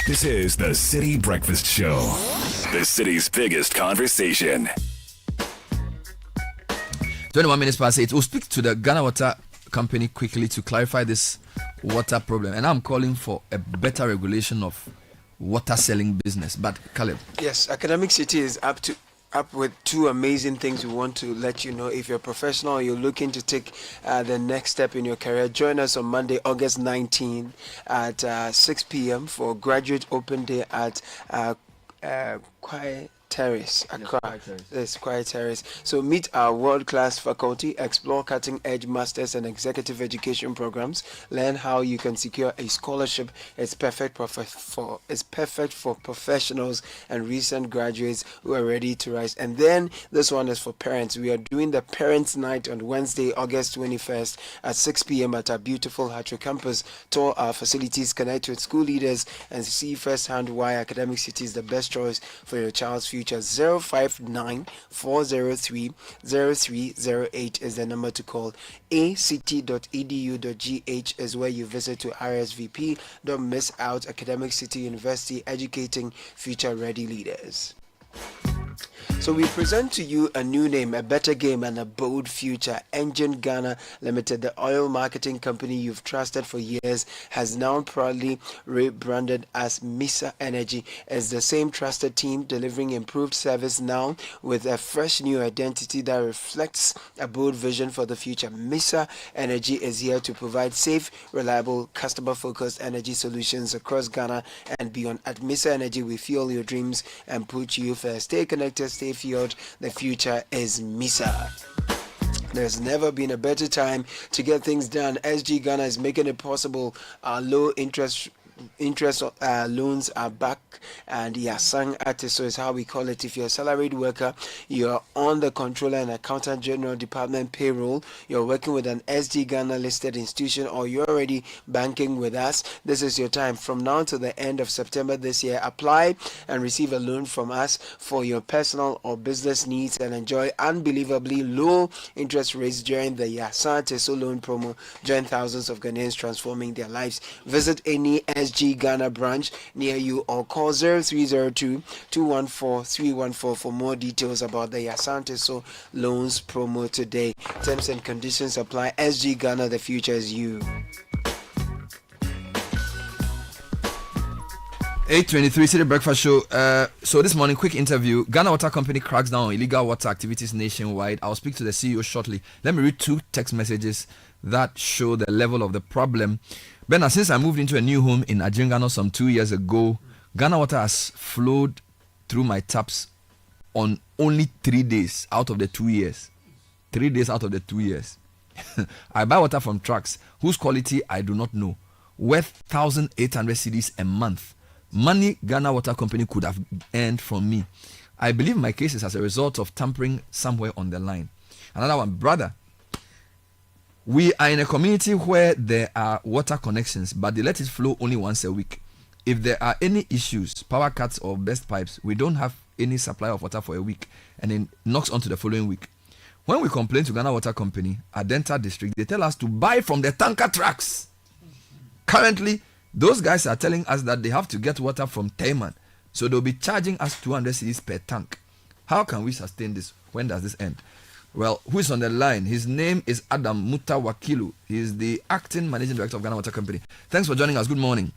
Speaker 4: This is the Citi Breakfast Show, the city's biggest conversation.
Speaker 18: 21 minutes past 8. We'll speak to the Ghana Water Company quickly to clarify this water problem. And I'm calling for a better regulation of water selling business. But Caleb.
Speaker 5: Yes, Academic City is up with two amazing things we want to let you know. If you're a professional or you're looking to take the next step in your career, join us on Monday, August 19 at 6 p.m. for Graduate Open Day at Quiet Terrace. Yes, Quiet Terrace. So meet our world-class faculty, explore cutting-edge masters and executive education programs, learn how you can secure a scholarship. It's perfect for professionals and recent graduates who are ready to rise. And then this one is for parents. We are doing the Parents' Night on Wednesday, August 21st at 6 p.m. at our beautiful Hatcher campus. Tour our facilities, connect with school leaders, and see firsthand why Academic City is the best choice for your child's future. 059-403-0308 is the number to call. act.edu.gh is where you visit to RSVP. Don't miss out. Academic City University, educating future-ready leaders. So we present to you a new name, a better game, and a bold future. Engine Ghana Limited, the oil marketing company you've trusted for years, has now proudly rebranded as MISA Energy. It's the same trusted team delivering improved service now with a fresh new identity that reflects a bold vision for the future. MISA Energy is here to provide safe, reliable, customer-focused energy solutions across Ghana and beyond. At MISA Energy, we fuel your dreams and put you first. Stay connected, stay fueled. The future is MISA. There's never been a better time to get things done. SG Ghana is making it possible. Our low interest interest loans are back, and Yasang Atiso is how we call it. If you're a salaried worker, you're on the Controller and Accountant General Department payroll, you're working with an SG Ghana listed institution, or you're already banking with us, this is your time. From now to the end of September this year, apply and receive a loan from us for your personal or business needs and enjoy unbelievably low interest rates during the Yasang Atiso loan promo. Join thousands of Ghanaians transforming their lives. Visit any SG Ghana branch near you or call 0302-214-314 for more details about the Yasang Atiso loans promo today. Terms and conditions apply. SG Ghana, the future is you.
Speaker 18: 8:23 City Breakfast Show. So this morning, quick interview. Ghana Water Company cracks down on illegal water activities nationwide. I'll speak to the CEO shortly. Let me read 2 text messages that show the level of the problem. Bernard, since I moved into a new home in Ajingano some 2 years ago, Ghana Water has flowed through my taps on only 3 days out of the 2 years. 3 days out of the 2 years. I buy water from trucks whose quality I do not know, worth 1,800 cedis a month. Money Ghana Water Company could have earned from me. I believe my case is as a result of tampering somewhere on the line. Another one, brother. We are in a community where there are water connections, but they let it flow only once a week. If there are any issues, power cuts or burst pipes, we don't have any supply of water for a week, and it knocks on to the following week. When we complain to Ghana Water Company at Delta District, they tell us to buy from the tanker trucks. Currently, those guys are telling us that they have to get water from Tayman, so they'll be charging us 200 cedis per tank. How can we sustain this? When does this end? Well, who is on the line? His name is Adam Mutawakilu. He is the acting managing director of Ghana Water Company. Thanks for joining us. Good morning.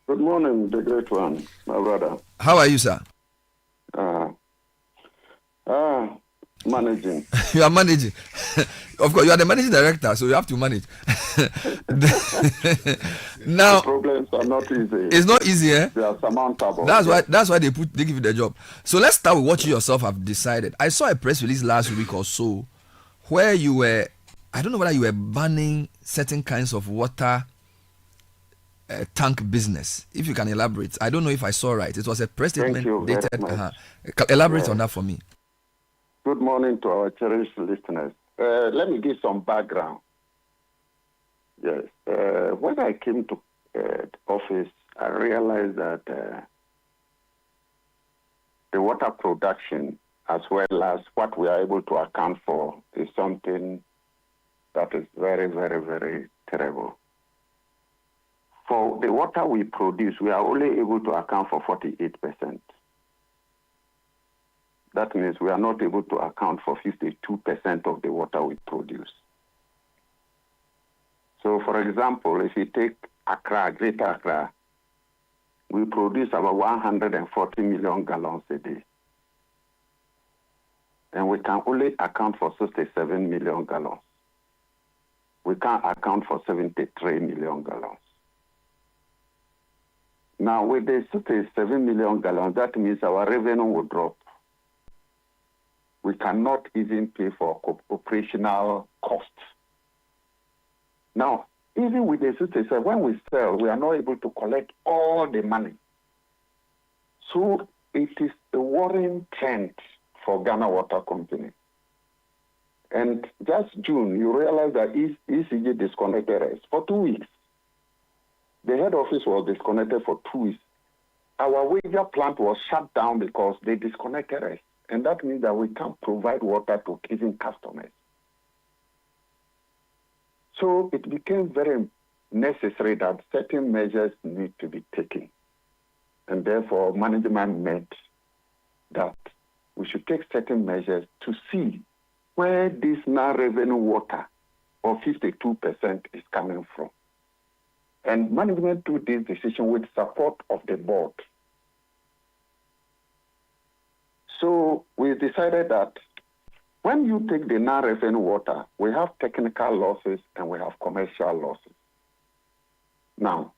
Speaker 1: Good morning, the great one, my brother.
Speaker 18: How are you, sir?
Speaker 1: Managing.
Speaker 18: You are managing. Of course, you are the managing director, so you have to manage. Now,
Speaker 1: the problems are not easy.
Speaker 18: It's not easy, eh?
Speaker 1: They are surmountable.
Speaker 18: That's why they give you the job. So let's start with what you yourself have decided. I saw a press release last week or so where you were, I don't know whether you were banning certain kinds of water tank business. If you can elaborate. I don't know if I saw right. It was a press statement dated. Elaborate on that for me.
Speaker 1: Good morning to our cherished listeners. Let me give some background. Yes. When I came to office, I realized that the water production, as well as what we are able to account for, is something that is very, very, very terrible. For the water we produce, we are only able to account for 48%. That means we are not able to account for 52% of the water we produce. So, for example, if you take Accra, Greater Accra, we produce about 140 million gallons a day. And we can only account for 67 million gallons. We can't account for 73 million gallons. Now, with the 67 million gallons, that means our revenue will drop. We cannot even pay for operational costs. Now, even with the system, when we sell, we are not able to collect all the money. So it is a worrying trend for Ghana Water Company. And just June, you realize that ECG disconnected us for 2 weeks. The head office was disconnected for 2 weeks. Our wager plant was shut down because they disconnected us. And that means that we can't provide water to even customers. So it became very necessary that certain measures need to be taken. And therefore, management meant that we should take certain measures to see where this non-revenue water of 52% is coming from. And management took this decision with support of the board. So we decided that when you take the non-revenue water, we have technical losses and we have commercial losses. Now,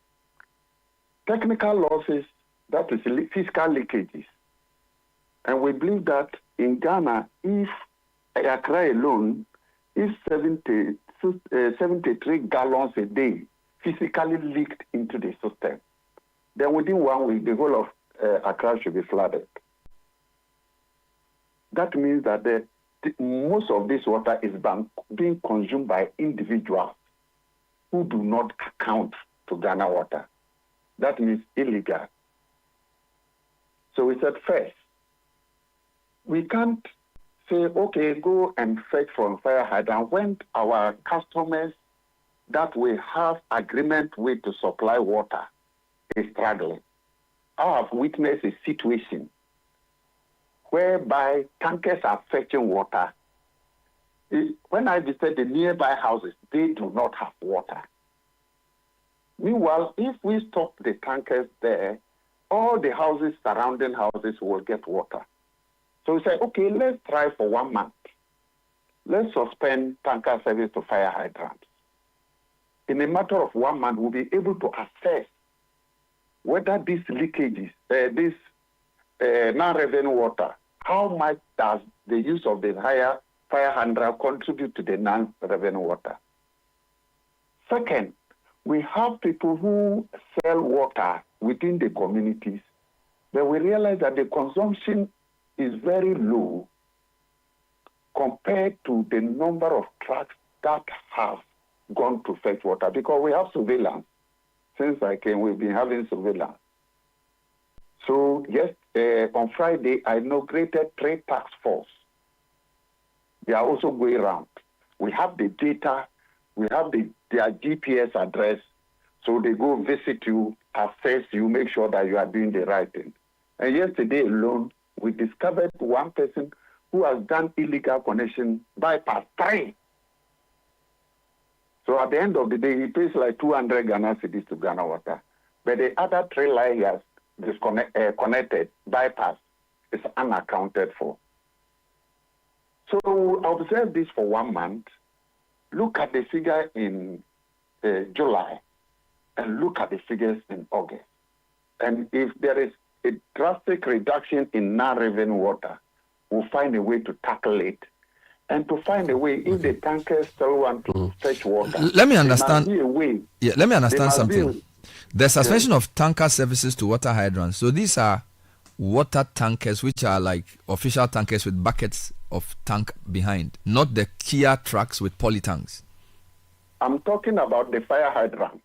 Speaker 1: technical losses, that is fiscal leakages. And we believe that in Ghana, if Accra alone, if 73 gallons a day physically leaked into the system, then within 1 week, the whole of Accra should be flooded. That means that most of this water is being consumed by individuals who do not account to Ghana Water. That means illegal. So we said first, we can't say, okay, go and fetch from fire hydrant when our customers that we have agreement with to supply water is struggling. I have witnessed a situation whereby tankers are fetching water. When I visit the nearby houses, they do not have water. Meanwhile, if we stop the tankers there, all the houses, surrounding houses, will get water. So we say, okay, let's try for 1 month. Let's suspend tanker service to fire hydrants. In a matter of 1 month, we'll be able to assess whether these leakages, this non-revenue water, how much does the use of the higher fire hydrant contribute to the non-revenue water? Second, we have people who sell water within the communities, but we realize that the consumption is very low compared to the number of trucks that have gone to fetch water, because we have surveillance. Since I came, we've been having surveillance. So yes, on Friday, I inaugurated 3 task force. They are also going around. We have the data, we have their GPS address, so they go visit you, assess you, make sure that you are doing the right thing. And yesterday alone, we discovered one person who has done illegal connection bypass 3. So at the end of the day, he pays like 200 Ghana cedis to Ghana Water. But the other 3 layers connected bypass is unaccounted for. So observe this for 1 month. Look at the figure in July and look at the figures in August. And if there is a drastic reduction in non-revenue water, we'll find a way to tackle it. And to find a way, if the tankers still want to fetch water,
Speaker 18: let me understand.
Speaker 1: There must be a way.
Speaker 18: Yeah, let me understand something. The suspension of tanker services to water hydrants. So these are water tankers, which are like official tankers with buckets of tank behind, not the Kia trucks with poly tanks.
Speaker 1: I'm talking about the fire hydrant.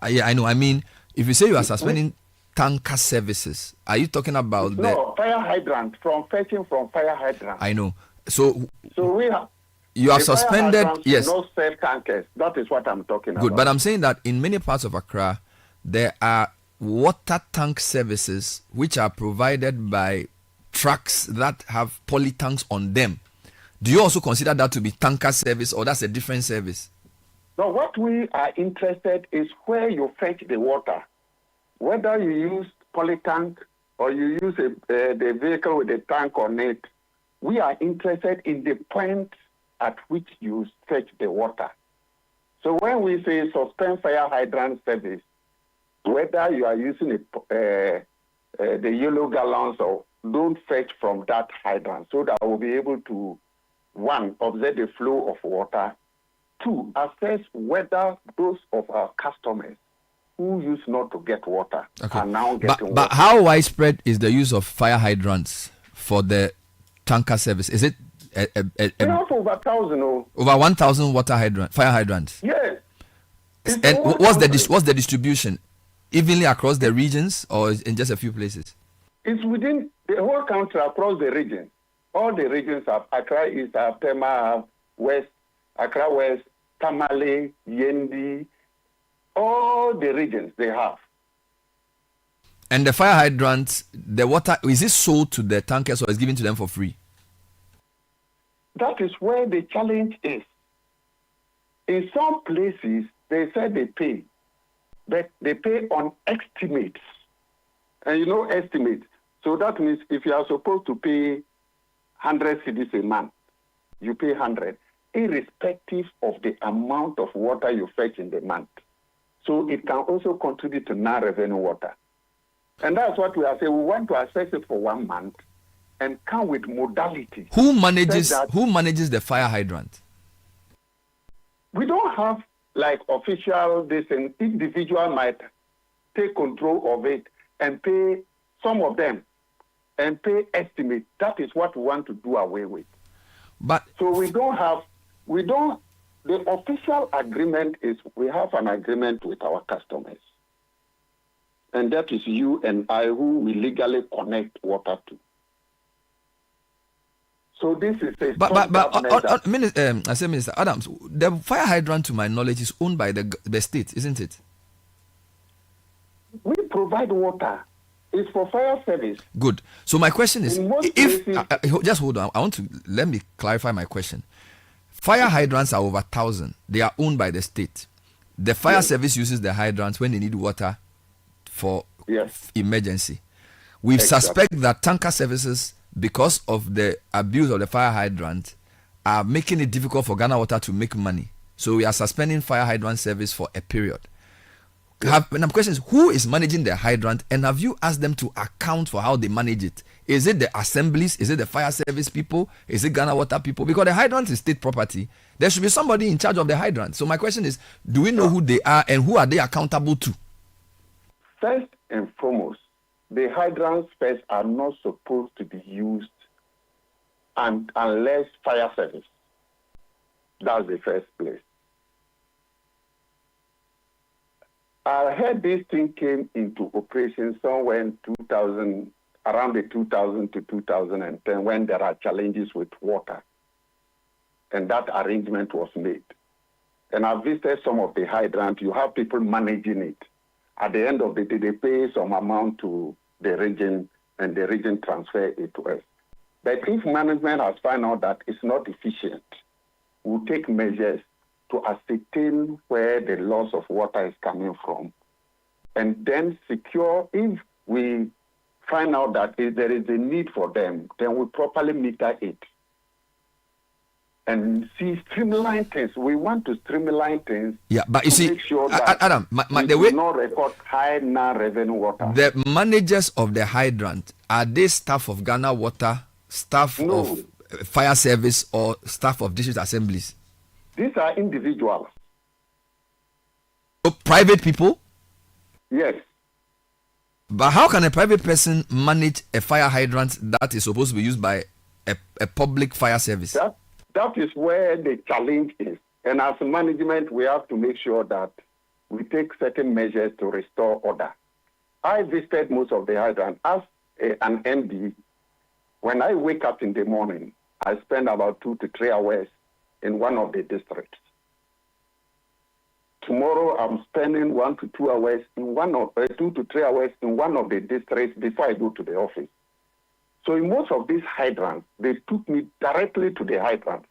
Speaker 18: Yeah, I know. I mean, if you say you are suspending tanker services, are you talking about
Speaker 1: fire hydrant, from fetching from fire hydrant?
Speaker 18: I know. So
Speaker 1: we have.
Speaker 18: You have suspended, yes.
Speaker 1: No self tankers. That is what I'm talking about.
Speaker 18: Good, but I'm saying that in many parts of Accra, there are water tank services which are provided by trucks that have poly tanks on them. Do you also consider that to be tanker service, or that's a different service?
Speaker 1: No, what we are interested is where you fetch the water. Whether you use poly tank or you use the vehicle with a tank on it, we are interested in the point at which you fetch the water. So when we say suspend fire hydrant service, whether you are using the yellow gallons or don't fetch from that hydrant, so that we'll be able to, 1, observe the flow of water, 2, assess whether those of our customers who used not to get water are now getting water.
Speaker 18: But how widespread is the use of fire hydrants for the tanker service? Is it
Speaker 1: we have over 1,000?
Speaker 18: Over 1,000 fire hydrants?
Speaker 1: Yes.
Speaker 18: And what's the distribution? Evenly across the regions, or in just a few places?
Speaker 1: It's within the whole country, across the region. All the regions have Accra East, have Tema, have West, Accra West, Tamale, Yendi, all the regions they have.
Speaker 18: And the fire hydrants, the water, is it sold to the tankers or is given to them for free?
Speaker 1: That is where the challenge is. In some places, they say they pay, but they pay on estimates. And you know estimates. So that means if you are supposed to pay 100 cedis a month, you pay 100, irrespective of the amount of water you fetch in the month. So it can also contribute to non-revenue water. And that's what we are saying. We want to assess it for 1 month and come with modality.
Speaker 18: Who manages the fire hydrant?
Speaker 1: We don't have like official this, and individual might take control of it and pay some of them and pay estimate. That is what we want to do away with.
Speaker 18: But
Speaker 1: so the official agreement is we have an agreement with our customers. And that is you and I who we legally connect water to. So this is a
Speaker 18: Minister Adams, the fire hydrant, to my knowledge, is owned by the state, isn't it?
Speaker 1: We provide water. It's for fire service.
Speaker 18: Good. So my question is, if just hold on, let me clarify my question. Fire hydrants are over 1,000. They are owned by the state. The fire service uses the hydrants when they need water for emergency. We suspect that tanker services, because of the abuse of the fire hydrant, are making it difficult for Ghana Water to make money. So we are suspending fire hydrant service for a period. And the question is, who is managing the hydrant, and have you asked them to account for how they manage it? Is it the assemblies? Is it the fire service people? Is it Ghana Water people? Because the hydrant is state property. There should be somebody in charge of the hydrant. So my question is, do we know who they are and who are they accountable to?
Speaker 1: First and foremost, the hydrants first are not supposed to be used unless fire service. That's the first place. I heard this thing came into operation somewhere in 2000, around the 2000 to 2010, when there are challenges with water. And that arrangement was made. And I visited some of the hydrants. You have people managing it. At the end of the day, they pay some amount to the region, and the region transfer it to us. But if management has found out that it's not efficient, we'll take measures to ascertain where the loss of water is coming from, and then secure, if we find out that there is a need for them, then we properly meter it. And streamline things. We want to streamline things.
Speaker 18: Yeah, but you see,
Speaker 1: make sure that
Speaker 18: Adam,
Speaker 1: we do not record high non-revenue water.
Speaker 18: The managers of the hydrant, are they staff of Ghana Water, staff of fire service, or staff of district assemblies?
Speaker 1: These are individuals.
Speaker 18: So private people?
Speaker 1: Yes.
Speaker 18: But how can a private person manage a fire hydrant that is supposed to be used by a public fire service?
Speaker 1: That is where the challenge is. And as management, we have to make sure that we take certain measures to restore order. I visited most of the hydrants. As an MD, when I wake up in the morning, I spend about 2 to 3 hours in one of the districts. Tomorrow, I'm spending 1 to 2 hours in 2 to 3 hours in one of the districts before I go to the office. So in most of these hydrants, they took me directly to the hydrant.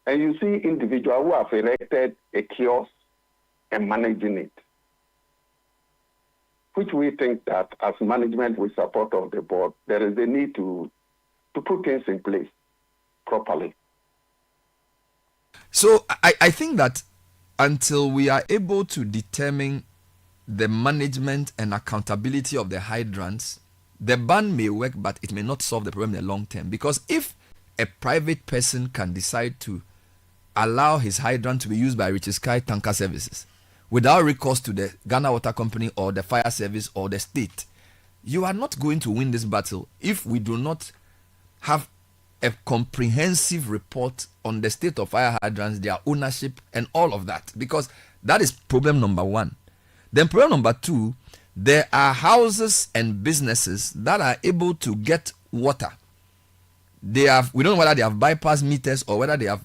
Speaker 1: And you see individuals who have erected a kiosk and managing it, which we think that as management with support of the board, there is a need to put things in place properly.
Speaker 18: So I think that until we are able to determine the management and accountability of the hydrants, the ban may work, but it may not solve the problem in the long term. Because if a private person can decide to allow his hydrant to be used by Richard Sky Tanker Services without recourse to the Ghana Water Company or the fire service or the state, you are not going to win this battle if we do not have a comprehensive report on the state of fire hydrants, their ownership, and all of that. Because that is problem number one. Then problem number two, there are houses and businesses that are able to get water. We don't know whether they have bypass meters or whether they have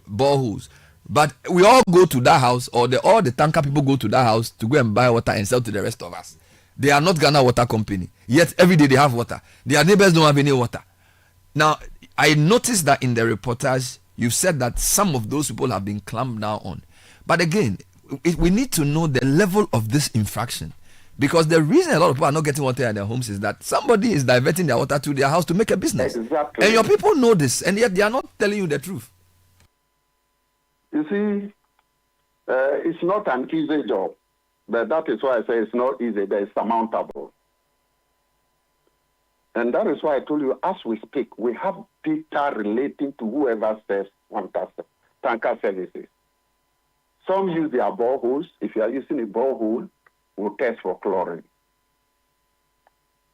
Speaker 18: boreholes. But we all go to that house, or all the tanker people go to that house to go and buy water and sell to the rest of us. They are not Ghana Water Company. Yet every day they have water. Their neighbors don't have any water. Now, I noticed that in the reportage, you said that some of those people have been clamped down on. But again, we need to know the level of this infraction. Because the reason a lot of people are not getting water in their homes is that somebody is diverting their water to their house to make a business.
Speaker 1: Exactly.
Speaker 18: And your people know this, and yet they are not telling you the truth.
Speaker 1: You see, it's not an easy job. But that is why I say it's not easy, but it's surmountable. And that is why I told you, as we speak, we have data relating to whoever serves tanker services. Some use their boreholes. If you are using a borehole, will test for chlorine,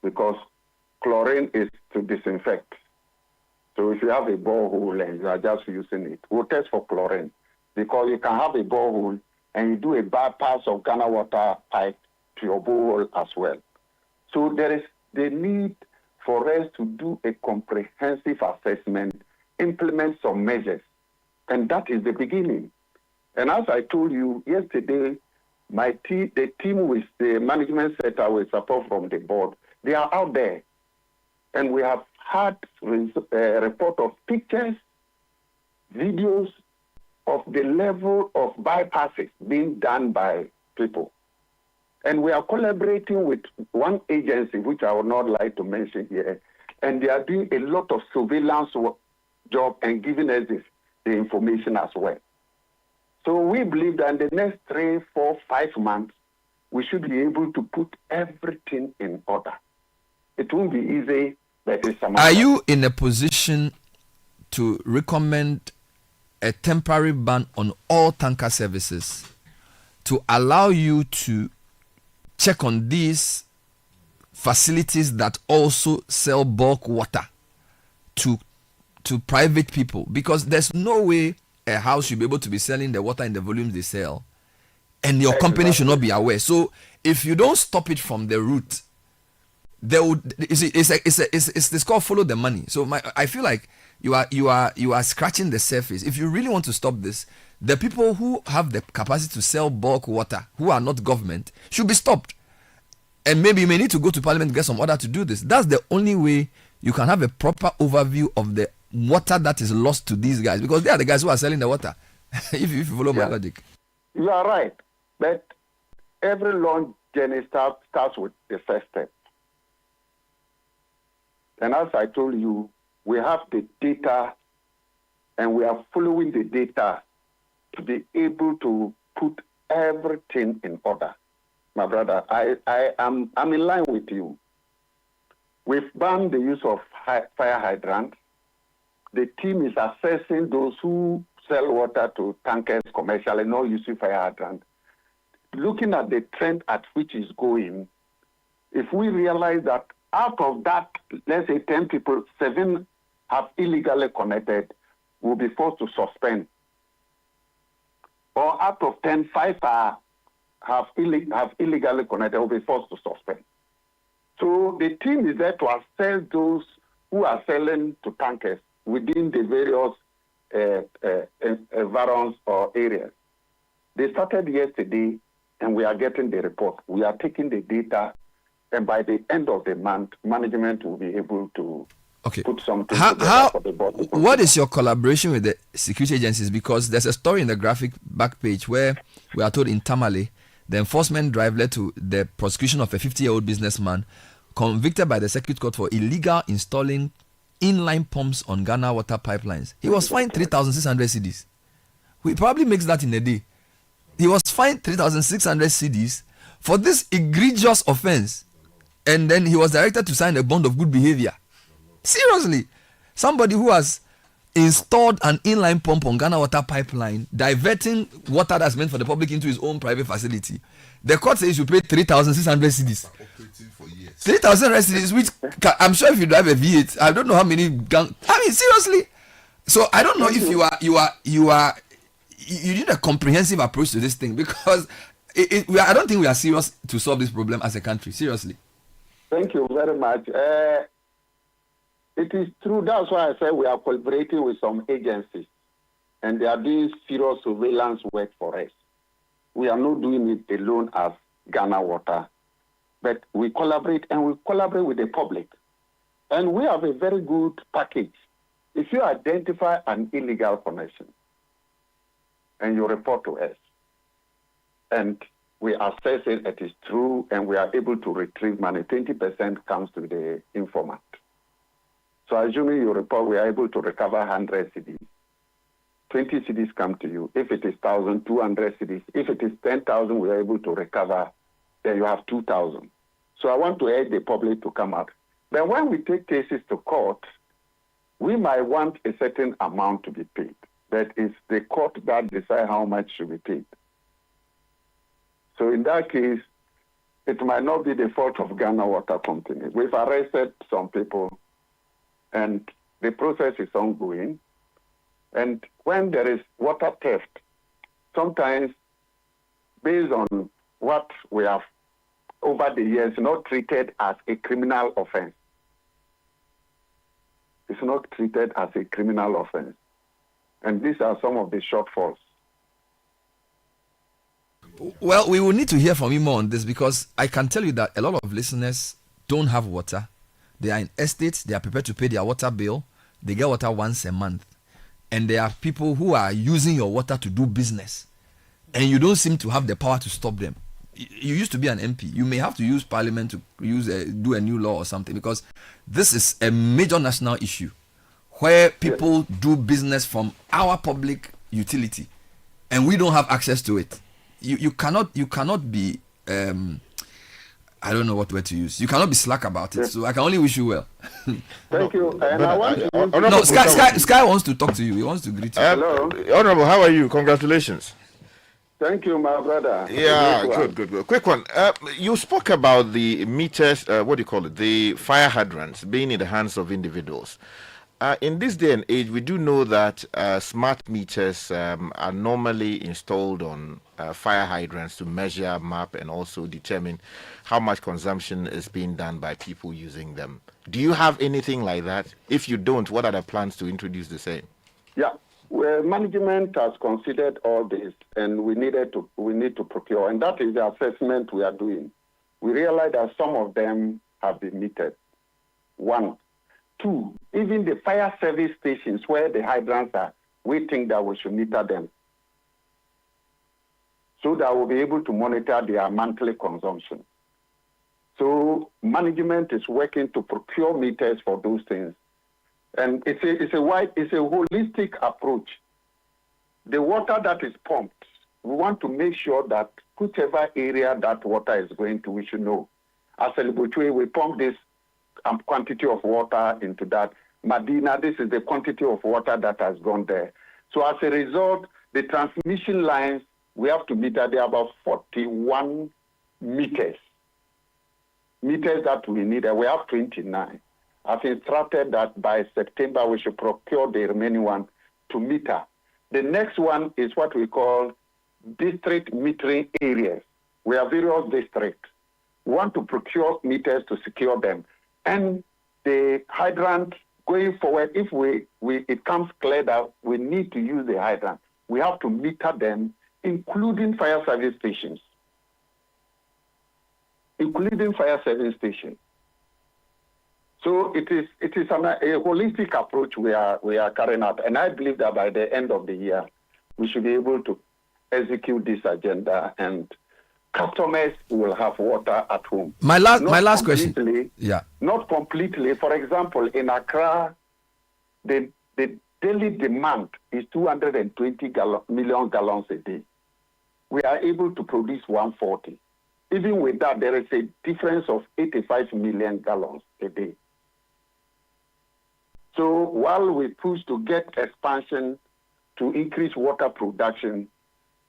Speaker 1: because chlorine is to disinfect. So if you have a borehole and you are just using it, we'll test for chlorine, because you can have a borehole and you do a bypass of Ghana water pipe to your borehole as well. So there is the need for us to do a comprehensive assessment, implement some measures, and that is the beginning. And as I told you yesterday, the team with the management center with support from the board, they are out there. And we have had a report of pictures, videos of the level of bypasses being done by people. And we are collaborating with one agency, which I would not like to mention here, and they are doing a lot of surveillance job and giving us the information as well. So we believe that in the next 3, 4, 5 months, we should be able to put everything in order. It won't be easy, but it's a matter.
Speaker 18: Are you in a position to recommend a temporary ban on all tanker services to allow you to check on these facilities that also sell bulk water to private people? Because there's no way a house should be able to be selling the water in the volumes they sell, and your company should not be aware. So if you don't stop it from the root, there would it's called follow the money. So I feel like you are scratching the surface. If you really want to stop this, the people who have the capacity to sell bulk water, who are not government, should be stopped. And maybe you may need to go to parliament to get some order to do this. That's the only way you can have a proper overview of the water that is lost to these guys, because they are the guys who are selling the water. if you follow my logic.
Speaker 1: You are right. But every long journey starts with the first step. And as I told you, we have the data and we are following the data to be able to put everything in order. My brother, I'm in line with you. We've banned the use of fire hydrants. The team is assessing those who sell water to tankers commercially, not using fire hydrants. Looking at the trend at which is going, if we realize that out of that, let's say 10 people, 7 have illegally connected, we'll be forced to suspend. Or out of 10, 5 have illegally connected, we'll be forced to suspend. So the team is there to assess those who are selling to tankers within the various environs or areas. They started yesterday, and we are getting the report. We are taking the data, and by the end of the month, management will be able to put something together for the board.
Speaker 18: What is your collaboration with the security agencies? Because there's a story in the graphic back page where we are told in Tamale, the enforcement drive led to the prosecution of a 50-year-old businessman convicted by the circuit court for illegal installing inline pumps on Ghana water pipelines. He was fined 3,600 cedis. He probably makes that in a day. He was fined 3,600 cedis for this egregious offense, and then he was directed to sign a bond of good behavior. Seriously, somebody who has installed an inline pump on Ghana water pipeline, diverting water that's meant for the public into his own private facility. The court says you pay 3,600 cedis. 3,000 cedis, which I'm sure if you drive a V8, I don't know how many. I mean, seriously. So I don't know if you need a comprehensive approach to this thing, because I don't think we are serious to solve this problem as a country. Seriously.
Speaker 1: Thank you very much. It is true. That's why I said we are collaborating with some agencies, and they are doing serious surveillance work for us. We are not doing it alone as Ghana Water, but we collaborate, and we collaborate with the public. And we have a very good package. If you identify an illegal connection and you report to us, and we assess it is true, and we are able to retrieve money, 20% comes to the informant. So assuming you report, we are able to recover 100 cedis. 20 cedis come to you. If it is 1,000, 200 cedis. If it is 10,000, we are able to recover, then you have 2,000. So I want to urge the public to come out. But when we take cases to court, we might want a certain amount to be paid. But it's the court that decides how much should be paid. So in that case, it might not be the fault of Ghana Water Company. We've arrested some people, and the process is ongoing. And when there is water theft, sometimes based on what we have over the years, not treated as a criminal offense. It's not treated as a criminal offense. And these are some of the shortfalls.
Speaker 18: Well, we will need to hear from you more on this, because I can tell you that a lot of listeners don't have water. They are in estates, they are prepared to pay their water bill. They get water once a month. And there are people who are using your water to do business. And you don't seem to have the power to stop them. You used to be an MP. You may have to use parliament to do a new law or something, because this is a major national issue where people do business from our public utility and we don't have access to it. You cannot be I don't know what word to use. You cannot be slack about it. So I can only wish you well.
Speaker 1: Thank you. And I want to
Speaker 18: no, Sky wants to talk to you. He wants to greet you.
Speaker 1: Hello.
Speaker 8: Honorable, how are you? Congratulations.
Speaker 1: Thank you, my brother.
Speaker 8: Yeah, good. Quick one. You spoke about the meters, what do you call it? The fire hydrants being in the hands of individuals. In this day and age, we do know that smart meters are normally installed on fire hydrants to measure, map, and also determine how much consumption is being done by people using them. Do you have anything like that? If you don't, what are the plans to introduce the same?
Speaker 1: Yeah. Well, management has considered all this, and we need to procure, and that is the assessment we are doing. We realize that some of them have been metered. 1. 2, even the fire service stations where the hydrants are, we think that we should meter them, so that we'll be able to monitor their monthly consumption. So management is working to procure meters for those things. And it's a holistic approach. The water that is pumped, we want to make sure that whichever area that water is going to, we should know. As a Libuchwe, we pump this quantity of water into that. Medina, this is the quantity of water that has gone there. So as a result, the transmission lines, we have to meter, there are about 41 meters that we need. We have 29. I've instructed that by September we should procure the remaining one to meter. The next one is what we call district metering areas. We have various districts. We want to procure meters to secure them. And the hydrant going forward, if it comes clear that we need to use the hydrant, we have to meter them, including fire service stations. So it is a holistic approach we are carrying out, and I believe that by the end of the year we should be able to execute this agenda, and customers will have water at home.
Speaker 18: My last question. Yeah.
Speaker 1: Not completely. For example, in Accra, the daily demand is 220 million gallons a day. We are able to produce 140. Even with that, there is a difference of 85 million gallons a day. So while we push to get expansion to increase water production,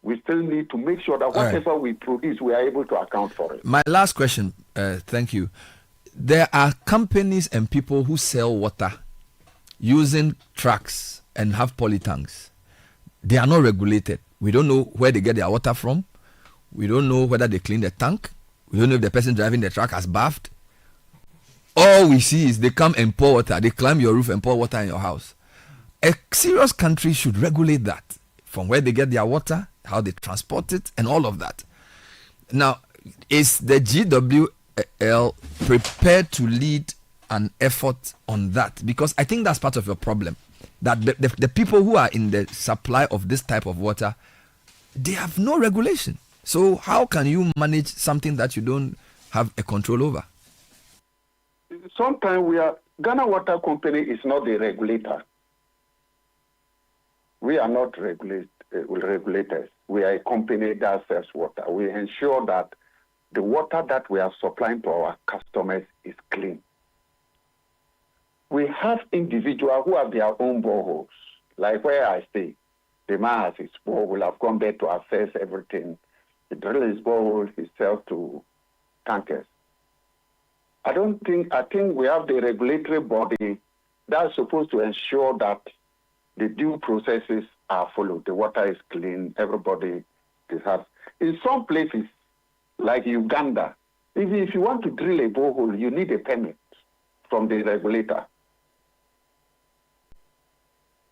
Speaker 1: we still need to make sure that whatever we produce, we are able to account for it.
Speaker 18: My last question, thank you. There are companies and people who sell water using trucks and have polytanks. They are not regulated. We don't know where they get their water from. We don't know whether they clean the tank. We don't know if the person driving the truck has bathed. All we see is they come and pour water. They climb your roof and pour water in your house. A serious country should regulate that, from where they get their water, how they transport it, and all of that. Now, is the GWL prepared to lead an effort on that? Because I think that's part of your problem, that the people who are in the supply of this type of water, they have no regulation. So how can you manage something that you don't have a control over?
Speaker 1: Sometimes Ghana Water Company is not the regulator. We are not regulators. We are a company that sells water. We ensure that the water that we are supplying to our customers is clean. We have individuals who have their own boreholes, like where I stay. The man has his borehole. I've gone there to assess everything. He drills his borehole, he sells to tankers. I think we have the regulatory body that's supposed to ensure that the due processes are followed. The water is clean, everybody is happy. In some places, like Uganda, if you want to drill a borehole, you need a permit from the regulator.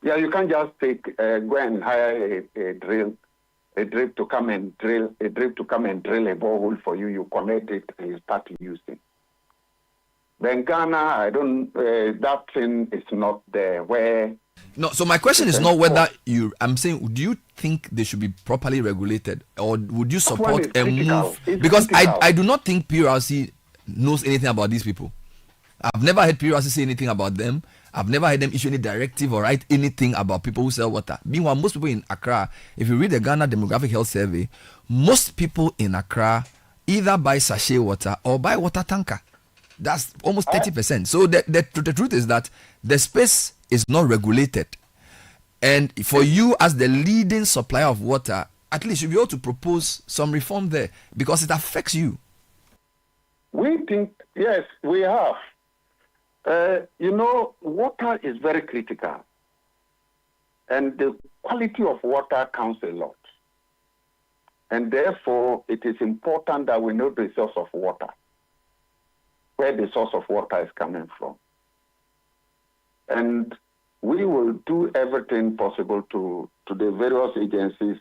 Speaker 1: Yeah, you can't just go and hire a drip to come and drill a borehole for you. You connect it and you start using. But in Ghana, that thing is not there. Where
Speaker 18: no, so my question is not whether I'm saying, do you think they should be properly regulated, or would you support a move? Because I do not think PRC knows anything about these people. I've never heard PRC say anything about them. I've never heard them issue any directive or write anything about people who sell water. Meanwhile, most people in Accra, if you read the Ghana Demographic Health Survey, most people in Accra either buy sachet water or buy water tanker. That's almost 30%. So the truth is that the space is not regulated. And for you as the leading supplier of water, at least you be able to propose some reform there because it affects you.
Speaker 1: We think, yes, we have. Water is very critical. And the quality of water counts a lot. And therefore, it is important that we know the source of water, where the source of water is coming from. And we will do everything possible to the various agencies,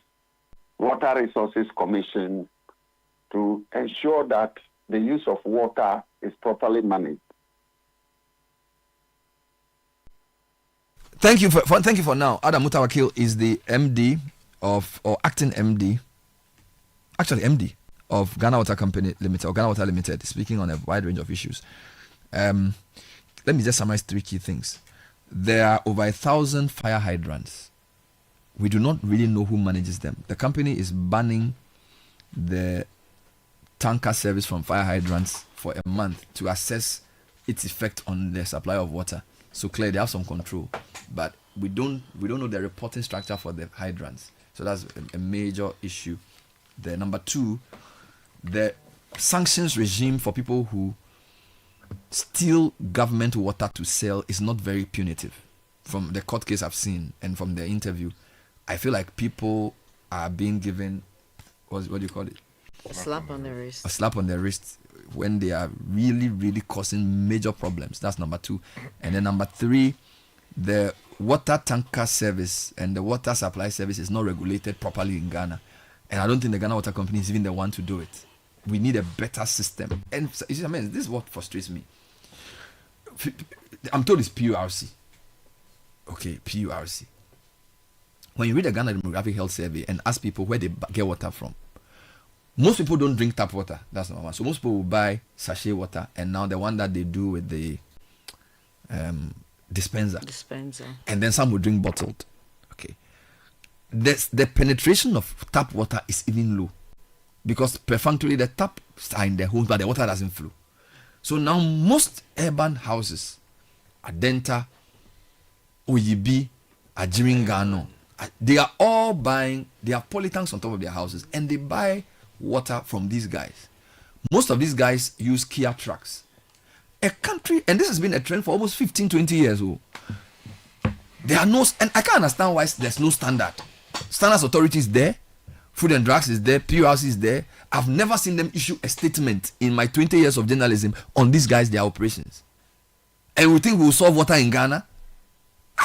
Speaker 1: Water Resources Commission, to ensure that the use of water is properly managed.
Speaker 18: Thank you for now. Adam Mutawakil is the MD or acting MD of Ghana Water Company Limited, or Ghana Water Limited, speaking on a wide range of issues. Let me just summarize 3 key things. There are over 1,000 fire hydrants. We do not really know who manages them. The company is banning the tanker service from fire hydrants for a month to assess its effect on the supply of water. So clearly they have some control, but we don't know the reporting structure for the hydrants. So that's a major issue. The number 2, the sanctions regime for people who steal government water to sell is not very punitive. From the court case I've seen and from the interview, I feel like people are being given, what do you call it?
Speaker 27: A slap on the wrist.
Speaker 18: A slap on the wrist when they are really, really causing major problems. That's number 2. And then number 3, the water tanker service and the water supply service is not regulated properly in Ghana. And I don't think the Ghana Water Company is even the one to do it. We need a better system. And this is what frustrates me. I'm told it's PURC. Okay, PURC. When you read the Ghana Demographic Health Survey and ask people where they get water from, most people don't drink tap water. That's number 1. So most people will buy sachet water, and now the one that they do with the dispenser. And then some will drink bottled. Okay. The penetration of tap water is even low, because perfunctorily the taps are in their homes, but the water doesn't flow. So now most urban houses, Adenta, Oyibi, Ajiringano, they are all buying, they have polytanks on top of their houses, and they buy water from these guys. Most of these guys use Kia trucks. A country, and this has been a trend for almost 15-20 years old. There are no, and I can't understand why there's no standard. Standards Authority is there, Food and Drugs is there, PURC is there. I've never seen them issue a statement in my 20 years of journalism on these guys, their operations. And we think we'll solve water in Ghana.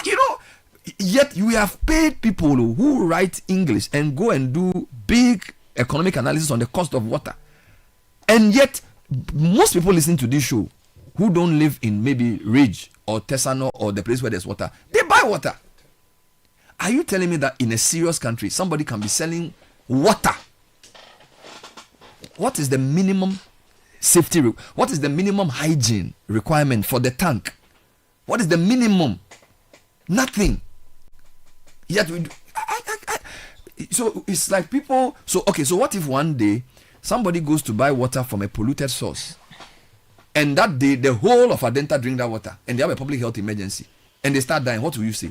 Speaker 18: You know, yet we have paid people who write English and go and do big economic analysis on the cost of water. And yet, most people listening to this show who don't live in maybe Ridge or Tesano or the place where there's water, they buy water. Are you telling me that in a serious country, somebody can be selling water? What is the minimum safety? What is the minimum hygiene requirement for the tank? What is the minimum? Nothing. Yet we do. So it's like people. So okay. So what if one day somebody goes to buy water from a polluted source, and that day the whole of Adenta drink that water, and they have a public health emergency, and they start dying? What will you say?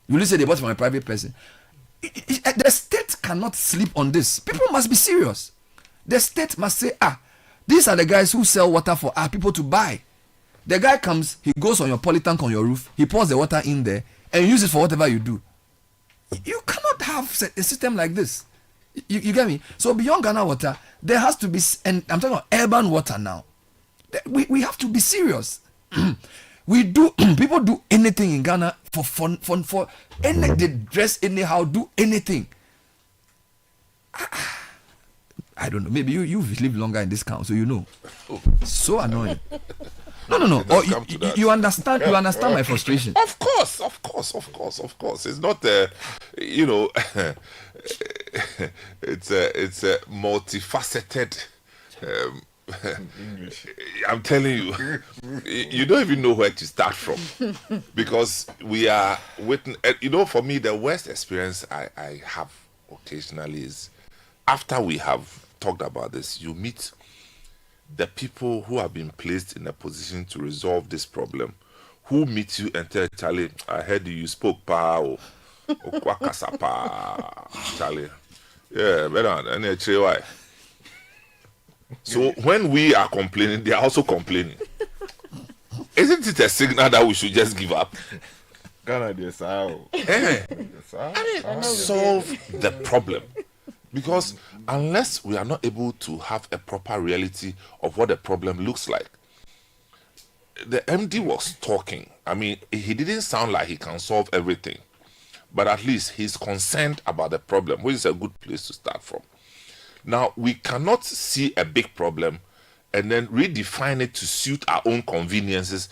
Speaker 18: Will you say they bought from a private person? The state cannot sleep on this. People must be serious. The state must say, These are the guys who sell water for our people to buy. The guy comes, he goes on your polytank on your roof, he pours the water in there and use it for whatever you do. You cannot have a system like this. You get me? So beyond Ghana Water, there has to be, and I'm talking about urban water now. We have to be serious. People do anything in Ghana for fun, for any, they dress anyhow, do anything. I don't know. Maybe you've lived longer in this council, you know. So annoying. No. Or you understand. You understand my frustration.
Speaker 12: Of course. It's not it's a multifaceted. I'm telling you, you don't even know where to start from, because we are witnessing. For me, the worst experience I have occasionally is after we have talked about this. You meet the people who have been placed in a position to resolve this problem, who meet you and tell Charlie, I heard you spoke pa Charlie. Yeah, better. Why? So when we are complaining, they are also complaining. Isn't it a signal that we should just give up? Solve the problem. Because unless we are not able to have a proper reality of what the problem looks like. The MD was talking. I mean, he didn't sound like he can solve everything. But at least he's concerned about the problem, which is a good place to start from. Now, we cannot see a big problem and then redefine it to suit our own conveniences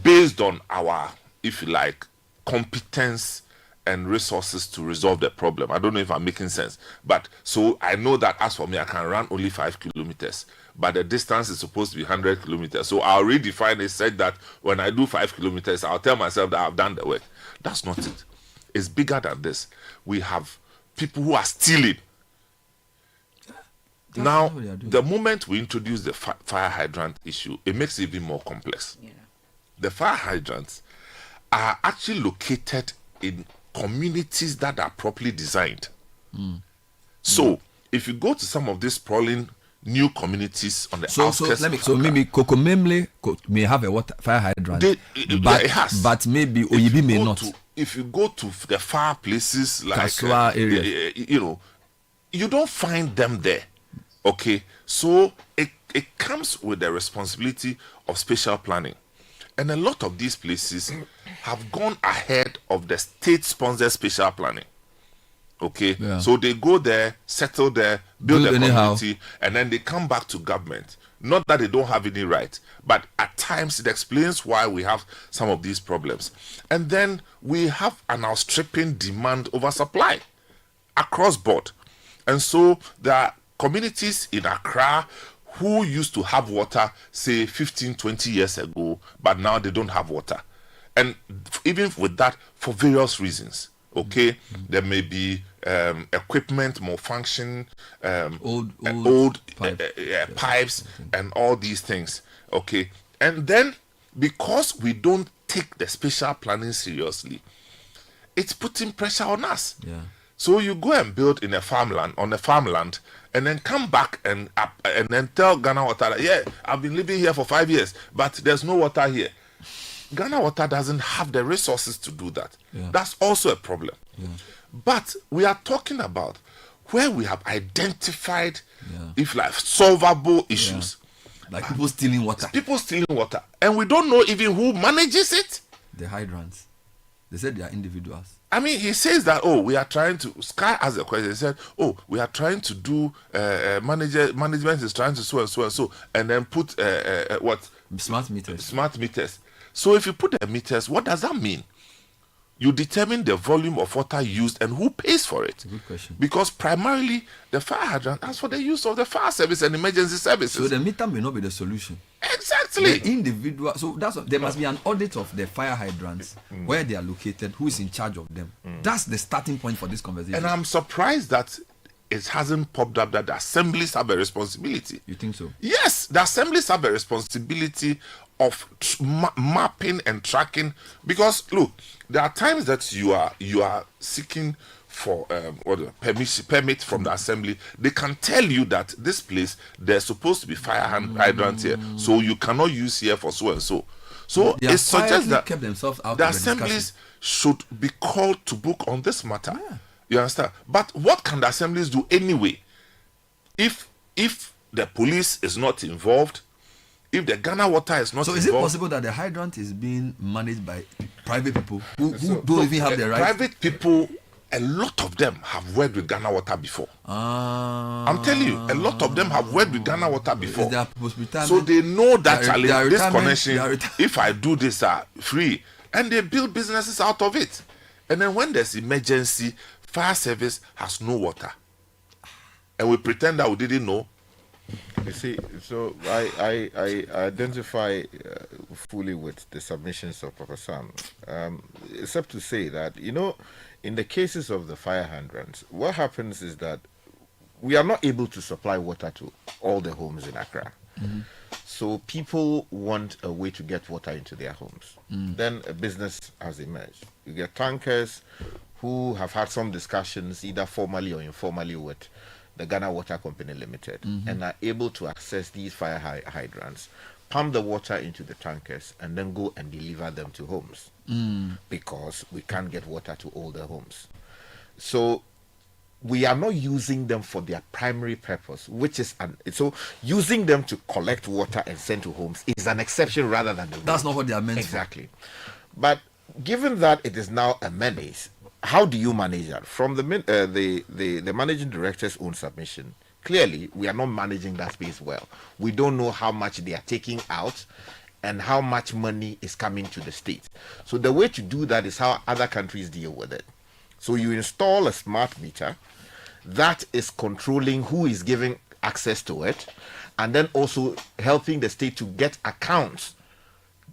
Speaker 12: based on our, if you like, competence and resources to resolve the problem. I don't know if I'm making sense. But so I know that as for me, I can run only 5 kilometers. But the distance is supposed to be 100 kilometers. So I'll redefine it, said that when I do 5 kilometers, I'll tell myself that I've done the work. That's not it. It's bigger than this. We have people who are stealing. Now, the moment we introduce the fire hydrant issue, it makes it even more complex. Yeah. The fire hydrants are actually located in communities that are properly designed. So, if you go to some of these sprawling new communities on the outskirts,
Speaker 18: maybe Kokomemle may have a fire hydrant, but it has. But maybe Oyibi may not.
Speaker 12: If you go to the far places like
Speaker 18: Kaswa area,
Speaker 12: you don't find them there. Okay, so it comes with the responsibility of spatial planning. And a lot of these places have gone ahead of the state-sponsored spatial planning. Okay, so they go there, settle there, build a community, and then they come back to government. Not that they don't have any right, but at times it explains why we have some of these problems. And then we have an outstripping demand over supply across board. And so there are communities in Accra who used to have water, say 15, 20 years ago, but now they don't have water. And even with that, for various reasons, okay, there may be equipment malfunction, old pipes and all these things, okay. And then, because we don't take the spatial planning seriously, it's putting pressure on us.
Speaker 18: Yeah.
Speaker 12: So you go and build in a farmland, and then come back and then tell Ghana Water that, yeah, I've been living here for 5 years, but there's no water here. Ghana Water doesn't have the resources to do that. Yeah. That's also a problem. Yeah. But we are talking about where we have identified, if like, solvable issues.
Speaker 18: Like people stealing water.
Speaker 12: People stealing water. And we don't know even who manages it.
Speaker 18: The hydrants. They said they are individuals.
Speaker 12: I mean, he says that, we are trying to, Sky asked a question, he said, we are trying to do, management is trying to so and so and so, and then put, what?
Speaker 18: Smart meters.
Speaker 12: Smart meters. So if you put the meters, what does that mean? You determine the volume of water used and who pays for it.
Speaker 18: Good question.
Speaker 12: Because primarily, the fire hydrant asks for the use of the fire service and emergency services.
Speaker 18: So the meter may not be the solution.
Speaker 12: Exactly.
Speaker 18: The individual. So there must be an audit of the fire hydrants, where they are located, who is in charge of them. That's the starting point for this conversation.
Speaker 12: And I'm surprised that it hasn't popped up that the assemblies have a responsibility.
Speaker 18: You think so?
Speaker 12: Yes, the assemblies have a responsibility of mapping and tracking, because look, there are times that you are seeking for permit from the assembly, they can tell you that this place there's supposed to be fire hydrant here, so you cannot use here for so and so. So it suggests that
Speaker 18: kept themselves out
Speaker 12: the
Speaker 18: of
Speaker 12: assemblies should be called to book on this matter. You understand? But what can the assemblies do anyway? If the police is not involved, if the Ghana Water is not involved.
Speaker 18: So is it possible that the hydrant is being managed by private people who don't even have the right?
Speaker 12: Private people, a lot of them have worked with Ghana Water before. I'm telling you, a lot of them have worked with Ghana Water before. So they know that this connection, if I do this, are free. And they build businesses out of it. And then when there's emergency, fire service has no water. And we pretend that we didn't know.
Speaker 8: You see, so I identify fully with the submissions of Papa Sam, except to say that, in the cases of the fire hydrants, what happens is that we are not able to supply water to all the homes in Accra. So people want a way to get water into their homes. Then a business has emerged. You get tankers who have had some discussions, either formally or informally, with the Ghana Water Company Limited, and are able to access these fire hydrants, pump the water into the tankers, and then go and deliver them to homes, because we can't get water to all the homes. So we are not using them for their primary purpose, which is so using them to collect water and send to homes is an exception rather than the rule.
Speaker 18: That's not what they are meant
Speaker 8: exactly. But given that it is now a menace, how do you manage that? From the managing director's own submission, clearly we are not managing that space well. We don't know how much they are taking out and how much money is coming to the state. So the way to do that is how other countries deal with it. So you install a smart meter that is controlling who is giving access to it, and then also helping the state to get accounts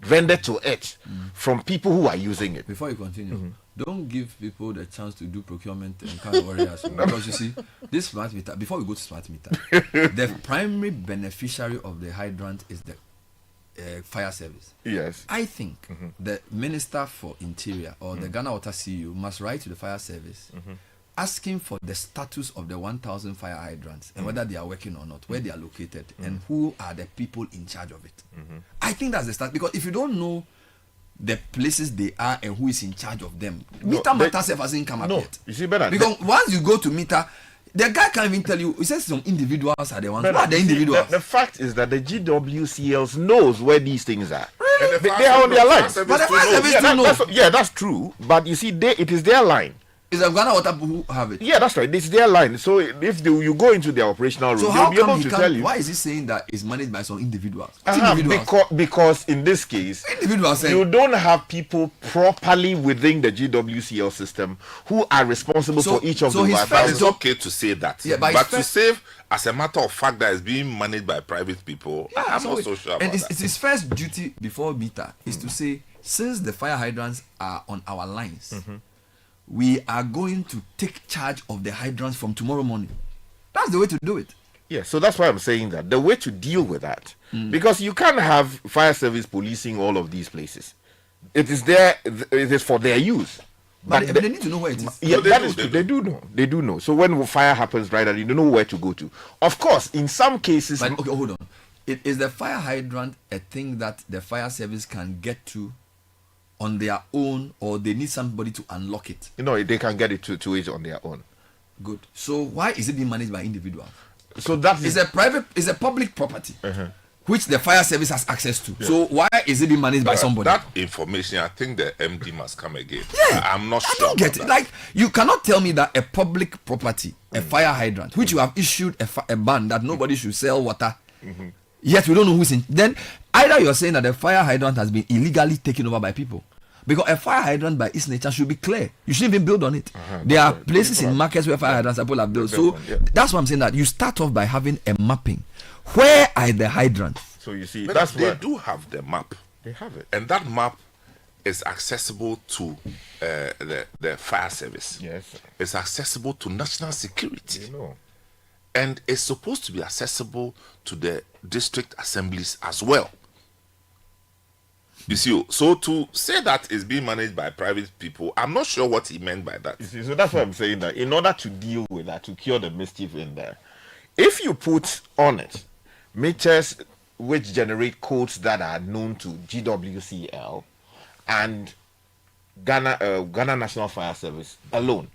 Speaker 8: rendered to it from people who are using it.
Speaker 18: Before you continue, don't give people the chance to do procurement and kind of worry us. Because you see, this smart meter, before we go to smart meter, the primary beneficiary of the hydrant is the fire service.
Speaker 8: Yes.
Speaker 18: I think the Minister for Interior or the Ghana Water CEO must write to the fire service asking for the status of the 1,000 fire hydrants and whether they are working or not, where they are located, and who are the people in charge of it. I think that's the start, because if you don't know the places they are and who is in charge of them, meter matters hasn't come up yet.
Speaker 8: You see, better
Speaker 18: because once you go to meter, the guy can't even tell you. He says some individuals are the ones. Who are the individuals?
Speaker 8: The fact is that the GWCLs knows where these things are. Really? They are on their line. But the fire service knows. Yeah, that's true. But you see, it is their line.
Speaker 18: It's a Ghana Water who have it.
Speaker 8: Yeah, that's right. It's their line. So if you go into their operational room, they'll be able to tell you.
Speaker 18: Why is he saying that it's managed by some individuals?
Speaker 8: Because in this case, you don't have people properly within the GWCL system who are responsible for each of the
Speaker 12: But it's okay to say that. Yeah, but to save, as a matter of fact, that is being managed by private people, I'm not so sure about that.
Speaker 18: It's his first duty before meter is to say, since the fire hydrants are on our lines, we are going to take charge of the hydrants from tomorrow morning. That's the way to do it.
Speaker 8: Yeah, so that's why I'm saying that. The way to deal with that, because you can't have fire service policing all of these places. It is for their use.
Speaker 18: But they need to know where it is.
Speaker 8: Yeah, they do know. They do know. So when fire happens, right, you don't know where to go to. Of course, in some cases...
Speaker 18: But, okay, hold on. Is the fire hydrant a thing that the fire service can get to on their own, or they need somebody to unlock it?
Speaker 8: They can get it to it on their own.
Speaker 18: Good. So why is it being managed by individuals?
Speaker 8: So that
Speaker 18: is a public property which the fire service has access to. Yeah. So why is it being managed by somebody?
Speaker 12: That information, I think the MD must come again.
Speaker 18: Yeah,
Speaker 12: I'm not sure.
Speaker 18: I don't get it. Like, you cannot tell me that a public property, a fire hydrant, which you have issued a ban that nobody should sell water. Yet we don't know who's in. Then either you're saying that the fire hydrant has been illegally taken over by people, because a fire hydrant by its nature should be clear. You shouldn't even build on it. There are places in markets where fire hydrants people have built. So that's why I'm saying that you start off by having a mapping. Where are the hydrants?
Speaker 8: So you see,
Speaker 12: they do have the map.
Speaker 8: They have it,
Speaker 12: and that map is accessible to the fire service.
Speaker 8: Yes,
Speaker 12: it's accessible to national security. And it's supposed to be accessible to the district assemblies as well. You see, so to say that is being managed by private people, I'm not sure what he meant by that.
Speaker 8: You see, so that's why I'm saying that in order to deal with that, to cure the mischief in there, if you put on it meters which generate codes that are known to GWCL and Ghana National Fire Service alone,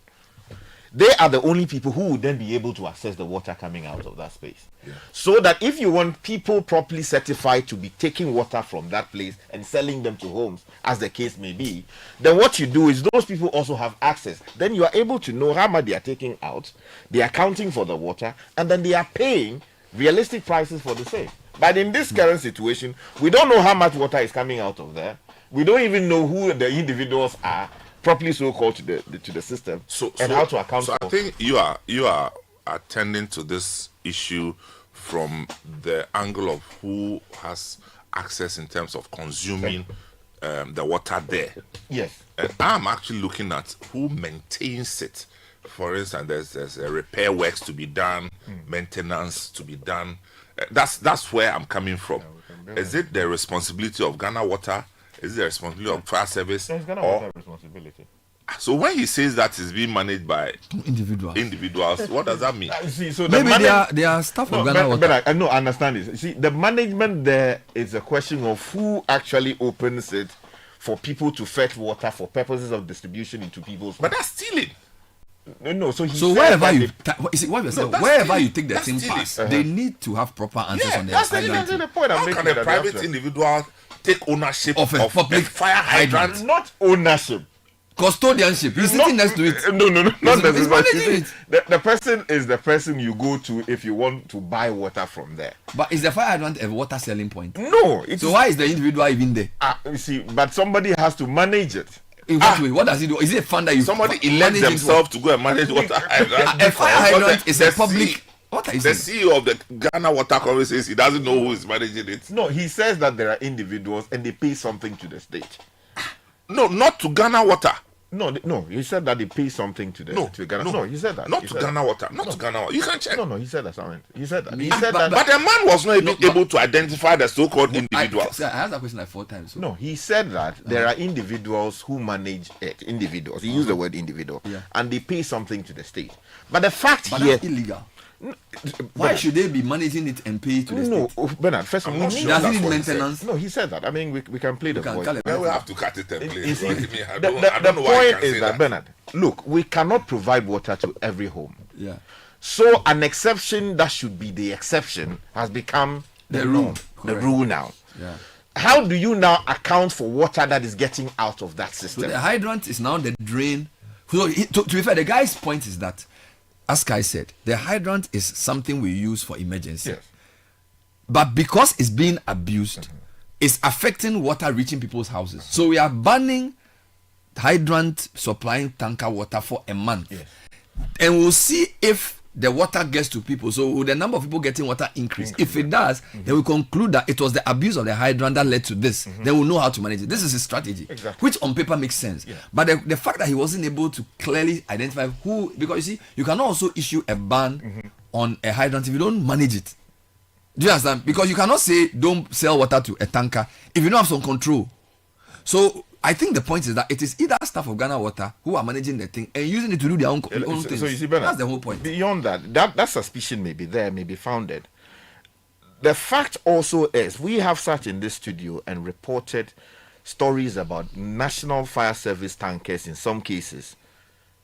Speaker 8: they are the only people who would then be able to access the water coming out of that space. Yeah. So that if you want people properly certified to be taking water from that place and selling them to homes, as the case may be, then what you do is those people also have access. Then you are able to know how much they are taking out, they are accounting for the water, and then they are paying realistic prices for the same. But in this current situation, we don't know how much water is coming out of there. We don't even know who the individuals are properly so called to the system, and how to account for.
Speaker 12: I think you are attending to this issue from the angle of who has access in terms of consuming the water there.
Speaker 8: Yes.
Speaker 12: And I'm actually looking at who maintains it. For instance, there's a repair works to be done, maintenance to be done. That's where I'm coming from. Is it the responsibility of Ghana Water? Is it the responsibility of fire service?
Speaker 8: It's Ghana Water responsibility.
Speaker 12: So when he says that it's being managed by individuals, what does that mean?
Speaker 8: See, so
Speaker 18: maybe they are staff of Ghana Water.
Speaker 8: But I understand this. See, the management there is a question of who actually opens it for people to fetch water for purposes of distribution into people's.
Speaker 12: But that's stealing.
Speaker 8: No, so
Speaker 18: wherever you wherever you take the thing pass, they need to have proper answers on their
Speaker 8: that's the point I'm making.
Speaker 12: How can a private individual take ownership
Speaker 18: of a public
Speaker 12: fire hydrant?
Speaker 8: Not ownership.
Speaker 18: Custodianship. He's sitting next to it.
Speaker 8: No, not necessarily. The person is the person you go to if you want to buy water from there.
Speaker 18: But is the fire hydrant a water selling point?
Speaker 8: No.
Speaker 18: So why is the individual even there?
Speaker 8: You see, but somebody has to manage it.
Speaker 18: In what way? What does he do? Is it a fund that you
Speaker 12: somebody elects themselves to go and manage water hydrant?
Speaker 18: A fire hydrant is a public. What are you
Speaker 12: the
Speaker 18: saying?
Speaker 12: CEO of the Ghana Water Company says he doesn't know who is managing it.
Speaker 8: No, he says that there are individuals and they pay something to the state.
Speaker 12: No, not to Ghana Water.
Speaker 8: No, he said that they pay something to Ghana. No, he said that.
Speaker 12: Not to Ghana Water. Not to Ghana Water. You can check.
Speaker 8: No, he said that. He said that.
Speaker 12: But the man was not even able to identify the so-called individuals.
Speaker 18: I asked that question like 4 times.
Speaker 8: No, he said that there are individuals who manage it. Individuals. He used the word individual. Yeah. And they pay something to the state. But the fact here...
Speaker 18: that's illegal. Why should they be managing it and pay to the state?
Speaker 8: No, Bernard, first of all,
Speaker 18: does it need maintenance?
Speaker 8: No, he said that. I mean, we can play the voice.
Speaker 12: We'll have to cut it and play it.
Speaker 8: The point is that, Bernard, look, we cannot provide water to every home.
Speaker 18: Yeah.
Speaker 8: So an exception that should be the exception has become the rule. The rule now.
Speaker 18: Yeah.
Speaker 8: How do you now account for water that is getting out of that system?
Speaker 18: So the hydrant is now the drain. So to be fair, the guy's point is that, as Kai said, the hydrant is something we use for emergency.
Speaker 8: Yes.
Speaker 18: But because it's being abused, it's affecting water reaching people's houses. So we are banning hydrant supplying tanker water for a month.
Speaker 8: Yes.
Speaker 18: And we'll see if the water gets to people. So will the number of people getting water increase? If it does, then we conclude that it was the abuse of the hydrant that led to this. Then we'll know how to manage it. This is his strategy, which on paper makes sense. Yeah. But the fact that he wasn't able to clearly identify who, because you see, you cannot also issue a ban on a hydrant if you don't manage it. Do you understand? Because you cannot say don't sell water to a tanker if you don't have some control. So I think the point is that it is either staff of Ghana Water who are managing the thing and using it to do their own things.
Speaker 8: So you see, Bernard,
Speaker 18: that's the whole point.
Speaker 8: Beyond that suspicion may be there, may be founded. The fact also is we have sat in this studio and reported stories about National Fire Service tankers in some cases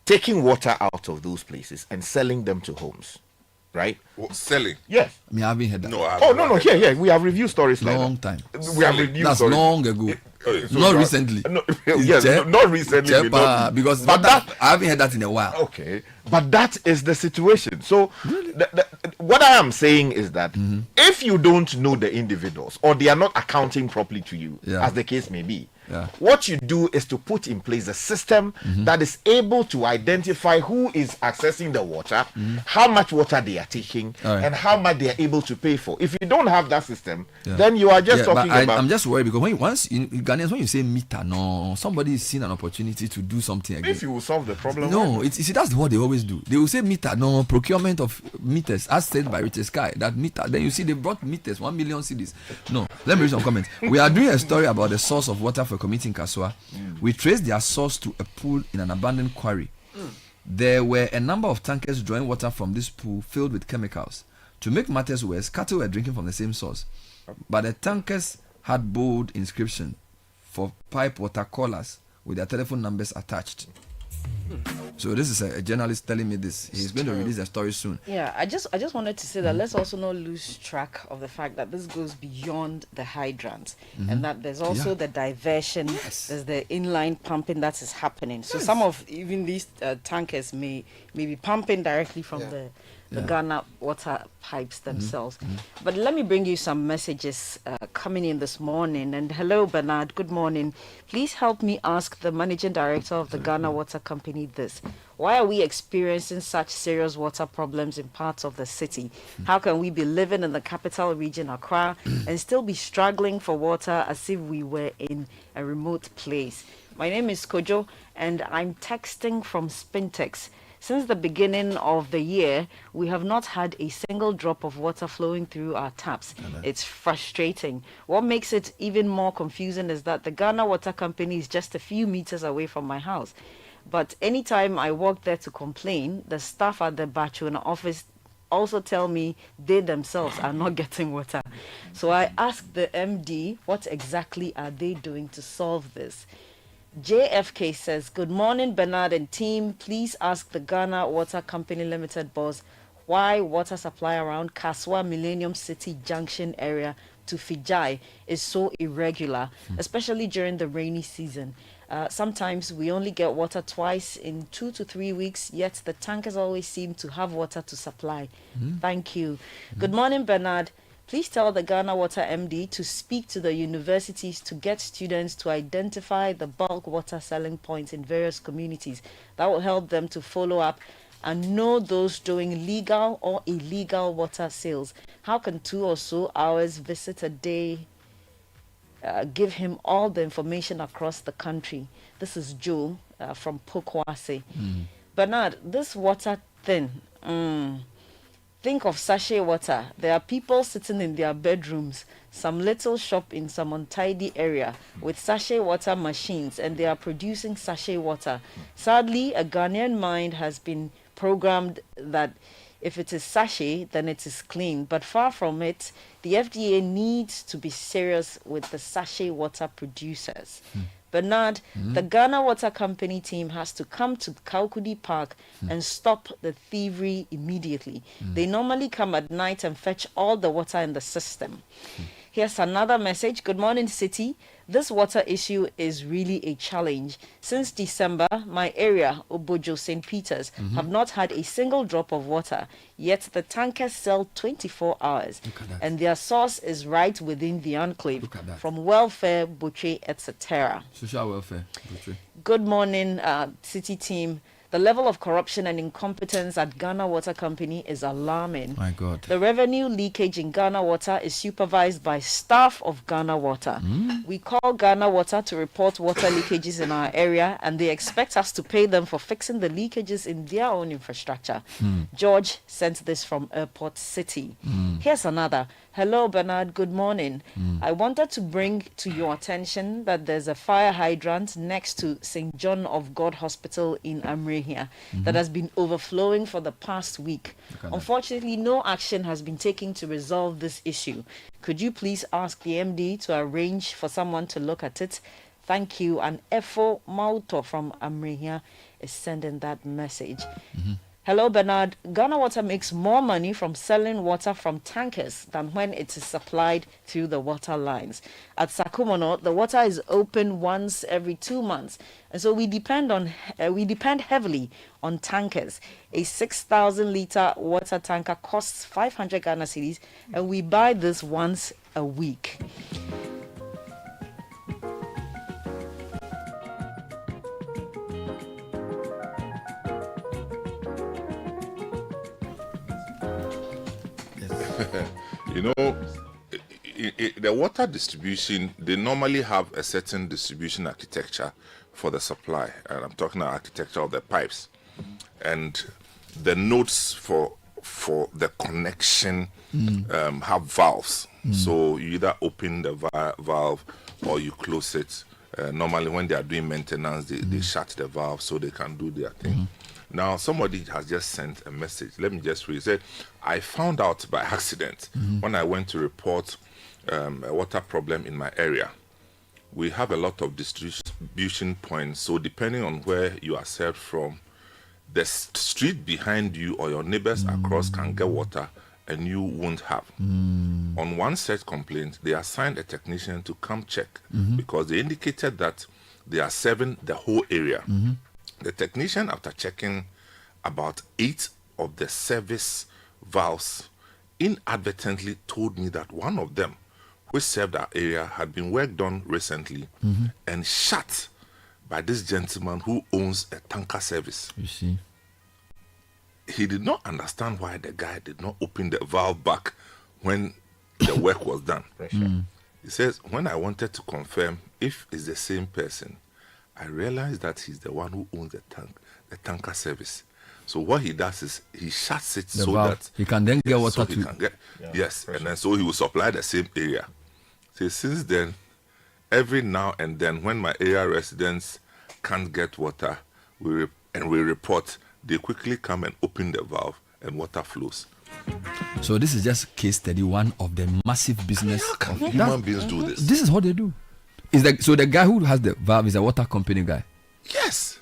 Speaker 8: taking water out of those places and selling them to homes. Right?
Speaker 12: What, selling?
Speaker 8: Yes.
Speaker 18: I mean, I haven't heard that.
Speaker 8: No. Here. We have reviewed stories like that.
Speaker 18: Long time.
Speaker 8: We have reviewed
Speaker 18: That's
Speaker 8: stories.
Speaker 18: Long ago. Not recently.
Speaker 8: Not recently.
Speaker 18: Because I haven't heard that in a while.
Speaker 8: Okay. But that is the situation. So what I am saying is that if you don't know the individuals or they are not accounting properly to you, as the case may be, What you do is to put in place a system that is able to identify who is accessing the water, how much water they are taking, and how much they are able to pay for. If you don't have that system, then you are just talking about.
Speaker 18: I'm just worried because once in Ghanaians, when you say meter, no, somebody is seeing an opportunity to do something again.
Speaker 8: If you will solve the problem,
Speaker 18: no, see, that's what they always do. They will say meter, no, procurement of meters, as said by Richard Sky. That meter, then you see they brought meters, 1 million cedis. No, let me read some comments. We are doing a story about the source of water for a community in Kaswa. We traced their source to a pool in an abandoned quarry. There were a number of tankers drawing water from this pool filled with chemicals. To make matters worse, cattle were drinking from the same source. But the tankers had bold inscription for pipe water callers with their telephone numbers attached. So this is a journalist telling me this. He's going to release a story soon.
Speaker 27: Yeah, I just wanted to say that let's also not lose track of the fact that this goes beyond the hydrant, and that there's also the diversion. There's the inline pumping that is happening. So some of even these tankers may be pumping directly from the Ghana water pipes themselves. But let me bring you some messages coming in this morning. And hello, Bernard. Good morning. Please help me ask the managing director of the Ghana Water Company this. Why are we experiencing such serious water problems in parts of the city? How can we be living in the capital region, Accra, and still be struggling for water as if we were in a remote place? My name is Kojo, and I'm texting from Spintex. Since the beginning of the year, we have not had a single drop of water flowing through our taps. It's frustrating. What makes it even more confusing is that the Ghana Water Company is just a few meters away from my house. But anytime I walk there to complain, the staff at the Bachuna office also tell me they themselves are not getting water. So I asked the MD, what exactly are they doing to solve this? JFK says, good morning, Bernard and team. Please ask the Ghana Water Company Limited boss why water supply around Kaswa Millennium City Junction area to Fijai is so irregular, especially during the rainy season. Sometimes we only get water twice in 2 to 3 weeks, yet the tankers always seem to have water to supply. Thank you. Good morning, Bernard. Please tell the Ghana Water MD to speak to the universities to get students to identify the bulk water selling points in various communities. That will help them to follow up and know those doing legal or illegal water sales. How can 2 or so hours visit a day give him all the information across the country? This is Joe from Pokwase. Bernard, this water thing, think of sachet water. There are people sitting in their bedrooms, some little shop in some untidy area with sachet water machines, and they are producing sachet water. Sadly, a Ghanaian mind has been programmed that if it is sachet, then it is clean. But far from it, the FDA needs to be serious with the sachet water producers. Bernard, the Ghana Water Company team has to come to Kaukudi Park and stop the thievery immediately. They normally come at night and fetch all the water in the system. Here's another message. Good morning, City. This water issue is really a challenge. Since December, my area, Obojo, St. Peter's, have not had a single drop of water, yet the tankers sell 24 hours. And their source is right within the enclave, from welfare, butchery, etc.
Speaker 18: Social welfare, butchery.
Speaker 27: Good morning, City team. The level of corruption and incompetence at Ghana Water Company is alarming.
Speaker 18: My God.
Speaker 27: The revenue leakage in Ghana Water is supervised by staff of Ghana Water. We call Ghana Water to report water leakages in our area, and they expect us to pay them for fixing the leakages in their own infrastructure. George sent this from Airport City. Here's another. Hello, Bernard. Good morning. I wanted to bring to your attention that there's a fire hydrant next to St. John of God Hospital in Amrehia that has been overflowing for the past week. Unfortunately, no action has been taken to resolve this issue. Could you please ask the MD to arrange for someone to look at it? Thank you. And Efo Mauto from Amrehia is sending that message. Hello, Bernard. Ghana Water makes more money from selling water from tankers than when it is supplied through the water lines. At Sakumono, the water is open once every 2 months, and so we depend heavily on tankers. A 6,000-liter water tanker costs 500 Ghana cedis, and we buy this once a week.
Speaker 12: You know, the water distribution, they normally have a certain distribution architecture for the supply, and I'm talking about architecture of the pipes, and the nodes for the connection have valves. So you either open the valve or you close it. Normally when they are doing maintenance, they shut the valve so they can do their thing. Now somebody has just sent a message. Let me just read. It said, I found out by accident when I went to report a water problem in my area. We have a lot of distribution points, so depending on where you are served from, the street behind you or your neighbors across can get water and you won't have. On one such complaint, they assigned a technician to come check because they indicated that they are serving the whole area. The technician, after checking about 8 of the service valves, inadvertently told me that one of them, which served our area, had been worked on recently and shut by this gentleman who owns a tanker service.
Speaker 18: You see,
Speaker 12: he did not understand why the guy did not open the valve back when the work was done. He says, when I wanted to confirm if it's the same person, I realized that he's the one who owns the tanker service. So what he does is he shuts it so
Speaker 18: valve.
Speaker 12: that
Speaker 18: He can then get water
Speaker 12: so
Speaker 18: to...
Speaker 12: he can get, and then so he will supply the same area. So since then, every now and then, when my area residents can't get water, we report, they quickly come and open the valve and water flows.
Speaker 18: So this is just case study one of the massive business.
Speaker 12: How can human beings do this?
Speaker 18: This is what they do. Is that so? The guy who has the valve is a water company guy.
Speaker 12: Yes.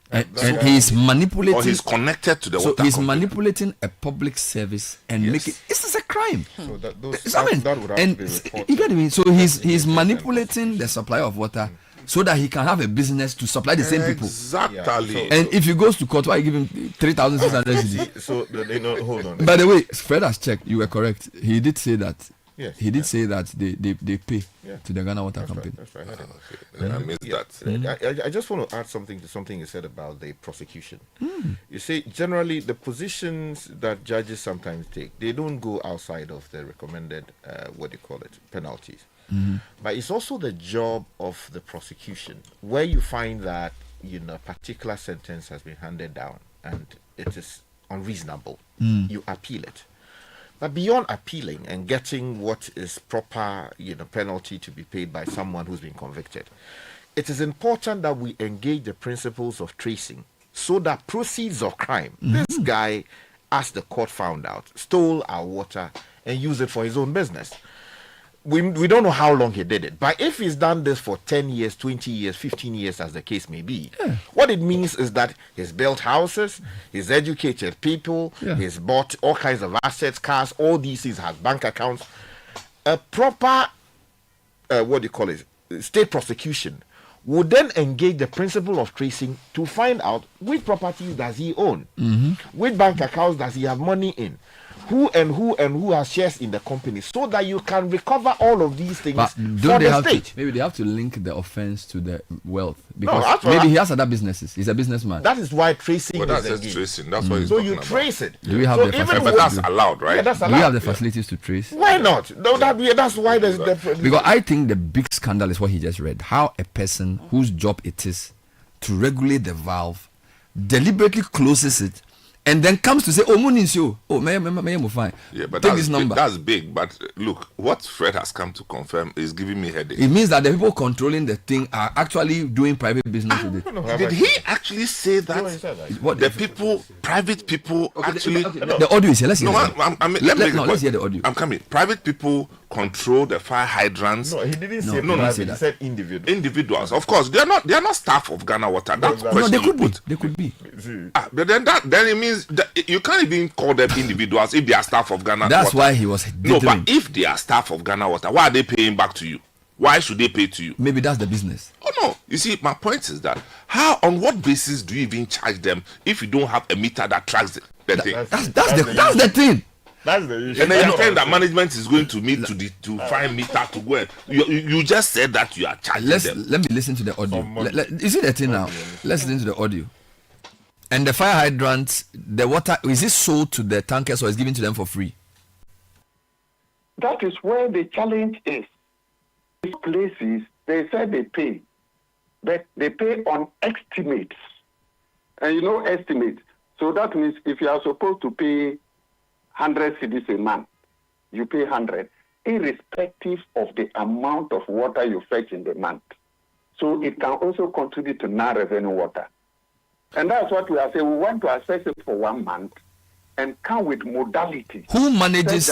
Speaker 18: And he's manipulating.
Speaker 12: Or he's connected to the
Speaker 18: so
Speaker 12: water
Speaker 18: he's
Speaker 12: company.
Speaker 18: manipulating a public service and making. This is a crime.
Speaker 8: So that would have
Speaker 18: and
Speaker 8: to be reported.
Speaker 18: you get me. So he's manipulating the supply of water so that he can have a business to supply the same people.
Speaker 12: Exactly.
Speaker 18: And if he goes to court, why you give him 3,600?
Speaker 8: So they know. Hold on.
Speaker 18: By the way, Fred has checked. You were correct. He did say that.
Speaker 8: Yes,
Speaker 18: he did say that they pay to the Ghana Water Company.
Speaker 8: That's right.
Speaker 12: I missed that.
Speaker 8: I just want to add something to something you said about the prosecution. You see, generally the positions that judges sometimes take, they don't go outside of the recommended penalties. But it's also the job of the prosecution where you find that a particular sentence has been handed down and it is unreasonable. You appeal it. But beyond appealing and getting what is proper, penalty to be paid by someone who's been convicted, it is important that we engage the principles of tracing so that proceeds of crime, this guy, as the court found out, stole our water and used it for his own business. We don't know how long he did it, but if he's done this for 10 years, 20 years, 15 years, as the case may be, what it means is that he's built houses, he's educated people, he's bought all kinds of assets, cars, all these things, has bank accounts. A proper, state prosecution would then engage the principle of tracing to find out which properties does he own, which bank accounts does he have money in, who has shares in the company, so that you can recover all of these things for the state.
Speaker 18: Maybe they have to link the offense to the wealth, because maybe he has other businesses. He's a businessman.
Speaker 8: That is why tracing
Speaker 12: that's
Speaker 8: is engaged.
Speaker 12: tracing. That's what he's
Speaker 8: so
Speaker 12: talking
Speaker 8: you
Speaker 12: about.
Speaker 8: trace it.
Speaker 18: Do we have the facilities?
Speaker 12: But that's allowed, right?
Speaker 8: Yeah, that's allowed.
Speaker 18: Do we have the facilities to trace?
Speaker 8: Why not? No, that's why there's
Speaker 18: because I think the big scandal is what he just read. How a person whose job it is to regulate the valve deliberately closes it and then comes to say, "Oh, Munisio, fine."
Speaker 12: Yeah, but
Speaker 18: take
Speaker 12: that's
Speaker 18: this number.
Speaker 12: That's big. But look, what Fred has come to confirm is giving me headache.
Speaker 18: It means that the people controlling the thing are actually doing private business with it.
Speaker 12: Did he actually say that?
Speaker 18: What
Speaker 12: the people, private people, actually?
Speaker 18: The audio is here. Let's hear.
Speaker 12: Let's
Speaker 18: hear the audio.
Speaker 12: I'm coming. Private people control the fire hydrants.
Speaker 8: No, he didn't say private. He said individuals.
Speaker 12: Individuals, of course, they are not staff of Ghana Water. That's
Speaker 18: No, they could be. They could be.
Speaker 12: But then it means that you can't even call them individuals if they are staff of Ghana Water.
Speaker 18: That's why he was.
Speaker 12: No, but if they are staff of Ghana Water, why are they paying back to you? Why should they pay to you?
Speaker 18: Maybe that's the business.
Speaker 12: Oh no! You see, my point is that on what basis do you even charge them if you don't have a meter that tracks the thing?
Speaker 18: That's the thing.
Speaker 8: That's the issue.
Speaker 12: And then you're saying that management is going to meet to find meter to go. You just said that you are charging them.
Speaker 18: Let me listen to the audio. You see the thing now? Let's listen to the audio. And the fire hydrant, the water, is it sold to the tankers or is given to them for free?
Speaker 1: That is where the challenge is. These places, they say they pay, but they pay on estimates. And you know estimates. So that means if you are supposed to pay 100 cedis a month, you pay 100, irrespective of the amount of water you fetch in the month. So it can also contribute to non-revenue water. And that's what we are saying. We want to assess it for 1 month and come with modality.
Speaker 18: Who manages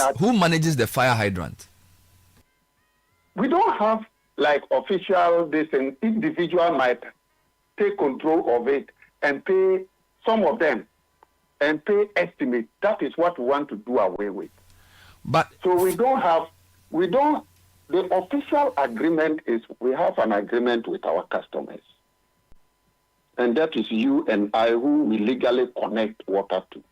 Speaker 18: the fire hydrant?
Speaker 1: We don't have like official, this an individual might take control of it and pay some of them and pay estimate. That is what we want to do away with.
Speaker 18: But
Speaker 1: so the official agreement is we have an agreement with our customers. And that is you and I who we legally connect water to.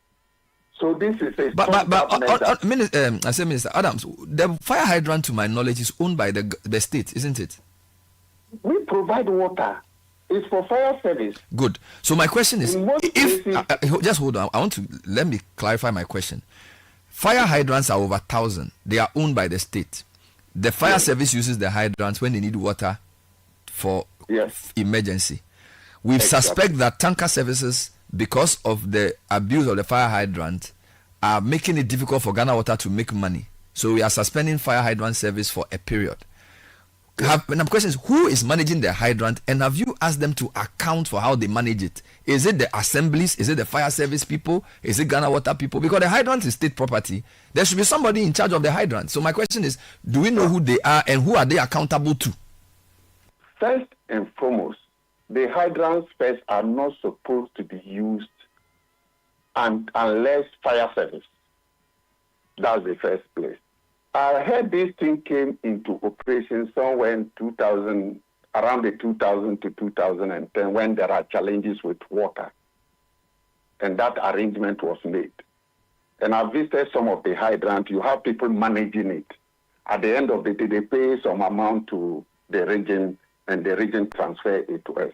Speaker 1: So this is a
Speaker 18: Minister Adams, the fire hydrant, to my knowledge, is owned by the state, isn't it?
Speaker 1: We provide water. It's for fire service.
Speaker 18: Good. So my question is, just hold on. Let me clarify my question. Fire hydrants are over 1,000. They are owned by the state. The fire service uses the hydrants when they need water for emergency. We suspect that tanker services, because of the abuse of the fire hydrant, are making it difficult for Ghana Water to make money. So we are suspending fire hydrant service for a period. And the question is, who is managing the hydrant, and have you asked them to account for how they manage it? Is it the assemblies? Is it the fire service people? Is it Ghana Water people? Because the hydrant is state property. There should be somebody in charge of the hydrant. So my question is, do we know who they are and who are they accountable to?
Speaker 1: First and foremost, the hydrants first are not supposed to be used unless fire service. That's the first place. I heard this thing came into operation somewhere in 2000, around the 2000 to 2010, when there are challenges with water. And that arrangement was made. And I visited some of the hydrants. You have people managing it. At the end of the day, they pay some amount to the region, and the region transfer it to us.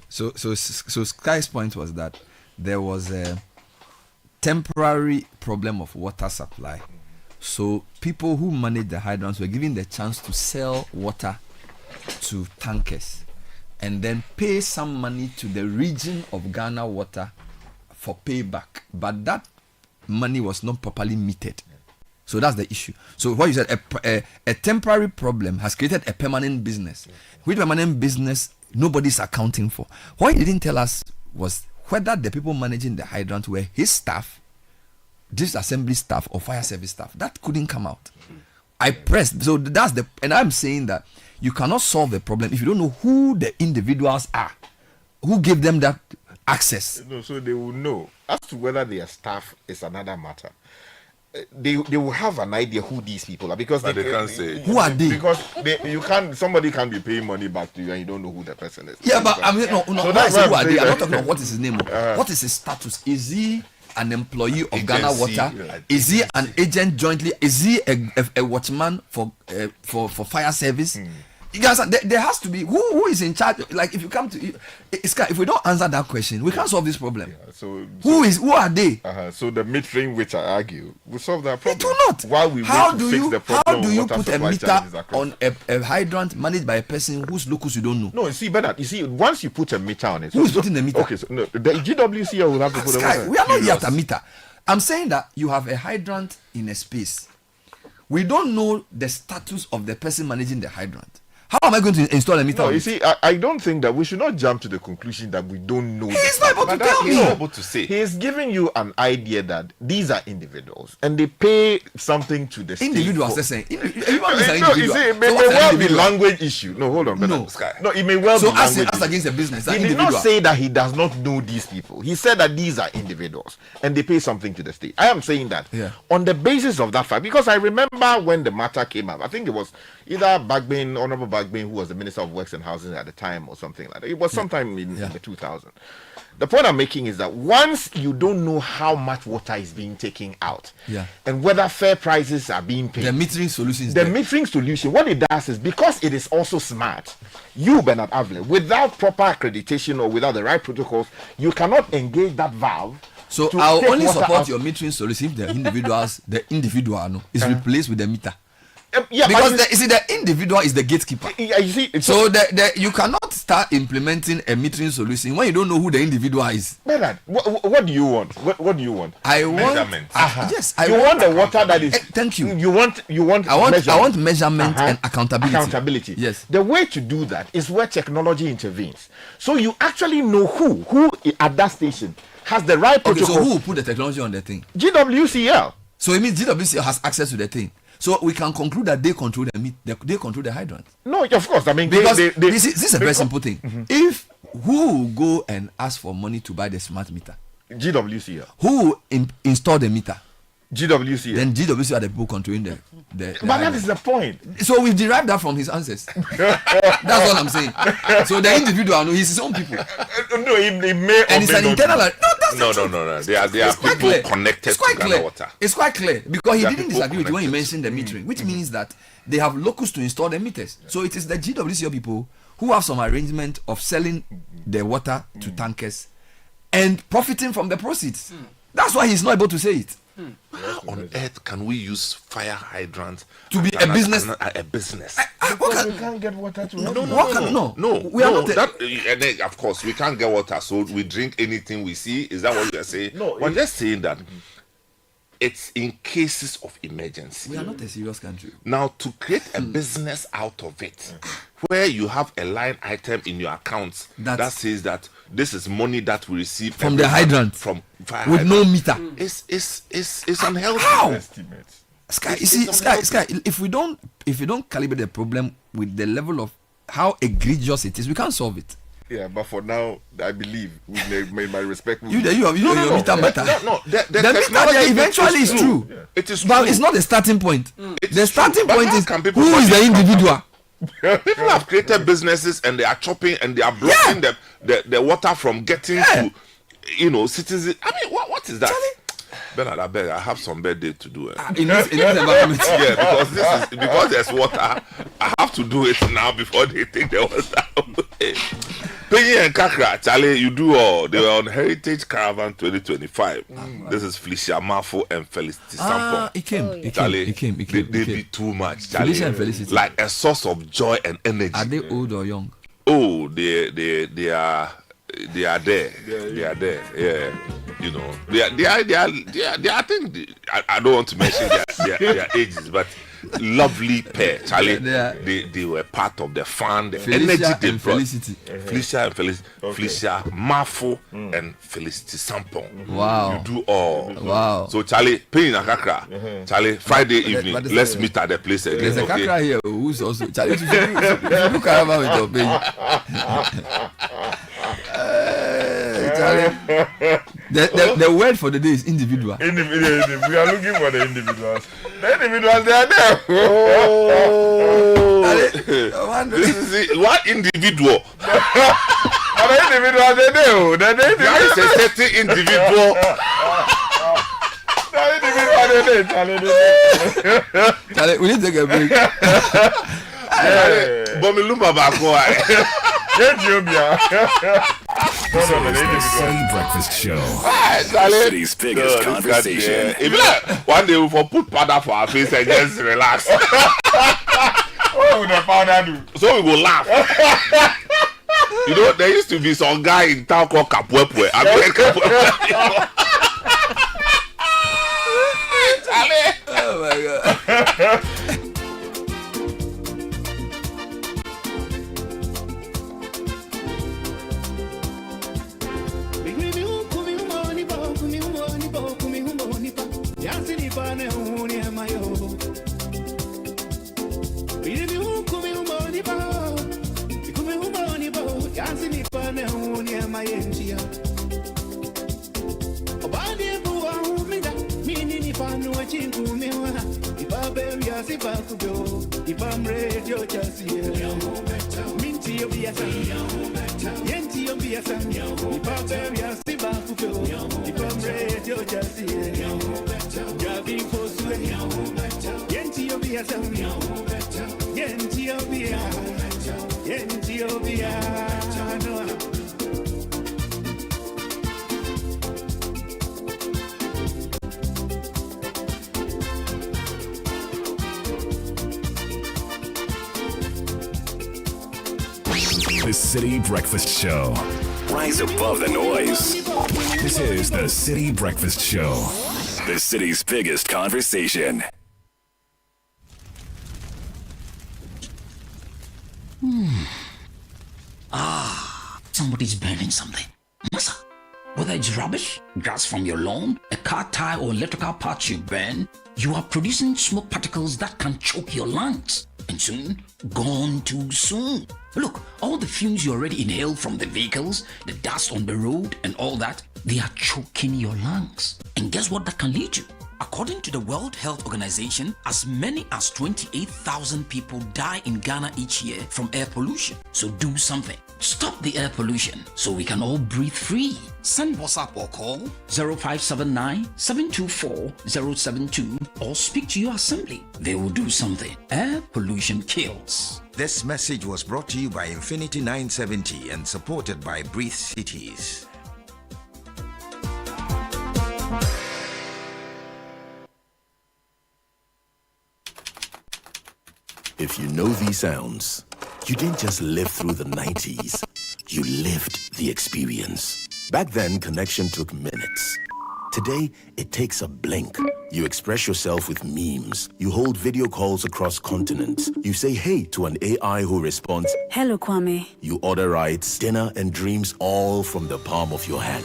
Speaker 18: So Sky's point was that there was a temporary problem of water supply. So people who manage the hydrants were given the chance to sell water to tankers and then pay some money to the region of Ghana Water for payback. But that money was not properly meted. So that's the issue. So what you said, a temporary problem has created a permanent business. Which permanent business nobody's accounting for. What he didn't tell us was whether the people managing the hydrant were his staff, disassembly staff, or fire service staff. That couldn't come out. I pressed. So that's and I'm saying that you cannot solve the problem if you don't know who the individuals are, who gave them that access.
Speaker 8: No, so they will know. As to whether they are staff is another matter. They will have an idea who these people are, because
Speaker 12: they can't say
Speaker 18: who are they,
Speaker 8: because somebody can be paying money back to you and you don't know who the person is.
Speaker 18: Yeah, but I mean, no.
Speaker 8: So that's why
Speaker 18: who are they? I'm not talking about what is his name. What is his status? Is he an employee of Ghana Water? Is he an agent jointly? Is he a watchman for fire service? You guys, there has to be who is in charge. Like if you come to, if we don't answer that question, we can't solve this problem. Yeah, so who are they?
Speaker 8: So the metering, which I argue, will solve that problem.
Speaker 18: It will not.
Speaker 8: Why we fix the problem?
Speaker 18: How do you put a meter on a hydrant managed by a person whose locus you don't know?
Speaker 8: No, you see, better. You see, once you put a meter on it,
Speaker 18: who's putting the meter?
Speaker 8: Okay, so no, the GWC will have to put a meter.
Speaker 18: We are not yet a meter. I'm saying that you have a hydrant in a space. We don't know the status of the person managing the hydrant. How am I going to install a meter?
Speaker 8: No, you see, I don't think that we should not jump to the conclusion that we don't know.
Speaker 18: He's not able to tell me.
Speaker 8: He's not able to say. He's giving you an idea that these are individuals and they pay something to the state.
Speaker 18: Individuals, they're saying.
Speaker 8: You see, it may well be language issue. No, hold on. No, it may well be language issue.
Speaker 18: So as against the business,
Speaker 8: he did not say that he does not know these people. He said that these are individuals and they pay something to the state. I am saying that on the basis of that fact, because I remember when the matter came up, I think it was either Honorable Bagbin, who was the Minister of Works and Housing at the time or something like that. It was sometime in the 2000s. The point I'm making is that once you don't know how much water is being taken out and whether fair prices are being paid,
Speaker 18: the metering solution
Speaker 8: metering solution, what it does is, because it is also smart, you, Bernard Avle, without proper accreditation or without the right protocols, you cannot engage that valve.
Speaker 18: So I'll only support your metering solution if the individual is replaced with the meter. Because the individual is the gatekeeper.
Speaker 8: You see,
Speaker 18: so you cannot start implementing a metering solution when you don't know who the individual is.
Speaker 8: Bernard, what do you want? What do you want?
Speaker 18: I want
Speaker 12: measurement.
Speaker 18: Yes,
Speaker 8: I want the water that is.
Speaker 18: Thank you.
Speaker 8: You want.
Speaker 18: I want measurement and accountability.
Speaker 8: Accountability.
Speaker 18: Yes.
Speaker 8: The way to do that is where technology intervenes. So you actually know who at that station has the right protocol.
Speaker 18: So who will put the technology on the thing?
Speaker 8: GWCL.
Speaker 18: So it means GWCL has access to the thing. So we can conclude that they control they control the hydrant.
Speaker 8: No, of course. I mean,
Speaker 18: because this is a very simple thing. If who will go and ask for money to buy the smart meter?
Speaker 8: GWCL.
Speaker 18: Who will install the meter?
Speaker 8: GWCL.
Speaker 18: Then GWCL are the people controlling the
Speaker 8: but that is the point.
Speaker 18: So we derived that from his answers. That's what I'm saying. So the individual, no, he's his own people.
Speaker 8: No, he may.
Speaker 18: And it's an internal.
Speaker 12: No. They are people connected to Ghana Water.
Speaker 18: It's quite clear because he didn't disagree with you when he mentioned the metering, which means that they have locals to install the meters. So it is the GWCL people who have some arrangement of selling the water to tankers and profiting from the proceeds. That's why he's not able to say it.
Speaker 12: How on earth can we use fire hydrants
Speaker 18: to be a business?
Speaker 12: A business.
Speaker 8: We can't get water to.
Speaker 12: No. We are not. And then, of course, we can't get water, so we drink anything we see. Is that what you are saying?
Speaker 8: No,
Speaker 12: we're just saying that it's in cases of emergency.
Speaker 18: We are not a serious country.
Speaker 12: Now, to create a business out of it, where you have a line item in your accounts that says that this is money that we receive
Speaker 18: from the hydrant,
Speaker 12: from fire
Speaker 18: with
Speaker 12: hydrant.
Speaker 18: No meter.
Speaker 12: It's unhealthy.
Speaker 18: How? Sky, you see, Sky. If we don't calibrate the problem with the level of how egregious it is, we can't solve it.
Speaker 8: Yeah, but for now, I believe we made my respect.
Speaker 18: You know your meter matter.
Speaker 12: No. The
Speaker 18: meter eventually is true.
Speaker 12: Yeah. It is true.
Speaker 18: But it's not the starting point. The starting point is who is the individual.
Speaker 12: People have created businesses and they are chopping and they are blocking the water from getting to citizens. I mean, what is that? Bernard, I beg, I have some birthday to do.
Speaker 18: In this environment.
Speaker 12: Yeah, because there's water, I have to do it now before they take the water away. Penny and Kakra, Charlie, you do all. They were on Heritage Caravan 2025. This is Felicia Mafo and Felicity Sampo.
Speaker 18: It came.
Speaker 12: They be too much, Charlie.
Speaker 18: Felicia and Felicity.
Speaker 12: Like a source of joy and energy.
Speaker 18: Are they old or young?
Speaker 12: Oh, they are there. They are there. Yeah. You know, they are I think I don't want to mention their ages, but lovely pair, Charlie. They were part of the fun, the
Speaker 18: Felicia
Speaker 12: energy they brought.
Speaker 18: Felicity.
Speaker 12: Felicia and Felicity. Okay. Felicia Mafo and Felicity Sampon.
Speaker 18: Wow.
Speaker 12: You do all.
Speaker 18: Wow.
Speaker 12: So Charlie, pay in a kakra. Charlie, Friday evening, let's meet at the place again.
Speaker 18: There's a kakra here who's also Charlie. You do caravan with your pay. Charlie, the word for the day is individual.
Speaker 8: Individual. We are looking for the individuals. The individuals, they are there.
Speaker 12: This is it. What individual?
Speaker 8: The individuals, they are there.
Speaker 12: There is a certain individual.
Speaker 18: Charlie, we need to take a break.
Speaker 12: Bomilumba Bako.
Speaker 4: City Breakfast Show. The city's biggest conversation.
Speaker 12: One day we will put powder for our face and just relax.
Speaker 8: What would the powder do?
Speaker 12: So we will laugh. You know, there used to be some guy in town called Kapwepwe. I mean, Kapwepwe.
Speaker 18: Oh my God.
Speaker 3: baby, I see back to go. If I'm ready, you're just here. Minty, you'll be a son. Yenty, you'll be a son. If I'm baby, I see back to go. If I'm ready, you're just here. Driving for sway. Yenty, you'll be a son. Yenty, you'll be a Yenty, you'll be a
Speaker 4: The City Breakfast Show. Rise above the noise. This is the City Breakfast Show. The city's biggest conversation.
Speaker 13: Somebody's burning something. Massa, whether it's rubbish, grass from your lawn, a car tire or electrical parts you burn, you are producing smoke particles that can choke your lungs. And soon, gone too soon. Look, all the fumes you already inhale from the vehicles, the dust on the road and all that, they are choking your lungs. And guess what that can lead to? According to the World Health Organization, as many as 28,000 people die in Ghana each year from air pollution. So do something. Stop the air pollution so we can all breathe free. Send WhatsApp or call 0579-724-072 or speak to your assembly. They will do something. Air pollution kills.
Speaker 14: This message was brought to you by Infinity 970 and supported by Breathe Cities.
Speaker 16: If you know these sounds, you didn't just live through the 90s, you lived the experience. Back then, connection took minutes. Today, it takes a blink. You express yourself with memes. You hold video calls across continents. You say hey to an AI who responds,
Speaker 19: "Hello, Kwame."
Speaker 16: You order rides, dinner, and dreams all from the palm of your hand.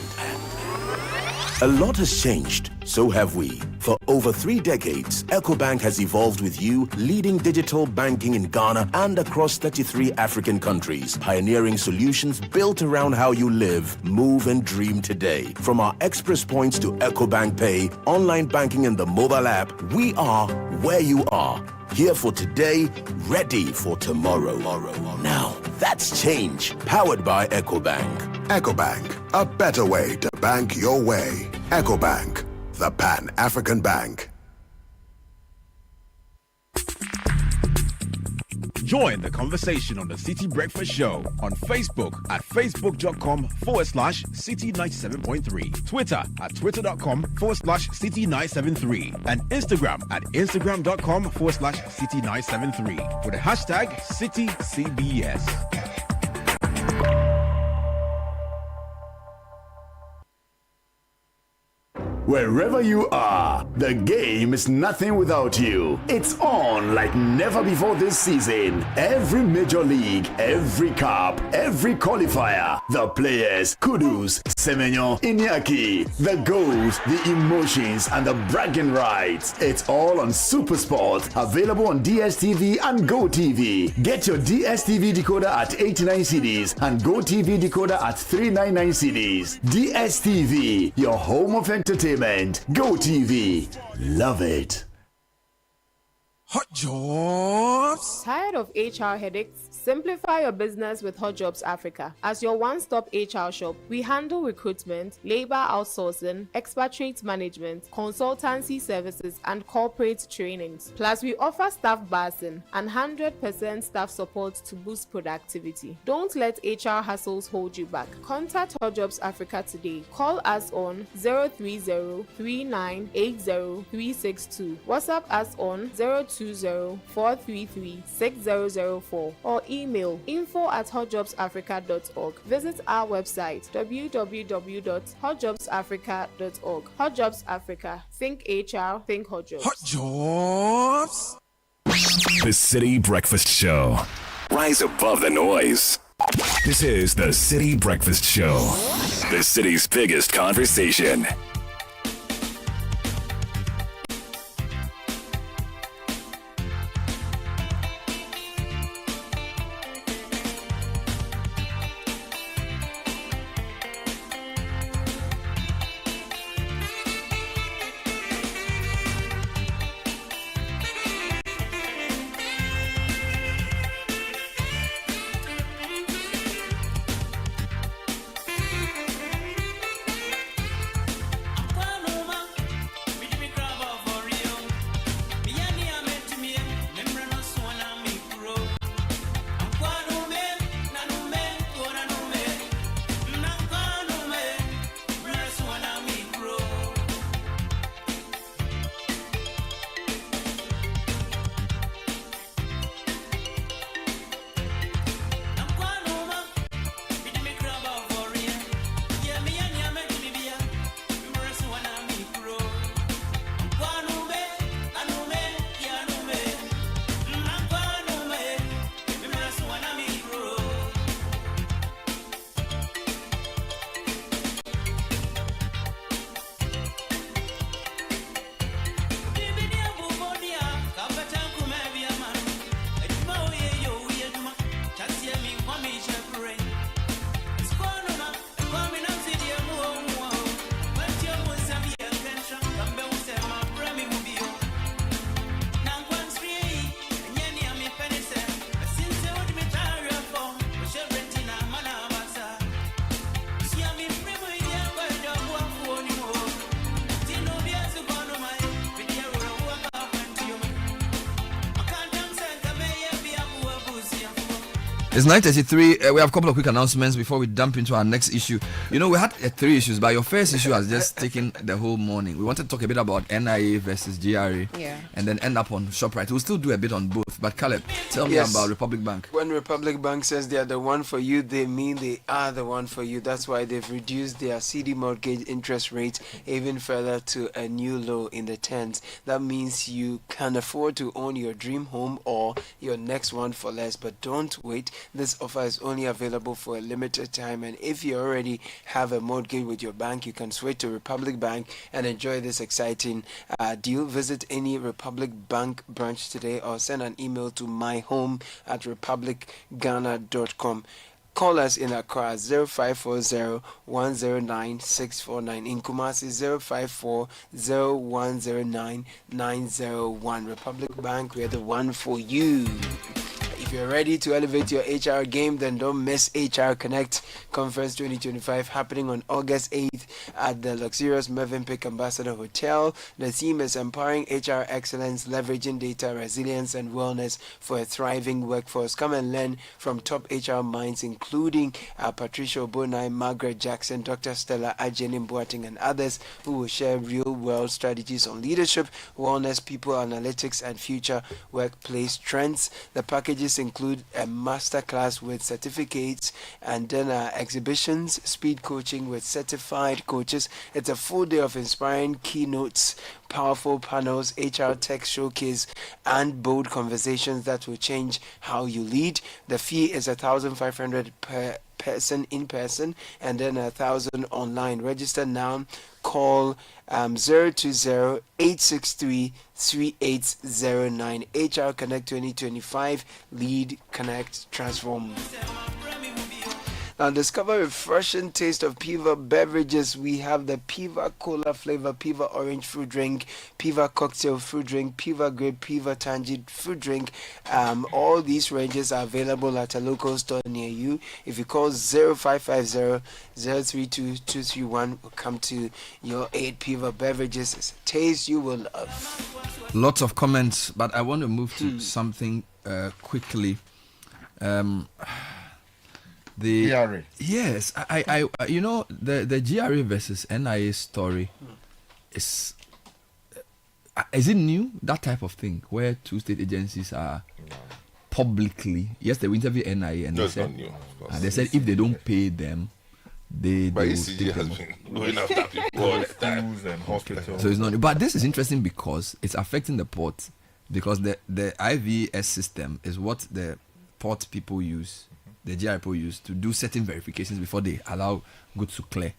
Speaker 16: A lot has changed, so have we. For over 3 decades, EcoBank has evolved with you, leading digital banking in Ghana and across 33 African countries, pioneering solutions built around how you live, move, and dream today. From our express points to EcoBank Pay, online banking, and the mobile app, we are where you are. Here for today, ready for tomorrow. Now, that's change, powered by EcoBank.
Speaker 22: EcoBank, a better way to bank your way. EcoBank, the Pan-African Bank.
Speaker 15: Join the conversation on the City Breakfast Show on Facebook at facebook.com/City97.3, Twitter at twitter.com/City973, and Instagram at instagram.com/City973 with the hashtag CityCBS.
Speaker 2: Wherever you are, the game is nothing without you. It's on like never before this season. Every major league, every cup, every qualifier, the players, Kudus, Semenyo, Iñaki, the goals, the emotions, and the bragging rights. It's all on SuperSport, available on DSTV and GoTV. Get your DSTV decoder at 89 cedis and GoTV decoder at 399 cedis. DSTV, your home of entertainment. Go TV. Love it.
Speaker 3: Hot jobs.
Speaker 21: Tired of HR headaches? Simplify your business with Hot Jobs Africa. As your one-stop HR shop, we handle recruitment, labor outsourcing, expatriate management, consultancy services, and corporate trainings. Plus, we offer staff basing and 100% staff support to boost productivity. Don't let HR hassles hold you back. Contact Hot Jobs Africa today. Call us on 030-3980-362. WhatsApp us on 020-433-6004 or email info@hotjobsafrica.org. Visit our website www.hotjobsafrica.org. Hot Jobs Africa. Think HR, think Hot Jobs.
Speaker 3: Hot jobs.
Speaker 4: The City Breakfast Show. Rise above the noise. This is the City Breakfast Show. The city's biggest conversation.
Speaker 18: It's 9:33. We have a couple of quick announcements before we jump into our next issue. You know, we had 3 issues, but your first issue has just taken the whole morning. We wanted to talk a bit about NIA versus GRA, and then end up on Shopright. We'll still do a bit on both. But Caleb, tell me about Republic Bank.
Speaker 5: When Republic Bank says they are the one for you, they mean they are the one for you. That's why they've reduced their CD mortgage interest rate even further to a new low in the 10s. That means you can afford to own your dream home or your next one for less. But don't wait. This offer is only available for a limited time, and if you already have a mortgage with your bank, you can switch to Republic Bank and enjoy this exciting deal. Visit any Republic Bank branch today or send an email to myhome@republicghana.com. Call us in Accra 0540-109-649. In Kumasi 054-0109-901. Republic Bank, we're the one for you. If you're ready to elevate your HR game, then don't miss HR Connect Conference 2025 happening on August 8th at the luxurious Mövenpick Ambassador Hotel. The theme is empowering HR excellence, leveraging data, resilience, and wellness for a thriving workforce. Come and learn from top HR minds, including Patricia Obonai, Margaret Jackson, Dr. Stella Ajenim Boateng, and others who will share real-world strategies on leadership, wellness, people analytics, and future workplace trends. The packages include a master class with certificates and then exhibitions, speed coaching with certified coaches. It's a full day of inspiring keynotes, powerful panels, HR tech showcase, and bold conversations that will change how you lead. The fee is 1,500 per person in person and then 1,000 online. Register now. Call 020-863-3809. HR Connect 2025. Lead, Connect, Transform. Now discover a refreshing taste of Piva beverages. We have the Piva Cola flavor, Piva Orange fruit drink, Piva Cocktail fruit drink, Piva Grape, Piva Tangy fruit drink. All these ranges are available at a local store near you. If you call 0550-032-231, we'll come to your aid. Piva beverages. It's a taste you will love.
Speaker 18: Lots of comments, but I want to move to something quickly. The
Speaker 8: GRA.
Speaker 18: Yes, I you know, the GRA versus NIA story is it new, that type of thing where two state agencies are publicly? Yes, they interview NIA and
Speaker 12: No,
Speaker 18: they
Speaker 12: it's
Speaker 18: said,
Speaker 12: not new, of course.
Speaker 18: they said if they don't pay them, they
Speaker 12: But
Speaker 18: will
Speaker 12: ECG
Speaker 18: take
Speaker 12: has
Speaker 18: them.
Speaker 12: been going after people all the time.
Speaker 8: Schools and hospitals.
Speaker 18: So it's not new. But this is interesting because it's affecting the port, because the IVS system is what the port people use, the GRA people use to do certain verifications before they allow goods to clear.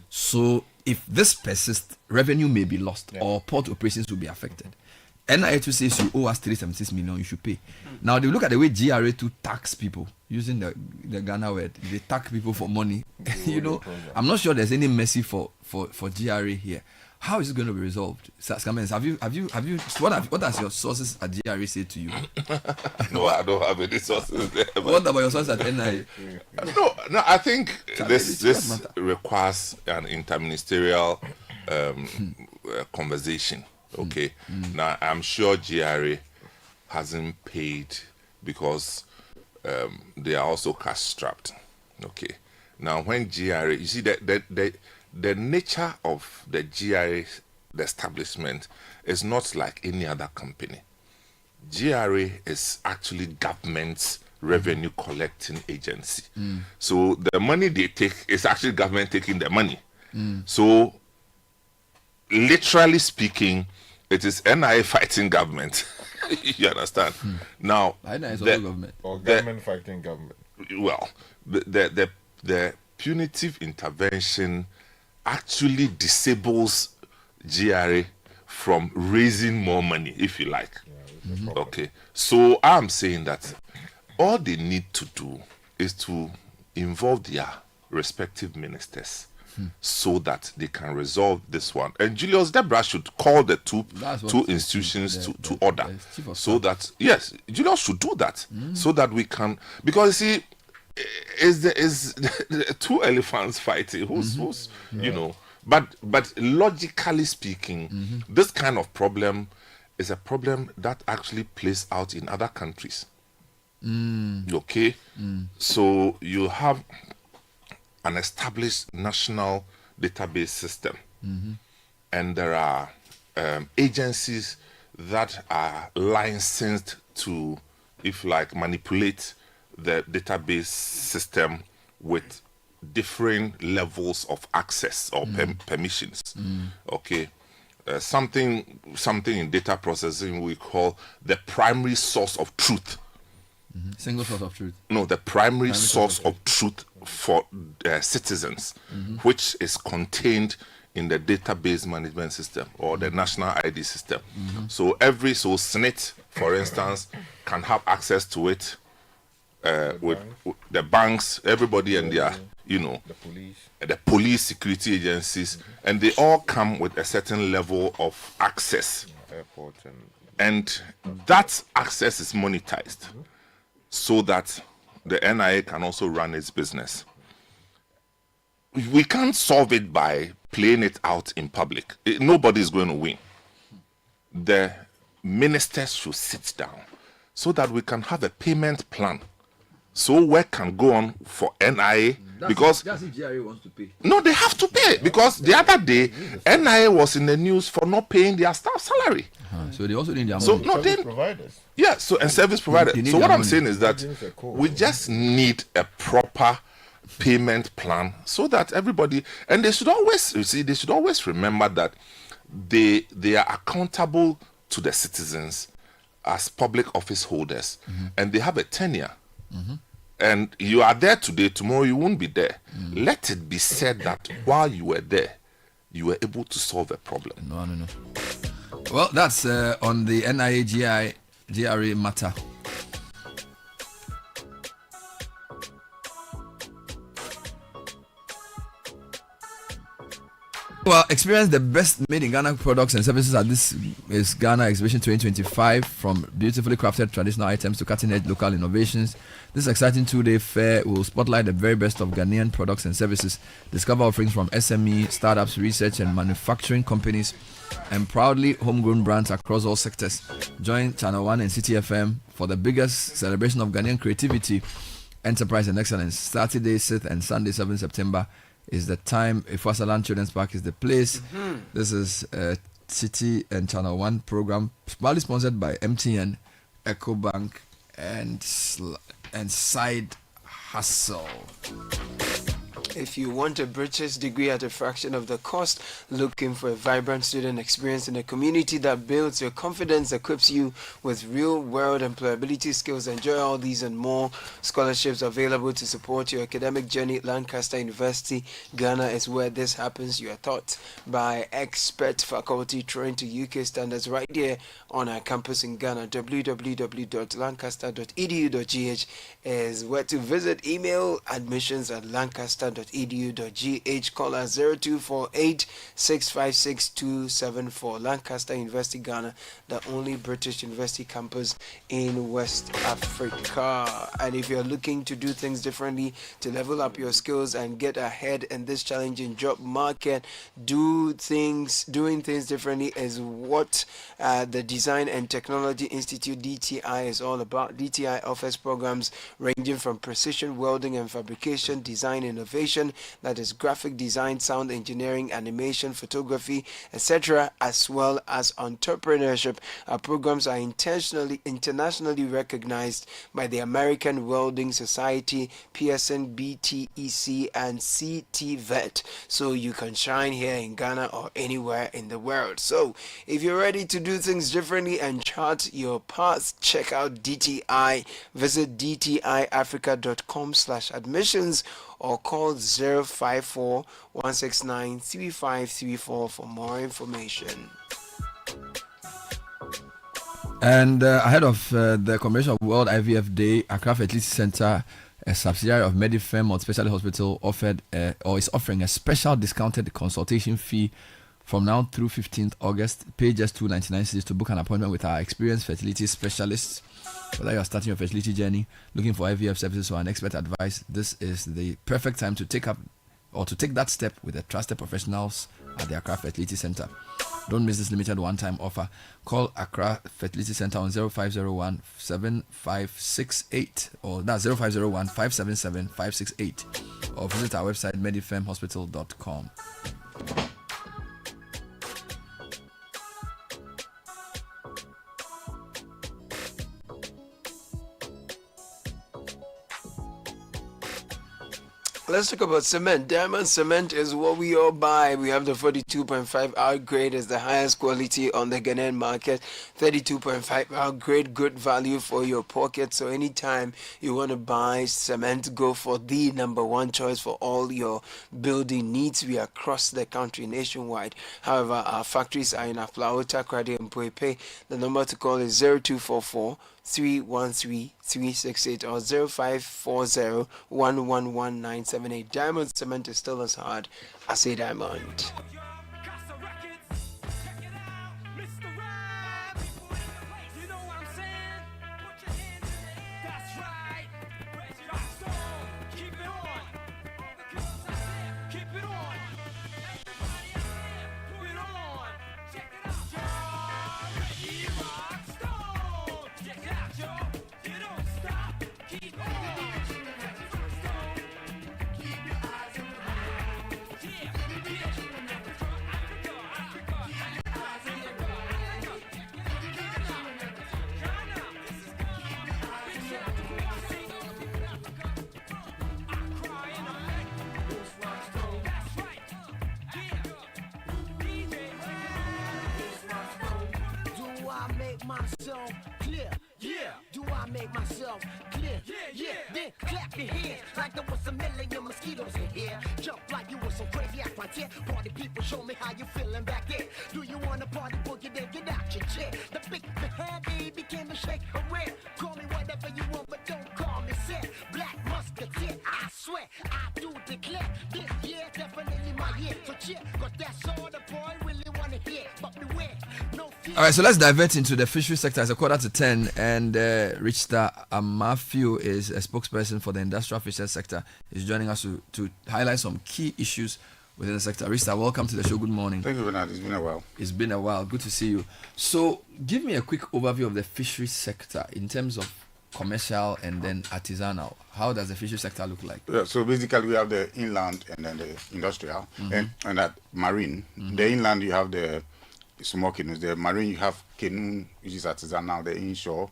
Speaker 18: So if this persists, revenue may be lost or port operations will be affected. NIA2 says you owe us 376 million, you should pay. Now they look at the way GRA2 tax people, using the Ghana word, they tax people for money. You know, I'm not sure there's any mercy for GRA here. How is it going to be resolved? Skamens, have you what does your sources at GRA say to you?
Speaker 12: No, I don't have any sources there.
Speaker 18: What about your sources at NIA?
Speaker 12: No, I think this requires an interministerial conversation. Okay. Now I'm sure GRA hasn't paid because they are also cash strapped. Okay. Now when GRA, you see that the nature of the GRA, the establishment, is not like any other company. GRA is actually government's revenue collecting agency. So the money they take is actually government taking the money. So literally speaking, it is NIA fighting government. You understand? Now,
Speaker 18: government.
Speaker 8: Or government fighting government.
Speaker 12: Well, the punitive intervention actually disables GRA from raising more money, if you like. Okay. So I'm saying that all they need to do is to involve their respective ministers so that they can resolve this one. And Julius Debra should call the two institutions to order. So that, yes, Julius should do that. So that we can, because you see, is the two elephants fighting? Who's you know? But logically speaking, this kind of problem is a problem that actually plays out in other countries. Okay? So you have an established national database system. And there are agencies that are licensed to, if like, manipulate the database system with different levels of access or permissions. Okay, something in data processing we call the primary source of truth.
Speaker 18: Single source of truth.
Speaker 12: No, the primary source of truth for citizens, which is contained in the database management system or the national ID system. So SNIT, for instance, can have access to it with the banks, everybody and their, the police, security agencies, and they all come with a certain level of access. And that access is monetized so that the NIA can also run its business. We can't solve it by playing it out in public. Nobody is going to win. The ministers should sit down so that we can have a payment plan. So work can go on for NIA because
Speaker 18: that's if GRA wants to pay.
Speaker 12: No, they have to pay because the other day NIA was in the news for not paying their staff salary.
Speaker 18: So they also need their money.
Speaker 12: So no, they providers. Yeah, so and service providers. So what I'm saying is that we just need a proper payment plan so that everybody, and they should always remember that they are accountable to the citizens as public office holders, and they have a tenure. And you are there today, tomorrow you won't be there. Let it be said that while you were there, you were able to solve a problem.
Speaker 18: No. Well, that's on the NIA GRA matter. Well, experience the best made in Ghana products and services at this is Ghana Exhibition 2025, from beautifully crafted traditional items to cutting-edge local innovations. This exciting two-day fair will spotlight the very best of Ghanaian products and services, discover offerings from SME, startups, research and manufacturing companies, and proudly homegrown brands across all sectors. Join Channel 1 and Citi FM for the biggest celebration of Ghanaian creativity, enterprise and excellence. Saturday 6th and Sunday 7th September is the time. Ifuasaland Children's Park is the place. This is Citi and Channel 1 program, proudly sponsored by MTN, EcoBank, and Side Hustle.
Speaker 5: If you want a British degree at a fraction of the cost, looking for a vibrant student experience in a community that builds your confidence, equips you with real-world employability skills, enjoy all these and more scholarships available to support your academic journey. Lancaster University, Ghana is where this happens. You are taught by expert faculty trained to UK standards right here on our campus in Ghana. www.lancaster.edu.gh is where to visit. Email admissions@lancaster.edu.gh. Call us 0248-656-274. Lancaster University, Ghana, the only British university campus in West Africa. And if you're looking to do things differently, to level up your skills and get ahead in this challenging job market, doing things differently is what the Design and Technology Institute, DTI, is all about. DTI offers programs ranging from precision welding and fabrication, design innovation, that is graphic design, sound engineering, animation, photography, etc., as well as entrepreneurship. Our programs are internationally recognized by the American Welding Society, PSN, BTEC, and CTVET, so you can shine here in Ghana or anywhere in the world. So if you're ready to do things differently and chart your path, check out DTI. Visit dtiafrica.com/admissions or call 054-169-3534 for more information.
Speaker 18: And ahead of the commemoration of World IVF Day, Accra Fertility Center, a subsidiary of Medifem Multi-Specialty Hospital, is offering a special discounted consultation fee from now through 15th August. Pay just $299 to book an appointment with our experienced fertility specialists. Whether you are starting your fertility journey, looking for IVF services or an expert advice, this is the perfect time to take that step with the trusted professionals at the Accra Fertility Center. Don't miss this limited one-time offer. Call Accra Fertility Center on 0501 7568 or that's 0501 577 568 or visit our website medifemhospital.com.
Speaker 5: Let's talk about cement. Diamond cement is what we all buy. We have the 42.5 hour grade as the highest quality on the Ghanaian market. 32.5 hour grade, good value for your pocket. So anytime you want to buy cement, go for the number one choice for all your building needs. We are across the country, nationwide. However, our factories are in Aflaota, Kradi, and Poepe. The number to call is 0244 313 368 or 0540 111 978. Diamond cement is still as hard as a diamond.
Speaker 3: Myself clear, yeah. Do I make myself clear? Yeah. Then clap your hands like there was a million mosquitoes in here. Jump like you was some crazy act right here. Party people, show me how you feeling back there. Do you want to party boogie? Then get out your chair. The big behind baby came to shake a rare. Call me whatever you want, but don't call me sad. Black musketeer, I swear, I do declare this year definitely my year. So cheer, 'cause that's all the boy really wanna hear. But beware, no fear.
Speaker 18: All right, so let's divert into the fishery sector. It's 9:45, and Richard Amafiu is a spokesperson for the industrial fisheries sector. He's joining us to highlight some key issues within the sector. Richard, welcome to the show. Good morning.
Speaker 7: Thank you, Bernard. It's been a while.
Speaker 18: It's been a while. Good to see you. So, give me a quick overview of the fishery sector in terms of commercial and then artisanal. How does the fishery sector look like?
Speaker 7: Yeah, so basically, we have the inland and then the industrial and that marine. The inland, you have the small canoes. The marine, you have canoe, which is artisanal, the inshore.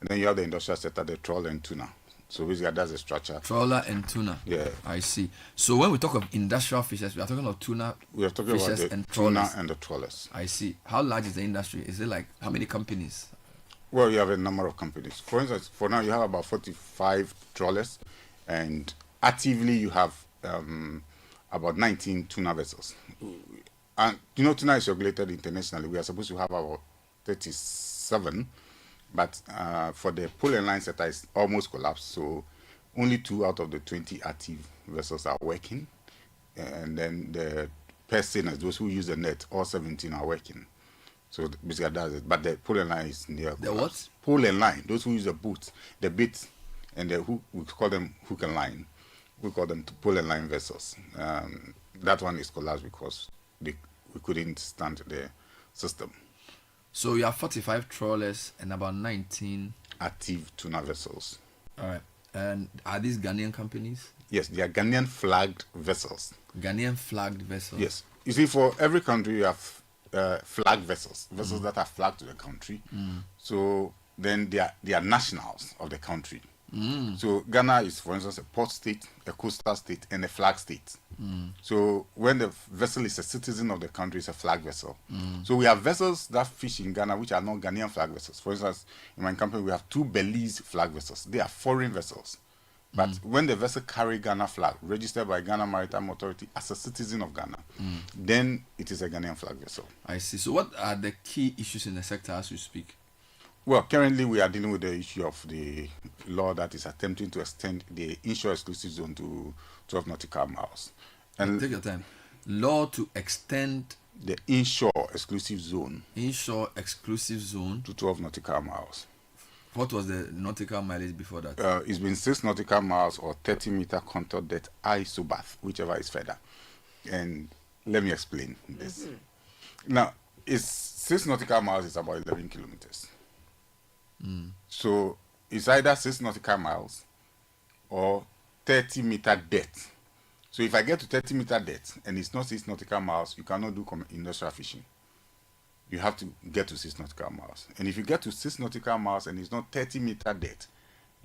Speaker 7: And then you have the industrial sector, the trawler and tuna. So basically, that's the structure.
Speaker 18: Trawler and tuna.
Speaker 7: Yeah.
Speaker 18: I see. So when we talk of industrial fishes, we are talking about tuna.
Speaker 7: We are talking about the
Speaker 18: and
Speaker 7: tuna and the trawlers.
Speaker 18: I see. How large is the industry? Is it like how many companies?
Speaker 7: Well, you have a number of companies. For instance, for now, you have about 45 trawlers, and actively you have about 19 tuna vessels. And you know, tuna is regulated internationally. We are supposed to have about 37, but for the pull and line sector, it's almost collapsed. So only 2 out of the 20 active vessels are working, and then the personers, those who use the net, all 17 are working. So basically that's it. But the pull and line is near.
Speaker 18: The what?
Speaker 7: Pull and line. Those who use the boat, the bait, and the hook, we call them hook and line. We call them pull and line vessels. That one is collapsed because we couldn't stand the system.
Speaker 18: So you have 45 trawlers and about 19
Speaker 7: active tuna vessels.
Speaker 18: All right. And are these Ghanaian companies?
Speaker 7: Yes, they are Ghanaian flagged vessels.
Speaker 18: Ghanaian flagged vessels?
Speaker 7: Yes. You see, for every country, you have flag vessels that are flagged to the country. So then they are nationals of the country. So Ghana is, for instance, a port state, a coastal state, and a flag state. So when the vessel is a citizen of the country, it's a flag vessel. So we have vessels that fish in Ghana which are not Ghanaian flag vessels. For instance, in my company, we have 2 Belize flag vessels. They are foreign vessels. But when the vessel carry Ghana flag, registered by Ghana Maritime Authority as a citizen of Ghana, then it is a Ghanaian flag vessel.
Speaker 18: I see. So what are the key issues in the sector as we speak?
Speaker 7: Well, currently we are dealing with the issue of the law that is attempting to extend the inshore exclusive zone to 12 nautical miles.
Speaker 18: And take your time. Law to extend
Speaker 7: the inshore exclusive zone.
Speaker 18: Inshore exclusive zone
Speaker 7: to 12 nautical miles.
Speaker 18: What was the nautical mileage before that?
Speaker 7: It's been 6 nautical miles or 30-meter contour depth isobath, whichever is further. And let me explain this. Now, It's 6 nautical miles is about 11 kilometers.
Speaker 18: Mm.
Speaker 7: So it's either 6 nautical miles or 30-meter depth. So if I get to 30-meter depth and it's not 6 nautical miles, you cannot do industrial fishing. You have to get to 6 nautical miles. And if you get to 6 nautical miles and it's not 30-meter depth,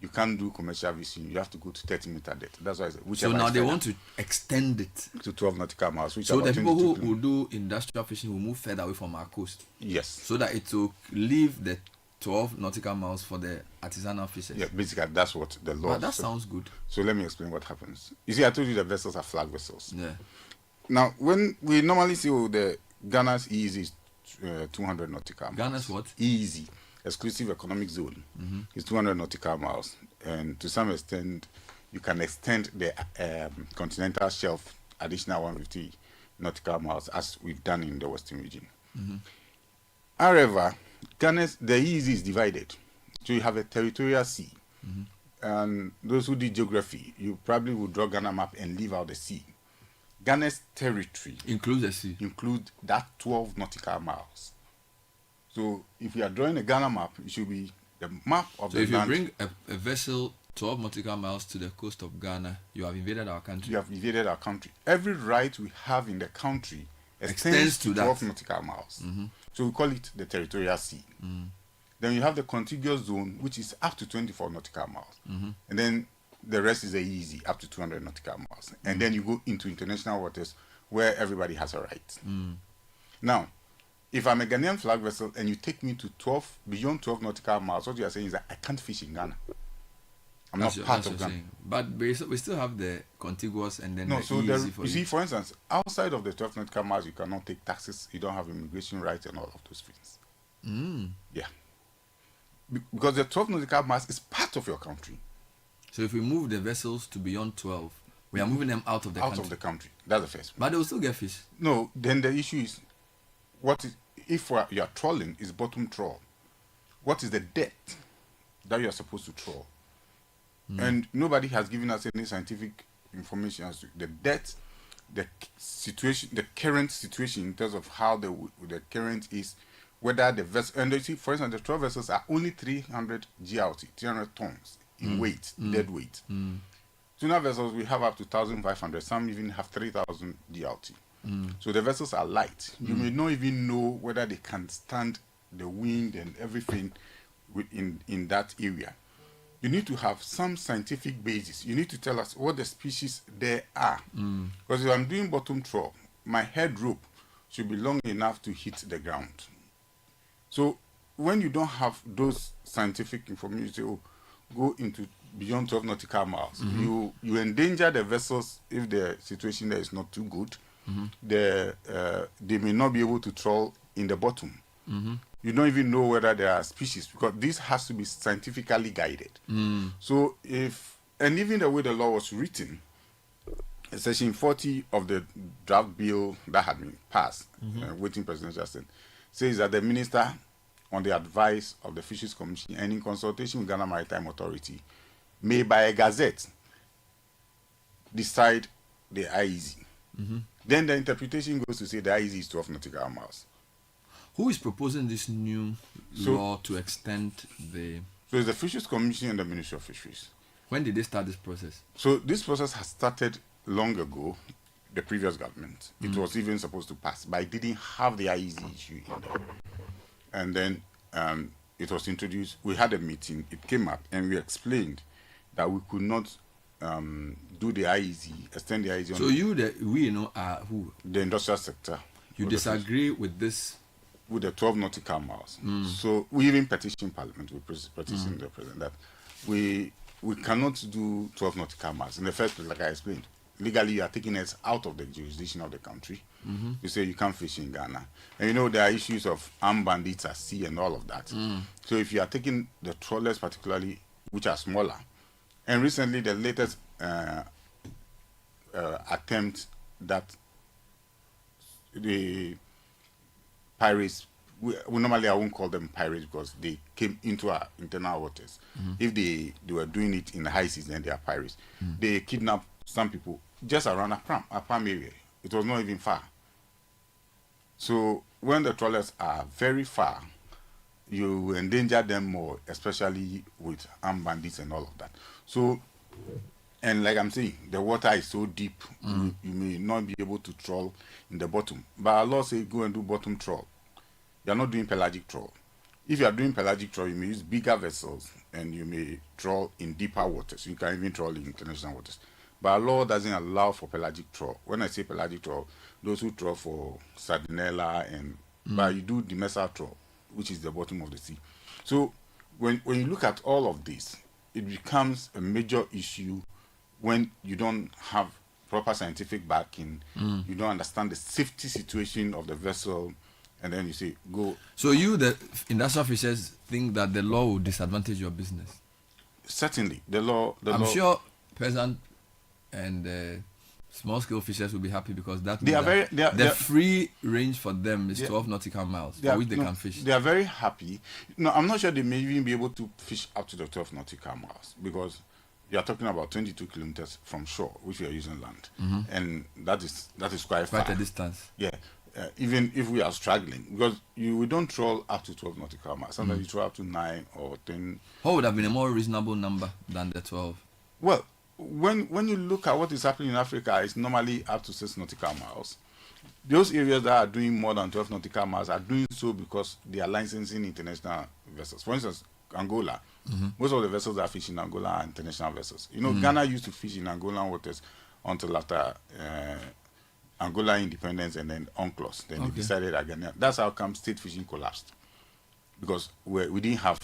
Speaker 7: you can't do commercial fishing. You have to go to 30-meter depth. That's why.
Speaker 18: So now they want to extend it
Speaker 7: to 12 nautical miles.
Speaker 18: So the people who will do industrial fishing will move further away from our coast.
Speaker 7: Yes.
Speaker 18: So that it will leave the 12 nautical miles for the artisanal fishers.
Speaker 7: Yeah, basically that's what the law.
Speaker 18: But that sounds good.
Speaker 7: So let me explain what happens. You see, I told you the vessels are flag vessels.
Speaker 18: Yeah.
Speaker 7: Now, when we normally see the Ghana's easy is 200 nautical miles.
Speaker 18: Ghana's what?
Speaker 7: Easy, exclusive economic zone, is 200 nautical miles, and to some extent, you can extend the continental shelf additional 150 nautical miles, as we've done in the Western region. However, the easy is divided. So you have a territorial sea. And those who did geography, you probably would draw Ghana map and leave out the sea. Ghana's territory
Speaker 18: includes the sea.
Speaker 7: Include that 12 nautical miles. So if you are drawing a Ghana map, it should be the map of the land.
Speaker 18: So if you bring a vessel 12 nautical miles to the coast of Ghana, you have invaded our country.
Speaker 7: You have invaded our country. Every right we have in the country extends to 12 nautical miles. So we call it the territorial sea. Then you have the contiguous zone, which is up to 24 nautical miles. And then the rest is easy, up to 200 nautical miles. And then you go into international waters where everybody has a right. Now, if I'm a Ghanaian flag vessel and you take me to beyond 12 nautical miles, what you are saying is that I can't fish in Ghana. I'm not part of Ghana.
Speaker 18: But we still have the contiguous and then
Speaker 7: no,
Speaker 18: the
Speaker 7: so
Speaker 18: easy for
Speaker 7: you see, for instance, outside of the 12 nautical miles, you cannot take taxes, you don't have immigration rights and all of those things. Yeah. Because the 12 nautical miles is part of your country.
Speaker 18: So if we move the vessels to beyond 12, we are moving them out of the country.
Speaker 7: Out of the country. That's the first one.
Speaker 18: But they will still get fish.
Speaker 7: No, then the issue is, if you are trawling, is bottom trawl. What is the depth that you are supposed to trawl? And nobody has given us any scientific information as to the depth, the situation, the current situation in terms of how the current is, whether the vessel, and you see, for instance, the 12 vessels are only 300 GRT, 300 tons in weight, dead weight. Tuna vessels, we have up to 1,500, some even have 3,000 GRT. So the vessels are light. You may not even know whether they can stand the wind and everything in that area. You need to have some scientific basis. You need to tell us what the species there are. Because if I'm doing bottom trawl, my head rope should be long enough to hit the ground. So when you don't have those scientific information, you say, oh, go into beyond 12 nautical miles. You endanger the vessels if the situation there is not too good. They may not be able to trawl in the bottom. You don't even know whether there are species, because this has to be scientifically guided. So and even the way the law was written, section 40 of the draft bill that had been passed, waiting presidential assent, says that the minister, on the advice of the Fisheries Commission and in consultation with Ghana Maritime Authority, may by a gazette decide the IEZ. Then the interpretation goes to say the IEZ is 12 nautical miles.
Speaker 18: Who is proposing this new law to extend the...
Speaker 7: So it's the Fisheries Commission and the Ministry of Fisheries.
Speaker 18: When did they start this process?
Speaker 7: So this process has started long ago, the previous government. It was even supposed to pass, but it didn't have the IEZ issue in there. And then it was introduced. We had a meeting, it came up, and we explained that we could not do the IEZ, extend the IEZ.
Speaker 18: So are who?
Speaker 7: The industrial sector.
Speaker 18: You disagree with this?
Speaker 7: With the 12 nautical miles. So we even petitioned Parliament, we petitioned the President that we cannot do 12 nautical miles. In the first place, like I explained, legally you are taking us out of the jurisdiction of the country. You say you can't fish in Ghana. And there are issues of armed bandits at sea and all of that. So if you are taking the trawlers particularly, which are smaller, and recently the latest attempt that the pirates, we normally I won't call them pirates because they came into our internal waters. If they were doing it in the high season, then they are pirates. They kidnapped some people just around Apam area. It was not even far. So when the trawlers are very far, you endanger them more, especially with armed bandits and all of that. So, and like I'm saying, the water is so deep, you may not be able to trawl in the bottom. But our law says go and do bottom trawl. You are not doing pelagic trawl. If you are doing pelagic trawl, you may use bigger vessels and you may trawl in deeper waters. You can even trawl in international waters. But our law doesn't allow for pelagic trawl. When I say pelagic trawl, those who trawl for sardinella and but you do demersal trawl, which is the bottom of the sea. So when you look at all of this, it becomes a major issue when you don't have proper scientific backing, you don't understand the safety situation of the vessel, and then you say, go.
Speaker 18: So you, the industrial fishers, think that the law will disadvantage your business?
Speaker 7: Certainly. The law...
Speaker 18: I'm sure peasant and small-scale fishers will be happy because that the free range for them is 12 nautical miles, for which they can fish.
Speaker 7: They are very happy. No, I'm not sure they may even be able to fish up to the 12 nautical miles because you are talking about 22 kilometers from shore, which we are using land, and that is quite far.
Speaker 18: Quite a distance.
Speaker 7: Yeah, even if we are struggling, because we don't trawl up to 12 nautical miles. Sometimes you trawl up to 9 or 10.
Speaker 18: What would have been a more reasonable number than the 12?
Speaker 7: Well, when you look at what is happening in Africa, it's normally up to 6 nautical miles. Those areas that are doing more than 12 nautical miles are doing so because they are licensing international vessels. For instance, Angola. Most of the vessels that fish in Angola are international vessels. You know, Ghana used to fish in Angolan waters until after Angola independence and then UNCLOS. Then they decided again. That's how come state fishing collapsed. Because we didn't have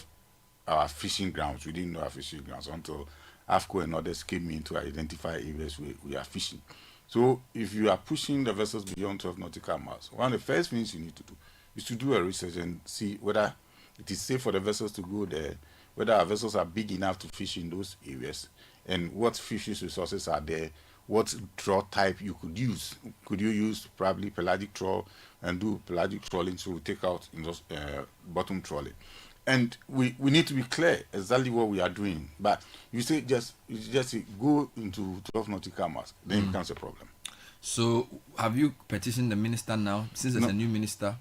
Speaker 7: our fishing grounds. We didn't know our fishing grounds until AFCO and others came in to identify areas where we are fishing. So if you are pushing the vessels beyond 12 nautical miles, one of the first things you need to do is to do a research and see whether it is safe for the vessels to go there, whether our vessels are big enough to fish in those areas, and what fisheries resources are there, what trawl type you could use. Could you use probably pelagic trawl and do pelagic trawling, so we take out in those, bottom trawling. And we need to be clear exactly what we are doing. But you say just go into 12 nautical miles, then it becomes a problem.
Speaker 18: So have you petitioned the minister now, since there's a new minister?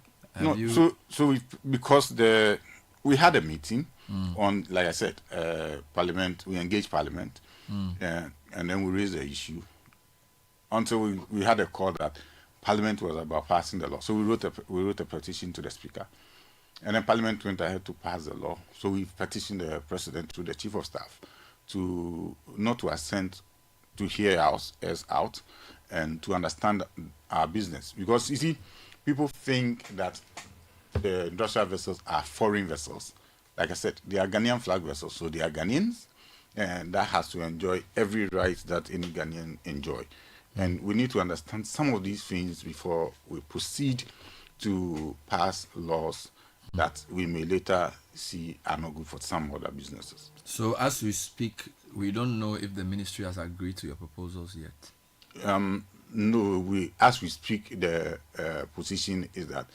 Speaker 7: Because we had a meeting on, like I said, Parliament. We engaged Parliament, and then we raised the issue until we had a call that Parliament was about passing the law. So we wrote a petition to the Speaker, and then Parliament went ahead to pass the law. So we petitioned the President through the Chief of Staff not to assent to hear us out and to understand our business, because you see, people think that the industrial vessels are foreign vessels. Like I said, they are Ghanaian flag vessels, so they are Ghanaians, and that has to enjoy every right that any Ghanaian enjoy. And we need to understand some of these things before we proceed to pass laws that we may later see are not good for some other businesses.
Speaker 18: So as we speak, we don't know if the ministry has agreed to your proposals yet.
Speaker 7: No, as we speak, the position is that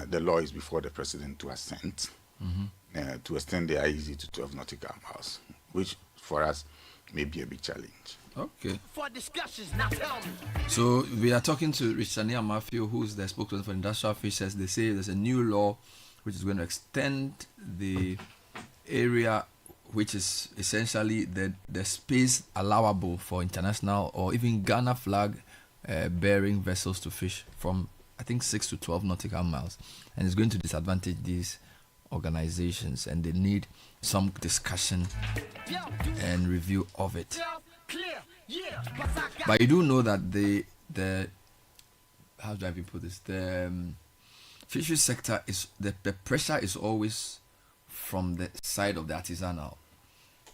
Speaker 7: the law is before the President to assent to extend the IEZ to 12 nautical miles, which for us may be a big challenge.
Speaker 18: Okay. For discussions, now tell me. So we are talking to Richard Matthew, who is the spokesperson for industrial fishers. They say there's a new law which is going to extend the area, which is essentially the space allowable for international or even Ghana flag bearing vessels to fish from, I think, 6 to 12 nautical miles, and it's going to disadvantage these organizations, and they need some discussion and review of it. But you do know that the how do I even put this, the fishery sector is the pressure is always from the side of the artisanal.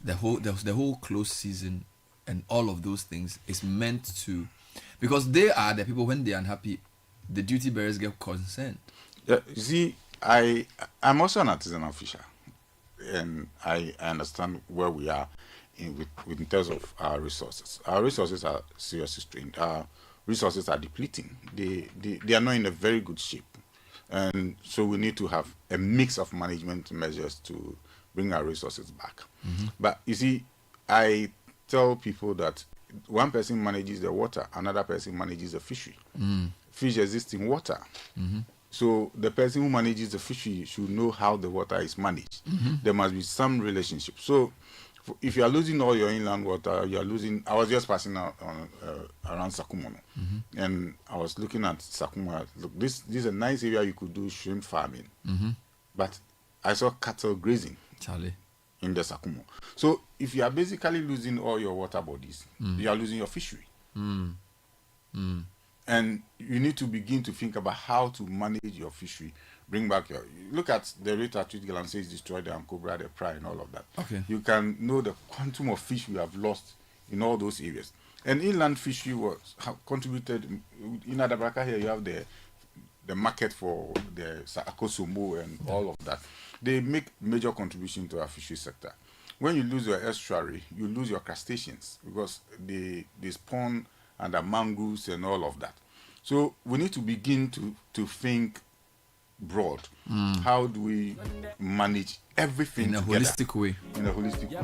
Speaker 18: The whole close season and all of those things is meant to, because they are the people, when they are unhappy, the duty bearers get concerned.
Speaker 7: Yeah, you see, I'm also an artisanal fisher, and I understand where we are in terms of our resources. Our resources are seriously strained. Our resources are depleting. They are not in a very good shape, and so we need to have a mix of management measures to bring our resources back. But you see, I tell people that one person manages the water, another person manages the fishery. Fish exist in water. So the person who manages the fishery should know how the water is managed. There must be some relationship. So if you are losing all your inland water, you are losing. I was just passing out on around Sakumono, and I was looking at Sakuma. Look, this is a nice area you could do shrimp farming, but I saw cattle grazing in the Sakumo. So if you are basically losing all your water bodies, you are losing your fishery. And you need to begin to think about how to manage your fishery. Bring back your... Look at the rate at which Galamsey is destroyed, and Cobra, the Pride, and all of that.
Speaker 18: Okay.
Speaker 7: You can know the quantum of fish we have lost in all those areas. And inland fishery contributed... In Adabraka here, you have the market for the Akosombo and all of that. They make major contribution to our fishery sector. When you lose your estuary, you lose your crustaceans because they spawn under mangroves and all of that. So we need to begin to think broad. How do we manage everything
Speaker 18: in a
Speaker 7: together?
Speaker 18: holistic way?
Speaker 7: In a holistic way.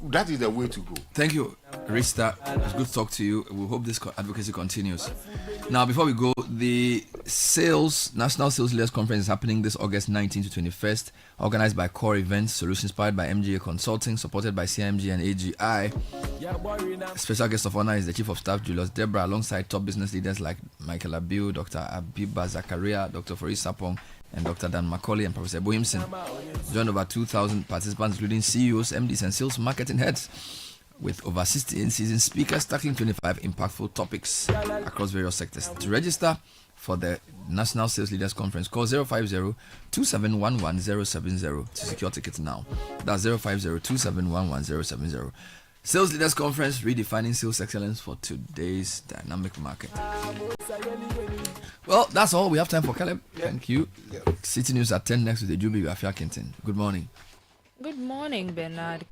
Speaker 7: That is the way to go.
Speaker 18: Thank you, Rista. It's good to talk to you. We hope this advocacy continues. Now, before we go, the National Sales Leaders Conference is happening this August 19th to 21st, organized by Core Events, solutions powered by MGA Consulting, supported by CMG and AGI. Special guest of honor is the Chief of Staff, Julius Debra, alongside top business leaders like Michael Abiu, Dr. Abiba Zakaria, Dr. Faris Sapong, and Dr. Dan Macaulay and Professor Bohimson. Joined over 2,000 participants, including CEOs, MDs, and sales marketing heads, with over 60 in-season speakers tackling 25 impactful topics across various sectors. To register for the National Sales Leaders Conference, call 050-2711-070 to secure tickets now. That's 050-2711-070. Sales Leaders Conference, redefining sales excellence for today's dynamic market. Well, that's all we have time for, Caleb. Thank you. City News at 10 next with the Jubi Afia Kinton. Good morning.
Speaker 6: Good morning, Bernard.